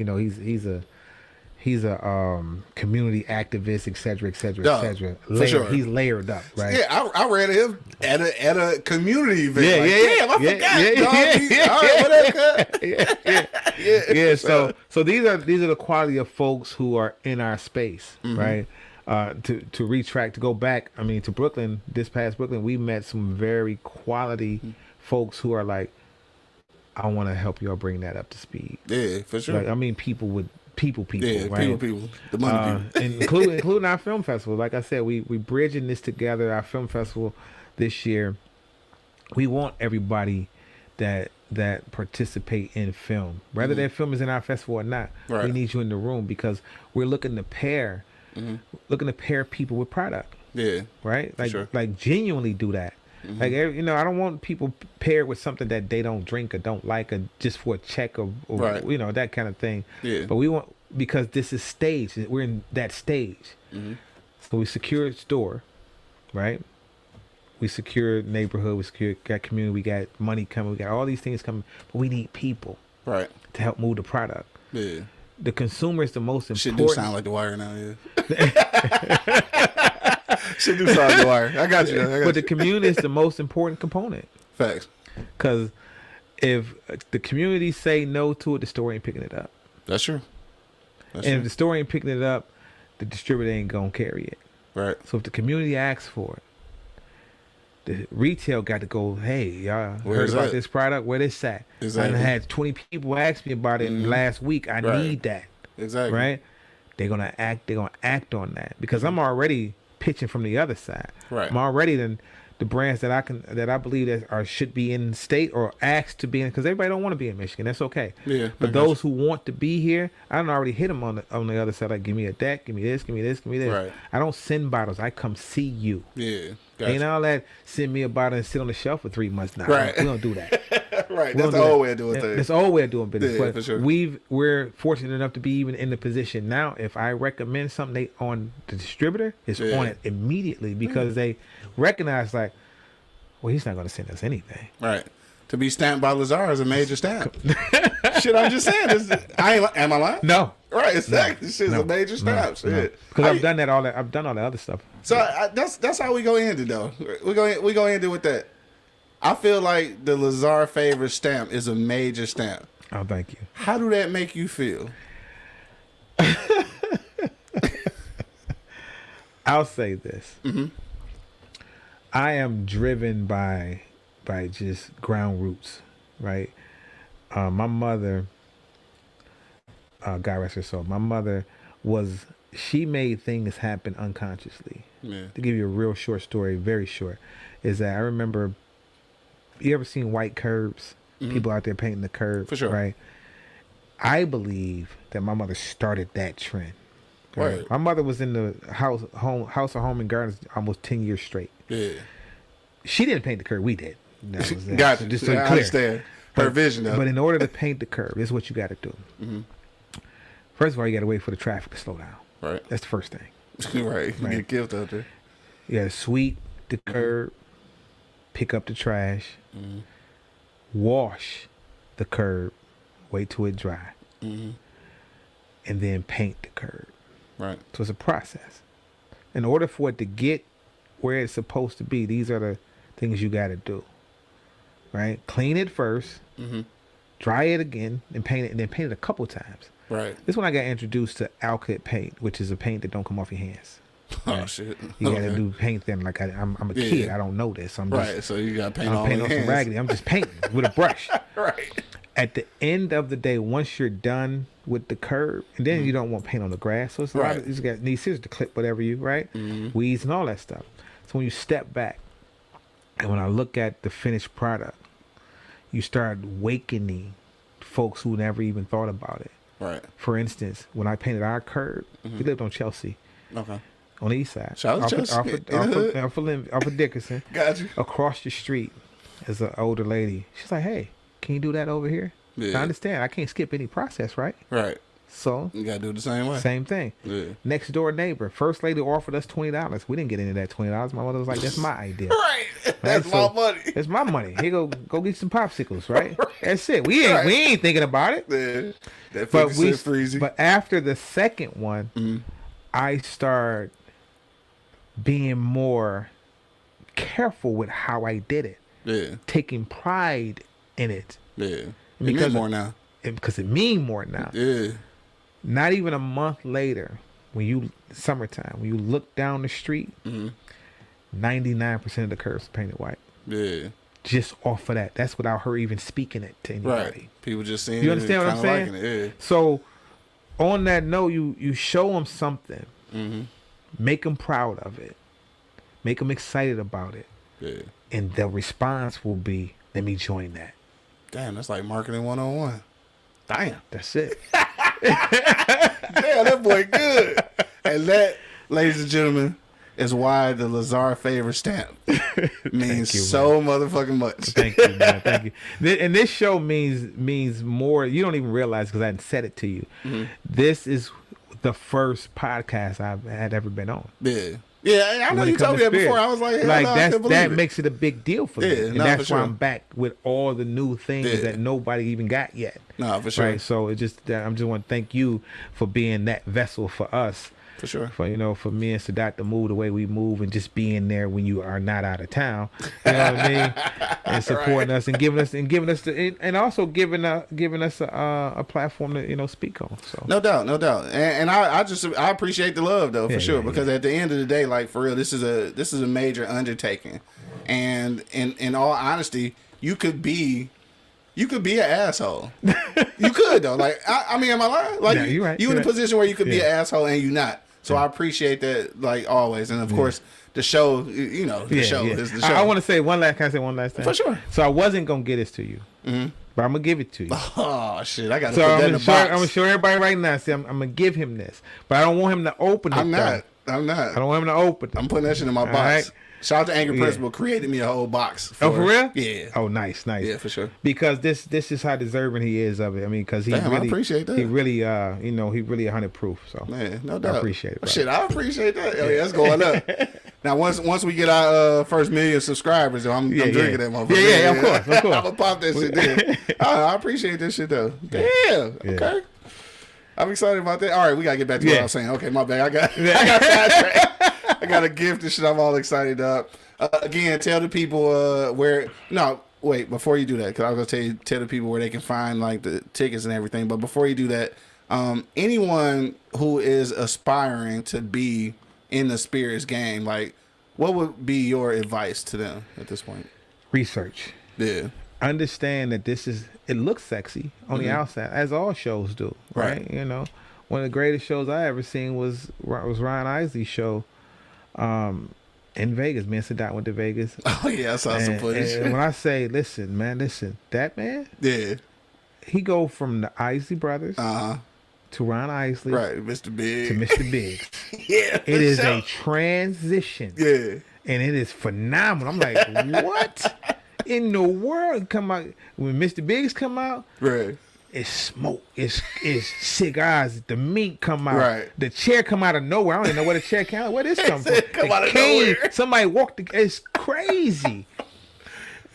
he's a community activist, et cetera, et cetera, et cetera. For sure. He's layered up, right? Yeah, I ran him at a community event. Damn, I forgot. So these are the quality of folks who are in our space, right? To retract, to go back. I mean, to Brooklyn, this past Brooklyn, we met some very quality folks who are like, I want to help y'all bring that up to speed. Yeah, for sure. Like, I mean, people, yeah, right? people, the money people, including our film festival. Like I said, we bridging this together. Our film festival this year, we want everybody that participate in film, whether that film is in our festival or not. Right. We need you in the room because we're looking to pair people with product. Yeah, right. Like like genuinely do that. Like, I don't want people paired with something that they don't drink or don't like or just for a check or that kind of thing. Yeah. But we want, because this is staged. We're in that stage. So we secure store, right? We secure neighborhood. We got community. We got money coming. We got all these things coming. But we need people, right, to help move the product. Yeah. The consumer is the most important. Shit do sound like The Wire now, yeah. Shit do sound like The Wire. I got you. But the community is the most important component. Facts. Because if the community say no to it, the store ain't picking it up. That's true. If the store ain't picking it up, the distributor ain't gonna carry it. Right. So if the community asks for it, the retail got to go, hey, y'all heard about this product? Where this at? Exactly. I had 20 people ask me about it last week. I need that. Exactly. Right? They're gonna act on that. Because I'm already pitching from the other side. Right. I'm already the brands that I believe that should be in state or asked to be in, because everybody don't want to be in Michigan. That's okay. Yeah. But those who want to be here, I done already hit them on the other side. Like, give me a deck, give me this, give me this, give me this. Right. I don't send bottles. I come see you. Yeah. Gotcha. Ain't all that send me a bottle and sit on the shelf for 3 months now. Right. We don't do that. Right. That's the old way of doing things. That's the old way of doing business. Yeah, but for sure. We're fortunate enough to be even in the position now. If I recommend something, they on the distributor is on it immediately, because they recognize, like, well, he's not going to send us anything. Right. To be stamped by Lazar is a major stamp. Shit, I'm just saying. Am I lying? No. Right. Exactly. This shit's a major stamp. Shit. Because I've done all the other stuff. So that's how we go end it, though. We go end it with that. I feel like the Lazar Favor stamp is a major stamp. Oh, thank you. How do that make you feel? I'll say this. I am driven by just ground roots, right? My mother, God rest her soul. My mother she made things happen unconsciously. Yeah. To give you a real short story, very short, is that I remember. You ever seen white curbs? People out there painting the curb, For sure. right? I believe that my mother started that trend. Right? My mother was in the house of home and gardens almost 10 years straight. Yeah. She didn't paint the curb. We did. That was that. Gotcha. Just so I clear. understand her vision of But it. in order to paint the curb, this is what you got to do. First of all, you got to wait for the traffic to slow down. Right. That's the first thing. Right. You get killed out there. You got to sweep the curb, pick up the trash, wash the curb, wait till it dry, and then paint the curb. Right. So it's a process. In order for it to get where it's supposed to be, these are the things you got to do. Right? Clean it first, dry it again, and paint it, and then paint it a couple times. Right. This when I got introduced to alkyd paint, which is a paint that don't come off your hands. Right? Oh shit! You got to do paint then. Like I'm a kid. I don't know this. I'm just, right. So you got to paint I'm all painting your on some hands. raggedy. I'm just painting with a brush. Right. At the end of the day, once you're done with the curb, and then you don't want paint on the grass, so it's a lot of, you got need scissors to clip whatever you weeds and all that stuff. So when you step back, and when I look at the finished product, you start awakening folks who never even thought about it. Right. For instance, when I painted our curb, we lived on Chelsea. Okay. On the east side. Shout out to Chelsea. Off of Dickinson. Got you. Across the street is an older lady. She's like, hey, can you do that over here? Yeah. I understand. I can't skip any process, right? Right. So you gotta do it the same way. Same thing. Yeah. Next door neighbor. First lady offered us $20. We didn't get into that $20. My mother was like, that's my idea. Right. That's my money. That's my money. Here go get some popsicles, right? That's it. We ain't thinking about it. Yeah. That 50 cent freezy. But after the second one, I start being more careful with how I did it. Yeah. Taking pride in it. Yeah. Because it mean more now. Because it mean more now. Yeah. Not even a month later, summertime, when you look down the street, 99% of the curbs are painted white. Yeah. Just off of that. That's without her even speaking it to anybody. Right. People just saying you understand what I'm saying? Liking it. Yeah. So on that note, you show them something. Make them proud of it. Make them excited about it. Yeah. And the response will be, let me join that. Damn, that's like marketing 101. Damn. That's it. Damn, that boy good. And that, ladies and gentlemen, is why the Lazar favor stamp means so motherfucking much. Thank you, man. Thank you. And this show means more. You don't even realize because I hadn't said it to you. This is the first podcast I've had ever been on. Yeah. Yeah, I know you told me that before. I was like, that makes it a big deal for me. And that's why I'm back with all the new things that nobody even got yet. No, for sure. Right? So I just want to thank you for being that vessel for us. For sure. For me and Sadat to move the way we move and just being there when you are not out of town. You know what I mean? And supporting us and giving us and also giving us a platform to speak on. So no doubt. And I appreciate the love though, for sure. Because at the end of the day, like for real, this is a major undertaking. And in all honesty, you could be an asshole. You could though. Like I mean, am I lying? Like you're right. You in a position where you could be an asshole and you not. So I appreciate that, like always, and of course the show. The show is the show. I want to say one last. Can I say one last thing? For sure. So I wasn't gonna get this to you, but I'm gonna give it to you. Oh shit! I gotta put that in the box. I'm gonna show everybody right now. See, I'm gonna give him this, but I don't want him to open it. I'm not. I don't want him to open it. I'm putting that shit in my box. Right? Shout out to Angry Principal, created me a whole box. For real? Yeah. Oh, nice. Yeah, for sure. Because this is how deserving he is of it. I mean, because I appreciate that. He really, he really 100 proof. So man, no doubt. I appreciate it. Bro. Shit, I appreciate that. Oh, yeah, that's going up. Now, once we get our first 1 million subscribers, I'm drinking that motherfucker. Yeah, of course. I'm gonna pop that shit there. I appreciate this shit though. Damn. Okay. I'm excited about that. All right, we gotta get back to what I was saying. Okay, my bad. I got sidetracked. I got a gift and shit. I'm all excited up. Again, tell the people where. No, wait. Before you do that, because I was gonna tell the people where they can find like the tickets and everything. But before you do that, anyone who is aspiring to be in the spirits game, like What would be your advice to them at this point? Research. Yeah. Understand that it looks sexy on the outside, as all shows do, right? You know, one of the greatest shows I ever seen was Ryan Isley's show in Vegas. Me and Sadat went to Vegas. Oh yeah, I saw some footage. And when I say, listen, that man, yeah, he go from the Isley brothers to Ron Isley, right, Mr. Big, to Mr. Biggs. Yeah, it is a transition. Yeah, and it is phenomenal. I'm like, what in the world come out when Mr. Biggs come out? Right. It's smoke. It's cigars. The meat come out. Right. The chair come out of nowhere. I don't even know where the chair came out. Where this come from? Come out of nowhere. Somebody walked. It's crazy.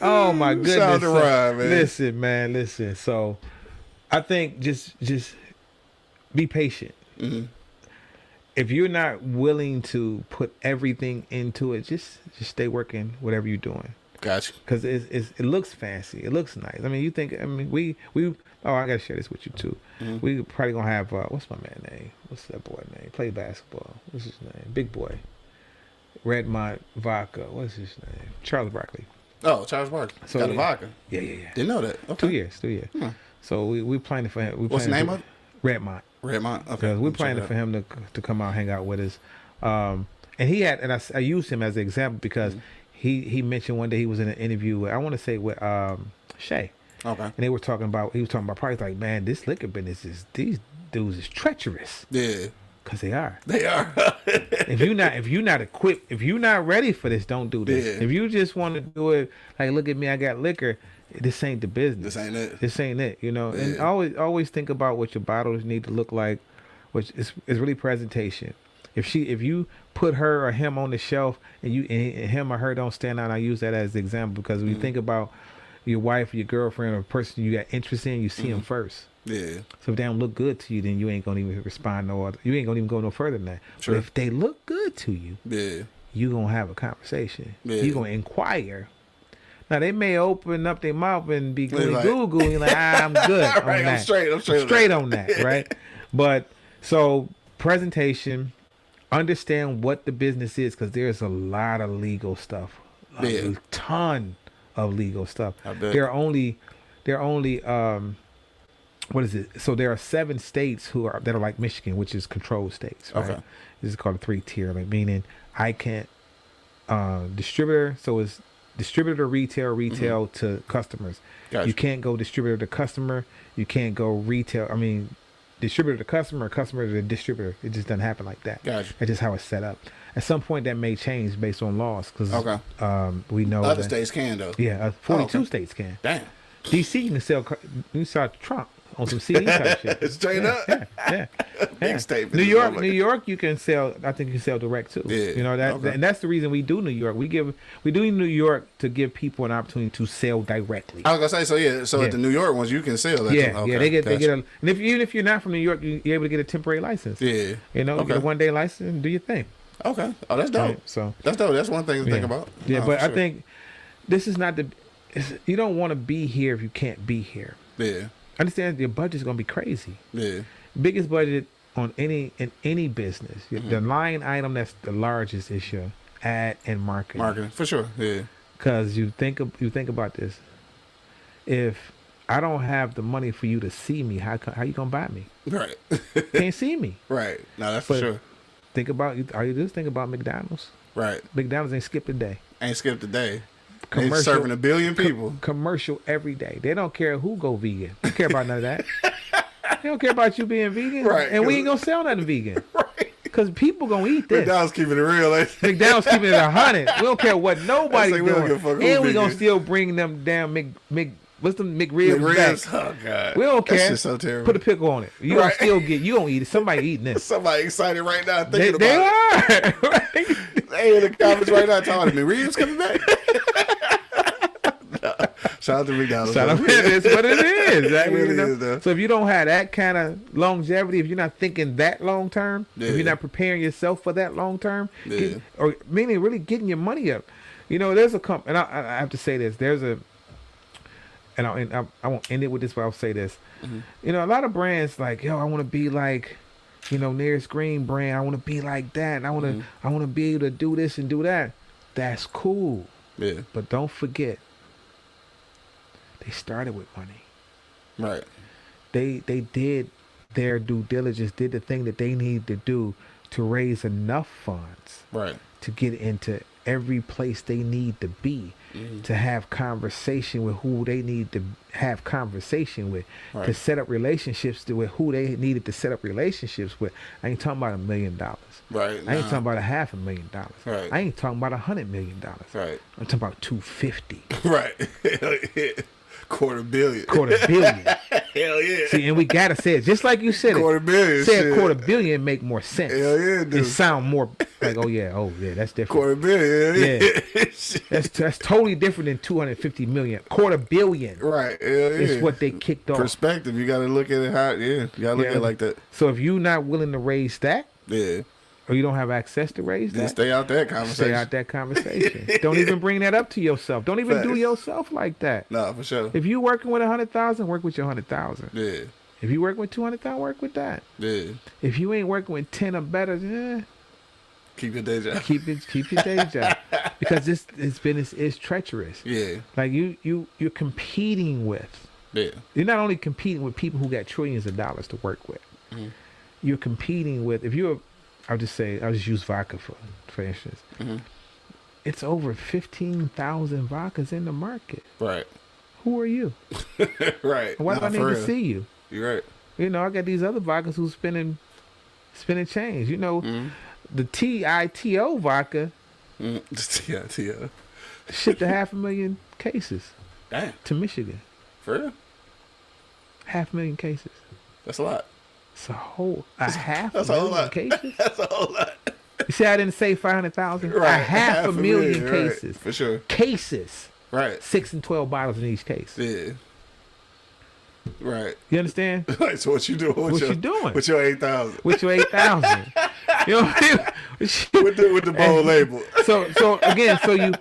Oh my goodness. Shout out to Ryan, man. Listen, man. Listen. So, I think just be patient. Mm-hmm. If you're not willing to put everything into it, just stay working whatever you're doing. Gotcha. Because it looks fancy. It looks nice. I mean, we. Oh, I gotta share this with you too. Mm-hmm. We probably gonna have what's my man name? What's that boy name? Play basketball. What's his name? Big boy. Redmont Vodka. What's his name? Charles Barkley. Oh, Charles Barkley. So, got a vodka. Yeah. Didn't know that. Okay. 2 years. Hmm. So we planning for him. What's the name of it? Redmont. Redmont. Okay. We're planning for him to come out, hang out with us. And he had, and I used him as an example because he mentioned one day he was in an interview with, I want to say with Shay. Okay. And he was talking about price. Like, man, this liquor business these dudes is treacherous. Yeah. Cause they are. They are. if you're not equipped, if you're not ready for this, don't do this. Yeah. If you just want to do it, like, look at me, I got liquor. This ain't the business. This ain't it. You know. Yeah. And always think about what your bottles need to look like, which is really presentation. If you put her or him on the shelf and him or her don't stand out, I use that as an example because when you think about your wife or your girlfriend or a person you got interest in, you see them first. Yeah. So if they don't look good to you, then you ain't gonna even respond you ain't gonna even go no further than that. Sure. But if they look good to you, you gonna have a conversation. Yeah. You gonna inquire. Now they may open up their mouth and be goo and like, I'm good. Right, I'm straight on that, right? But so presentation, understand what the business is because there's a lot of legal stuff. A ton of legal stuff. There are only what is it? So there are 7 states that are like Michigan, which is controlled states. Right? Okay. This is called a 3-tier, like meaning I can't distributor. So it's distributor, retail to customers. Gotcha. You can't go distributor to customer. You can't go retail. I mean, distributor to customer, customer to distributor. It just doesn't happen like that. Gotcha. That's just how it's set up. At some point, that may change based on laws because we know other states can though. Yeah, 42 states can. Damn. DC you saw Trump on some CD type shit. Straight up. Yeah. Big statement. New York, you can sell. I think you can sell direct too. Yeah. You know that, and that's the reason we do New York. We do New York to give people an opportunity to sell directly. I was gonna say so. At the New York ones, you can sell that. Yeah, they get and even if you're not from New York, you're able to get a temporary license. Yeah. You know, get a 1-day license, do your thing. Okay. Oh, that's dope. Right, so that's dope. That's one thing to think about. Yeah, but I think this is not you don't want to be here if you can't be here. Yeah. Understand your budget's gonna be crazy. Yeah. Biggest budget in any business. The line item that's the largest is your ad and marketing. Marketing for sure. Yeah. Because you think about this. If I don't have the money for you to see me, how you gonna buy me? Right. Can't see me. Right. No, that's for sure. Think about McDonald's. Right. McDonald's ain't skipped a day. Ain't skipped a day. They're serving 1 billion people. Commercial every day. They don't care who go vegan. They don't care about none of that. They don't care about you being vegan. Right. And we ain't gonna sell nothing vegan. Right. Because people gonna eat this. McDonald's keeping it real. McDonald's keeping it 100. We don't care what nobody's doing. And we gonna still bring them down what's the McRibs back. Oh God. We don't care. That's just so terrible. Put a pickle on it. You gonna still you gonna eat it. Somebody eating this. Somebody excited right now thinking they about it. They are. Right? They in the comments right now talking to me. McRibs coming back. No. Shout out to McDonald's. It's what it is. It really is, so if you don't have that kind of longevity, if you're not thinking that long term, if you're not preparing yourself for that long term, or meaning really getting your money up, you know, there's a company, and I have to say this, I won't end it with this, but I'll say this. Mm-hmm. You know, a lot of brands like, I want to be like, you know, Nearest Green brand. I want to be like that. And I want to be able to do this and do that. That's cool. Yeah. But don't forget, they started with money. Right. They did their due diligence, did the thing that they needed to do to raise enough funds Right. to get into every place they need to be, to have conversation with who they need to have conversation with, to set up relationships with who they needed to set up relationships with. I ain't talking about $1 million. Right. I ain't talking about $500,000. Right. I ain't talking about $100 million. Right. I'm talking about 250. Right. $250 million. $250 million. Hell yeah. See, and we gotta say it just like you said it. $250 million. Say shit. $250 million make more sense. Hell yeah, dude. It sound more like, oh yeah, that's different. $250 million. Yeah. that's totally different than 250 million. $250 million. Right. Hell yeah. It's what they kicked off. Perspective. You got to look at it how. Yeah. You got to look at it like that. So if you're not willing to raise that, Yeah. or you don't have access to raise Then that, stay out that conversation. stay out that conversation. Don't even bring that up to yourself. Don't even do Facts. yourself like that. No, for sure. If you working with 100,000, work with your 100,000. Yeah. If you working with 200,000, work with that. Yeah. If you ain't working with 10 or better, Keep your day job. keep your day job, because it's treacherous. Yeah. Like you're competing with. Yeah. You're not only competing with people who got trillions of dollars to work with. You're competing with, I'll just use vodka for instance. It's over 15,000 vodkas in the market. Right. Who are you? Right. Why do I need for to real. see you? You're right. I got these other vodkas who's spending change. The TITO vodka Yeah. shipped 500,000 cases Damn. to Michigan. For real? 500,000 cases. That's a lot. It's a whole half That's a a whole million lot. cases. That's a whole lot. You see, I didn't say 500,000. Right. A half a million right. cases. For sure. Cases. Right. 6 and 12 bottles in each case. Yeah. Right. You understand? Right. So what you doing? What you doing? With your 8,000. With your 8,000. You know what I mean? With the bold label. So again,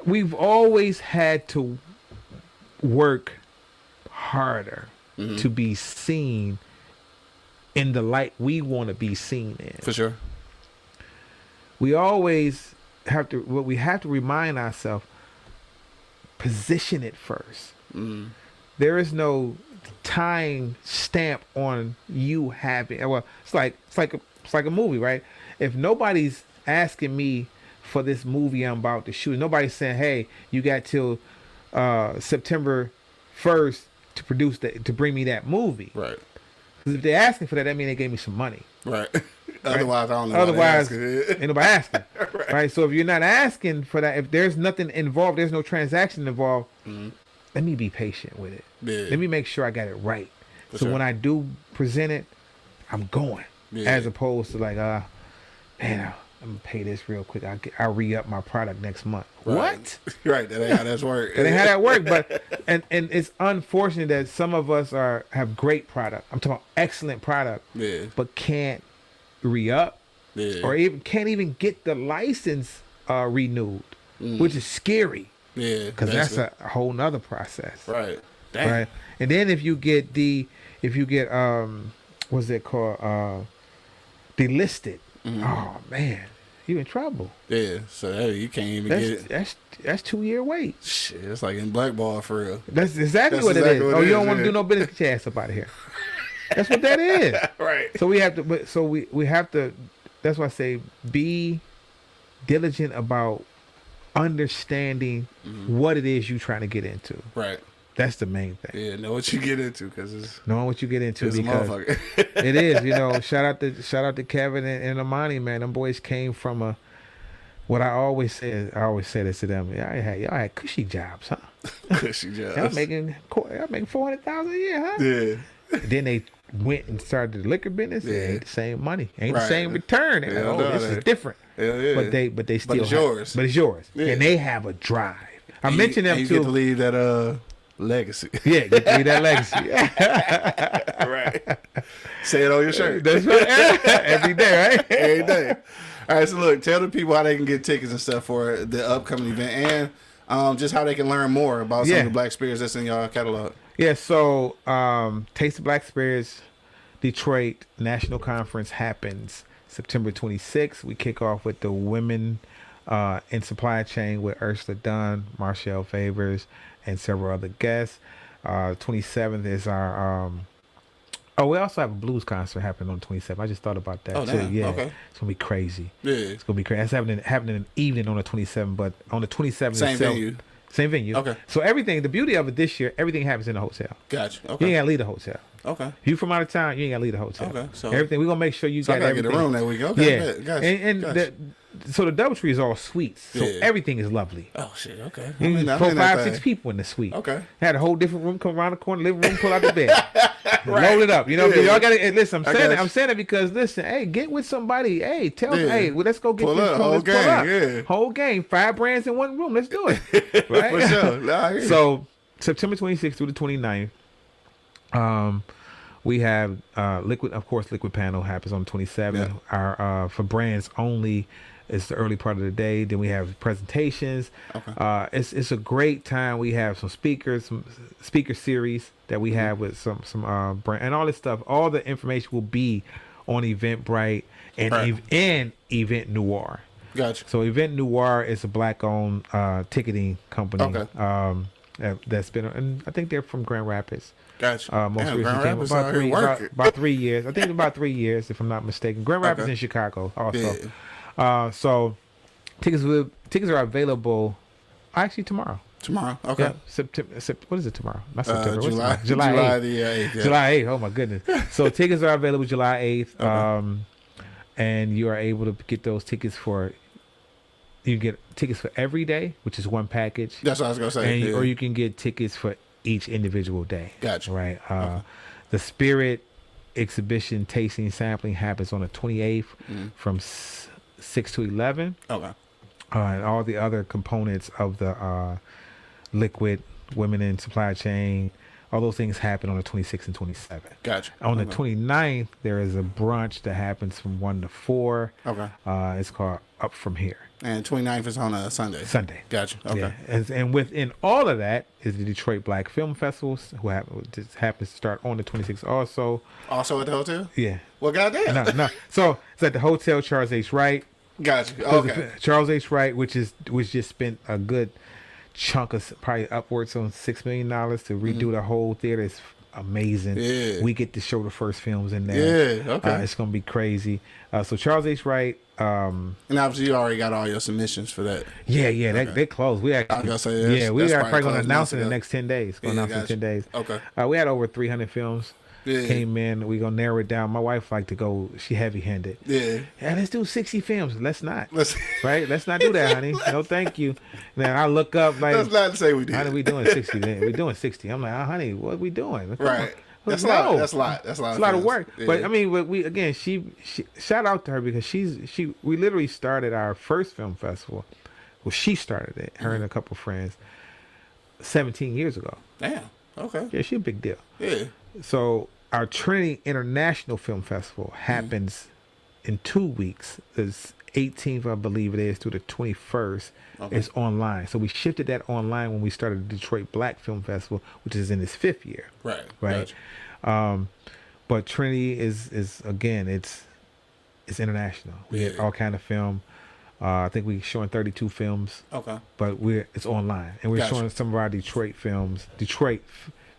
we've always had to work harder to be seen in the light we want to be seen in. For sure. We always have to remind ourselves, position it first. There is no time stamp on you having, well, it's like a movie, right? If nobody's asking me for this movie I'm about to shoot, nobody's saying, hey, you got till September 1st to bring me that movie. Right. Because if they're asking for that means they gave me some money. Right. Otherwise, I don't know. Otherwise, ain't nobody asking. Right. So if you're not asking for that, if there's nothing involved, there's no transaction involved, let me be patient with it. Yeah. Let me make sure I got it right. For So sure. when I do present it, I'm going. Yeah. As opposed to like, man, I'm gonna pay this real quick. I'll re-up my product next month. Right. What? Right. That ain't how that's work. That ain't how that work. But and it's unfortunate that some of us have great product. I'm talking about excellent product. Yeah. But can't re-up. Yeah. Or even can't even get the license renewed, which is scary. Yeah. Because that's a whole nother process. Right. Damn. Right. And then if you get what's it called? Delisted. Oh man, you in trouble. Yeah. So hey, you can't even get it. That's 2-year wait. Shit, it's like in blackball for real. That's exactly That's what exactly it is. what it You don't is, want to yeah. do no business, get your ass up out of here. That's what that is. Right. So we have to. But so we have to. That's why I say be diligent about understanding what it is you're trying to get into. Right. That's the main thing. Yeah. Know what you get into because it's Knowing what you get into a because motherfucker. it is. Shout out to Kevin and Amani, man. Them boys came from what I always say this to them. Y'all had cushy jobs, huh? Cushy jobs. Y'all making $400,000 a year, huh? Yeah. Then they went and started the liquor business. Yeah. It ain't the same money. Ain't the Right. same return. They're like, Hell no, this it is ain't. different. Hell yeah. But they still it's yours. But it's yours. Yeah. And they have a drive. I And mentioned you, them and too. You get to leave that legacy. Yeah, get to leave that legacy. Right. Say it on your shirt. That's right. Every day, right? Every day. All right, so look, tell the people how they can get tickets and stuff for the upcoming event and just how they can learn more about some of the black spirits that's in your catalog. Yeah, so Taste of Black Spirits Detroit National Conference happens September 26th. We kick off with the women in supply chain with Ursula Dunn, Marshall Favors, and several other guests. 27th is our we also have a blues concert happening on the 27th. I just thought about that too. Damn. Yeah, Okay. It's gonna be crazy. Yeah. It's gonna be crazy. That's happening in an evening on the 27th, but on the 27th Same itself, venue. Same venue. Okay. So everything, the beauty of it this year, everything happens in the hotel. Gotcha. You Okay. ain't gotta leave the hotel. Okay. If you from out of town, you ain't gotta leave the hotel. Okay. So Everything, we're gonna make sure you So I got gotta everything. get a room that week. Okay. Yeah. bet. Gotcha. And Gotcha. so the Doubletree is all suites. So Yeah. everything is lovely. Oh shit. Okay. You I'm can in put that 5, 6 thing. people in the suite. Okay. Had a whole different room come around the corner, living room, pull out the bed. Load it up. You know, Yeah. y'all gotta listen, I I'm saying got it. I'm you. saying it because listen, hey, get with somebody. Hey, tell Yeah. hey, well, let's go get Pull this up, room. whole Let's pull game, up. yeah. Whole game. 5 brands in one room. Let's do it. Right? For sure. Nah, I hear you. So September 26th through the 29th, we have liquid. Of course, liquid panel happens on the 27th. Yeah. Our for brands only is the early part of the day. Then we have presentations. Okay. It's a great time. We have some speakers, some speaker series that we have with some brand and all this stuff. All the information will be on Eventbrite and Right. and Event Noir. Gotcha. So Event Noir is a black-owned ticketing company. Okay. That's been, and I think they're from Grand Rapids. Gotcha. Most Damn, recently Grand came Rapids out here working. about 3 years. I think about 3 years, if I'm not mistaken. Grand Rapids Okay. in Chicago also. Yeah. So tickets are available actually tomorrow. Tomorrow. Okay. Yeah, September. What is it tomorrow? Not September. What's July. tomorrow? July 8th. the 8th. Yeah. July 8th. Oh my goodness. So tickets are available July 8th. Okay. And you are able to get those tickets for. You get tickets for every day, which is one package. That's what I was gonna say. And, yeah. or you can get tickets for each individual day. Gotcha. Right. Okay. The Spirit exhibition tasting sampling happens on the 28th from 6 to 11. Okay. And all the other components of the liquid, women in supply chain, all those things happen on the 26th and 27th. Gotcha. On the Okay. 29th, there is a brunch that happens from 1 to 4. Okay. It's called Up From Here. And 29th is on a Sunday. Sunday. Gotcha. Okay. Yeah. And within all of that is the Detroit Black Film Festival, just happens to start on the 26th also. Also at the hotel? Yeah. Well, goddamn. No. So it's at the Hotel Charles H. Wright. Gotcha. Okay. Charles H. Wright, which just spent a good chunk of probably upwards on $6 million to redo the whole theater. It's amazing. Yeah. We get to show the first films in there. Yeah. Okay. It's gonna be crazy. So Charles H. Wright. And obviously, you already got all your submissions for that. Yeah. They closed. We actually. I was gonna say, that's- yeah, we that's are probably probably gonna closed announce it in the months next 10 days. Gonna Yeah, announce it in gotcha. 10 days. Okay. We had over 300 films. Yeah. Came in. We gonna narrow it down. My wife like to go. She heavy-handed. Yeah. Yeah, let's do 60 films. Let's not. Let's Right? Let's not do that, honey. No, thank you. Then I look up like, let's not say we did. honey, we doing 60. We doing 60. I'm like, oh, honey, what we doing? Come Right. on. That's No. a lot. That's a lot. That's a lot. It's a lot of films. work. Yeah. But I mean, we again, she shout out to her because we literally started our first film festival. Well, she started it. Her and a couple friends 17 years ago. Damn. Okay. Yeah, she a big deal. Yeah. So our Trinity International Film Festival happens in 2 weeks. The 18th, I believe it is, through the 21st. Okay. It's online. So we shifted that online when we started the Detroit Black Film Festival, which is in its 5th year. Right. Right. Gotcha. But Trinity is again, it's international. We have Yeah. all kind of film. I think we're showing 32 films, Okay. but it's online, and we're Gotcha. showing some of our Detroit films.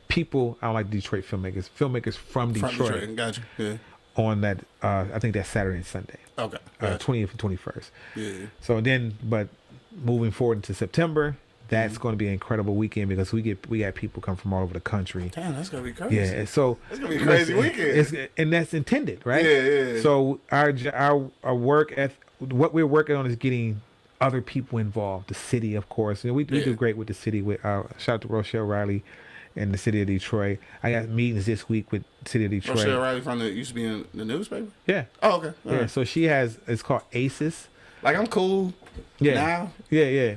People, I don't like Detroit filmmakers from Detroit, From Detroit. Gotcha. Yeah. on that. I think that's Saturday and Sunday, Okay. Gotcha. 20th and 21st. Yeah. So then, but moving forward into September, that's going to be an incredible weekend because we got people come from all over the country. Damn, that's gonna be crazy. Yeah, so It's gonna be a crazy weekend. and that's intended, right? Yeah, yeah. So our work what we're working on is getting other people involved. The city, of course, we Yeah. do great with the city. With shout out to Rochelle Riley and the city of Detroit. I got meetings this week with the city of Detroit. Rochelle Riley from used to be in the newspaper. Yeah, Oh, okay. All yeah. right. So she it's called ACES. Like I'm cool. Yeah, Now yeah.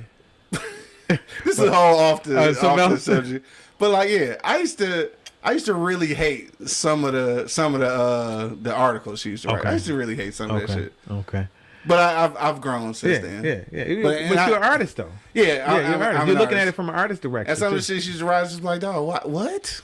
this is all off the something off the else? subject. But like, yeah, I used to really hate some of the articles she used to write. Okay. I used to really hate some of that shit. Okay. But I've grown since then. Yeah. But- and But you're an artist, though. Yeah, Yeah, you're an artist. I'm You're an looking at artist. it from an artist direction. And some of the too. shit she used to write, just like, dog, what?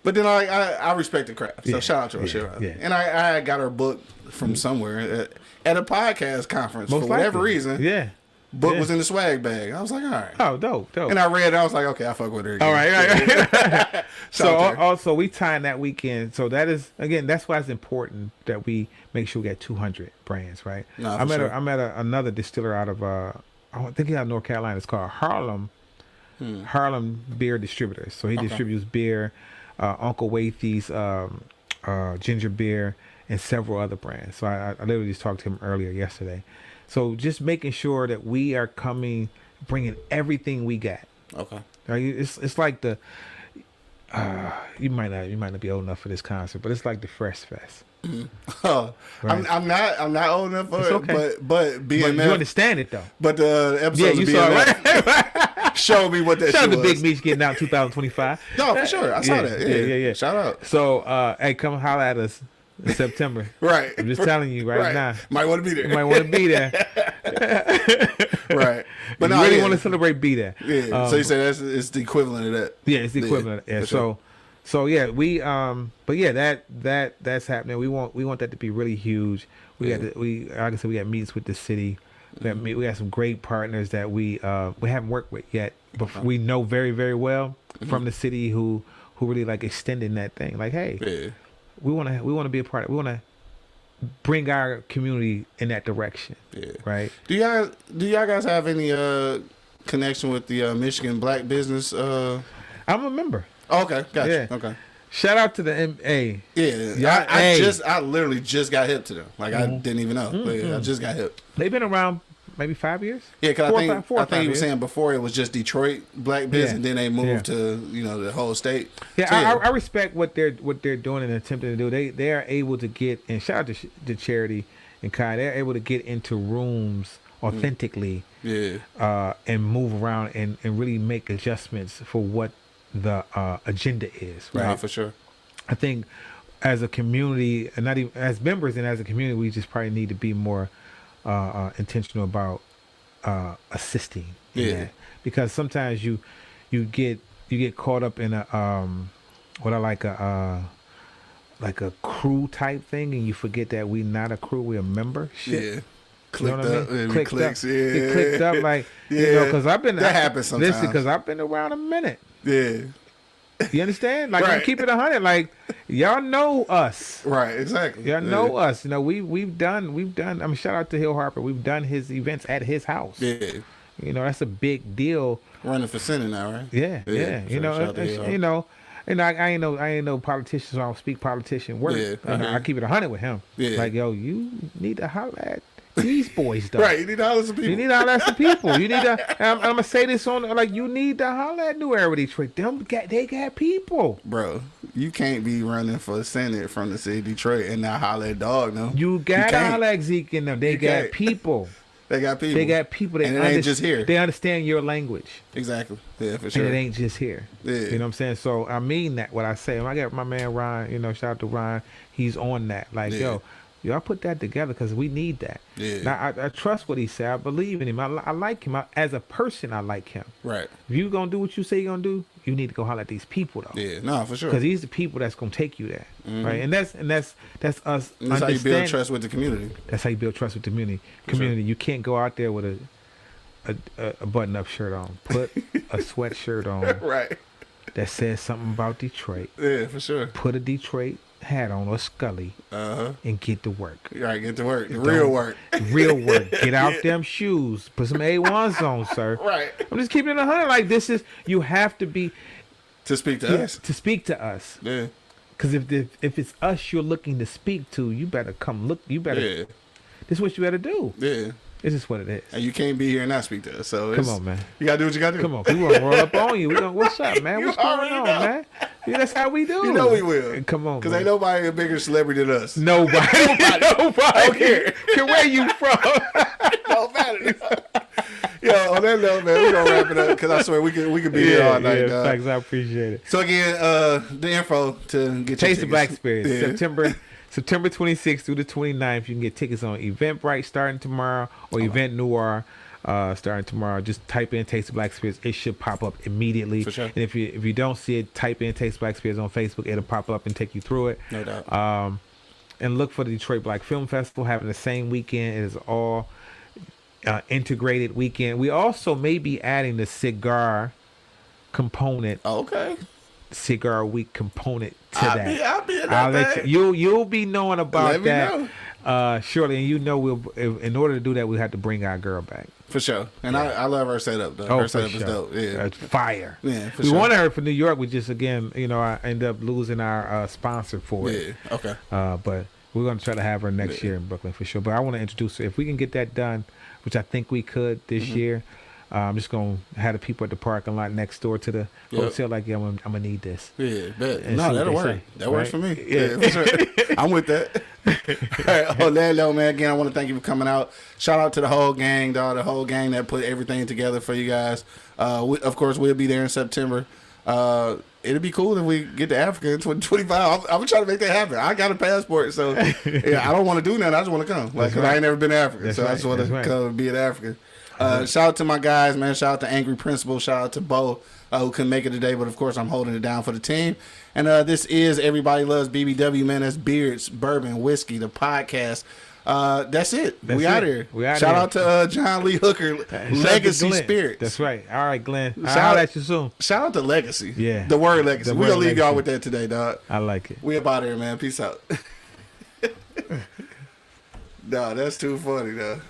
But then I respect the craft. So shout out to Rashira. Yeah. And I got her book from somewhere at a podcast conference for whatever reason. Yeah. Book was in the swag bag. I was like, all right. Oh, dope. And I read it. I was like, okay, I fuck with her again. All right. So also we tying that weekend. So that is, again, that's why it's important that we make sure we get 200 brands, right? No, I'm at another distiller out of, I think he's out of North Carolina. It's called Harlem Beer Distributors. So he distributes beer, Uncle Waithy's ginger beer, and several other brands. So I literally just talked to him earlier yesterday. So just making sure that we are bringing everything we got. Okay. Right? It's like the you might not be old enough for this concert, but it's like the Fresh Fest. Oh, right. I'm not old enough for it, okay. but BMF. But you understand it though. But the episodes of BMF right? Showed me what that shit was. Shout out to Big Meech getting out 2025. No, for sure. I saw that. Yeah. Shout out. So, hey, come holler at us in September. Right. I'm just telling you right now. Might want to be there. You might want to be there. Right. But if you really want to celebrate, be there. Yeah. So you say it's the equivalent of that. Yeah, it's the equivalent. Yeah. So yeah, we but yeah, that's happening. We want that to be really huge. Like I said, we got meetings with the city. We got some great partners that we haven't worked with yet, but we know very, very well from the city who really like extending that thing. Like, hey, we want to be a part of it. We want to bring our community in that direction. Yeah. Right. Do y'all guys have any connection with the Michigan Black Business? I'm a member. Oh, okay. Gotcha. Yeah. Okay. Shout out to the MA. Yeah. I literally just got hip to them. Like I didn't even know. But I just got hip. They've been around maybe 5 years. Yeah, because I think he was saying before it was just Detroit Black Business, and then they moved to the whole state. Yeah, so, I respect what they're doing and attempting to do. They are able to get, and shout out to Charity and Kai. They're able to get into rooms authentically, and move around and really make adjustments for what the agenda is. Right, yeah, for sure. I think as a community, and not even as members, and as a community, we just probably need to be more intentional about assisting in that. Because sometimes you get caught up in a like a crew type thing, and you forget that we not a crew, we're a member. Shit. Clicked up, I mean? Clicked up, clicked up, like because I've been that happens sometimes. Listen, because I've been around a minute. Yeah. You understand? Like, I'm keeping it 100. Like, y'all know us. Right, exactly. Y'all know us. You know, we've done. I mean, shout out to Hill Harper. We've done his events at his house. Yeah. You know, that's a big deal. Running for Senate now, right? Yeah. You know, I ain't no politician, so I don't speak politician work. Yeah. I keep it 100 with him. Yeah. Like, yo, you need to holler at these boys, though. Right, you need to holler at some people. You need to holler at some people. You need to. I'm gonna say this on like you need to holler at New Era Detroit. They got people, bro. You can't be running for Senate from the city of Detroit and not holler at Dog. No, you gotta holler at Zeke and them. They got people. They got people. They got people. And it ain't just here. They understand your language. Exactly. Yeah, for sure. And it ain't just here. Yeah. You know what I'm saying? So I mean that what I say. When I got my man Ryan, you know, shout out to Ryan. He's on that. Like, y'all put that together because we need that. Yeah. Now, I trust what he said. I believe in him. I like him. As a person, I like him. Right. If you going to do what you say you're going to do, you need to go holler at these people, though. Yeah, no, for sure. Because these are the people that's going to take you there. Right? And that's us. And that's how you build trust with the community. That's how you build trust with the community. Sure. You can't go out there with a button-up shirt on. Put a sweatshirt on. Right. That says something about Detroit. Yeah, for sure. Put a Detroit hat on or Scully and get to work. Right, get to work. Real work. Get out them shoes. Put some A1s on, sir. Right. I'm just keeping it 100. Like, this is, you have to be. To speak to us. To speak to us. Yeah. Because if it's us you're looking to speak to, you better come look. You better. Yeah. This is what you better do. Yeah. This is what it is. And you can't be here and not speak to us. So come on, man. You gotta do what you gotta do. Come on. We gonna roll up on you. What's up, man? What's going on, man? Yeah, that's how we do. You know we will. Come on, because ain't nobody a bigger celebrity than us. Nobody. I don't care. Where you from? Don't matter. Yo, on that note, man, we're gonna wrap it up because I swear we could be here all night. Yeah, thanks. I appreciate it. So again, the info to get Taste the Black Experience, September 26th through the 29th. You can get tickets on Eventbrite starting tomorrow or Event Noir. starting tomorrow. Just type in Taste of Black Spirits. It should pop up immediately. For sure. And if you don't see it, type in Taste of Black Spirits on Facebook. It'll pop up and take you through it. No doubt. And look for the Detroit Black Film Festival having the same weekend. It is all integrated weekend. We also may be adding the cigar component. Okay. Cigar week component to that. I'll be in that. You'll be knowing about Let me that shortly, and in order to do that, we have to bring our girl back. For sure. And I love her setup though. Her setup is dope. Yeah. It's fire. Yeah, for we sure. wanted her for New York. We just I ended up losing our sponsor for it. Yeah. Okay. But we're gonna try to have her next year in Brooklyn for sure. But I want to introduce her. If we can get that done, which I think we could this year, I'm just gonna have the people at the parking lot next door to the hotel. Like, yeah, I'm gonna need this. Yeah, bet. And No, see that'll what they work. say, That works for right? me. Yeah. For sure. I'm with that. All right, Orlando, man. Again, I want to thank you for coming out. Shout out to the whole gang, dog. The whole gang that put everything together for you guys. Of course, we'll be there in September. It'd be cool if we get to Africa in 2025. I'm gonna try to make that happen. I got a passport, so yeah, I don't want to do nothing. I just want to come, like, cause I ain't never been to Africa, I just want to come and be in Africa. Shout out to my guys, man. Shout out to Angry Principal. Shout out to Bo, who couldn't make it today, but of course I'm holding it down for the team. And this is Everybody Loves BBW, man. That's beards, bourbon, whiskey, the podcast. That's it. We out here. Shout out to John Lee Hooker, Legacy Spirits. That's right. All right, Glenn. Shout I'll out at you soon. Shout out to Legacy. Yeah. The word Legacy. The We're going to word leave y'all legacy. with that today, dog. I like it. We up out here, man. Peace out. No, that's too funny, though.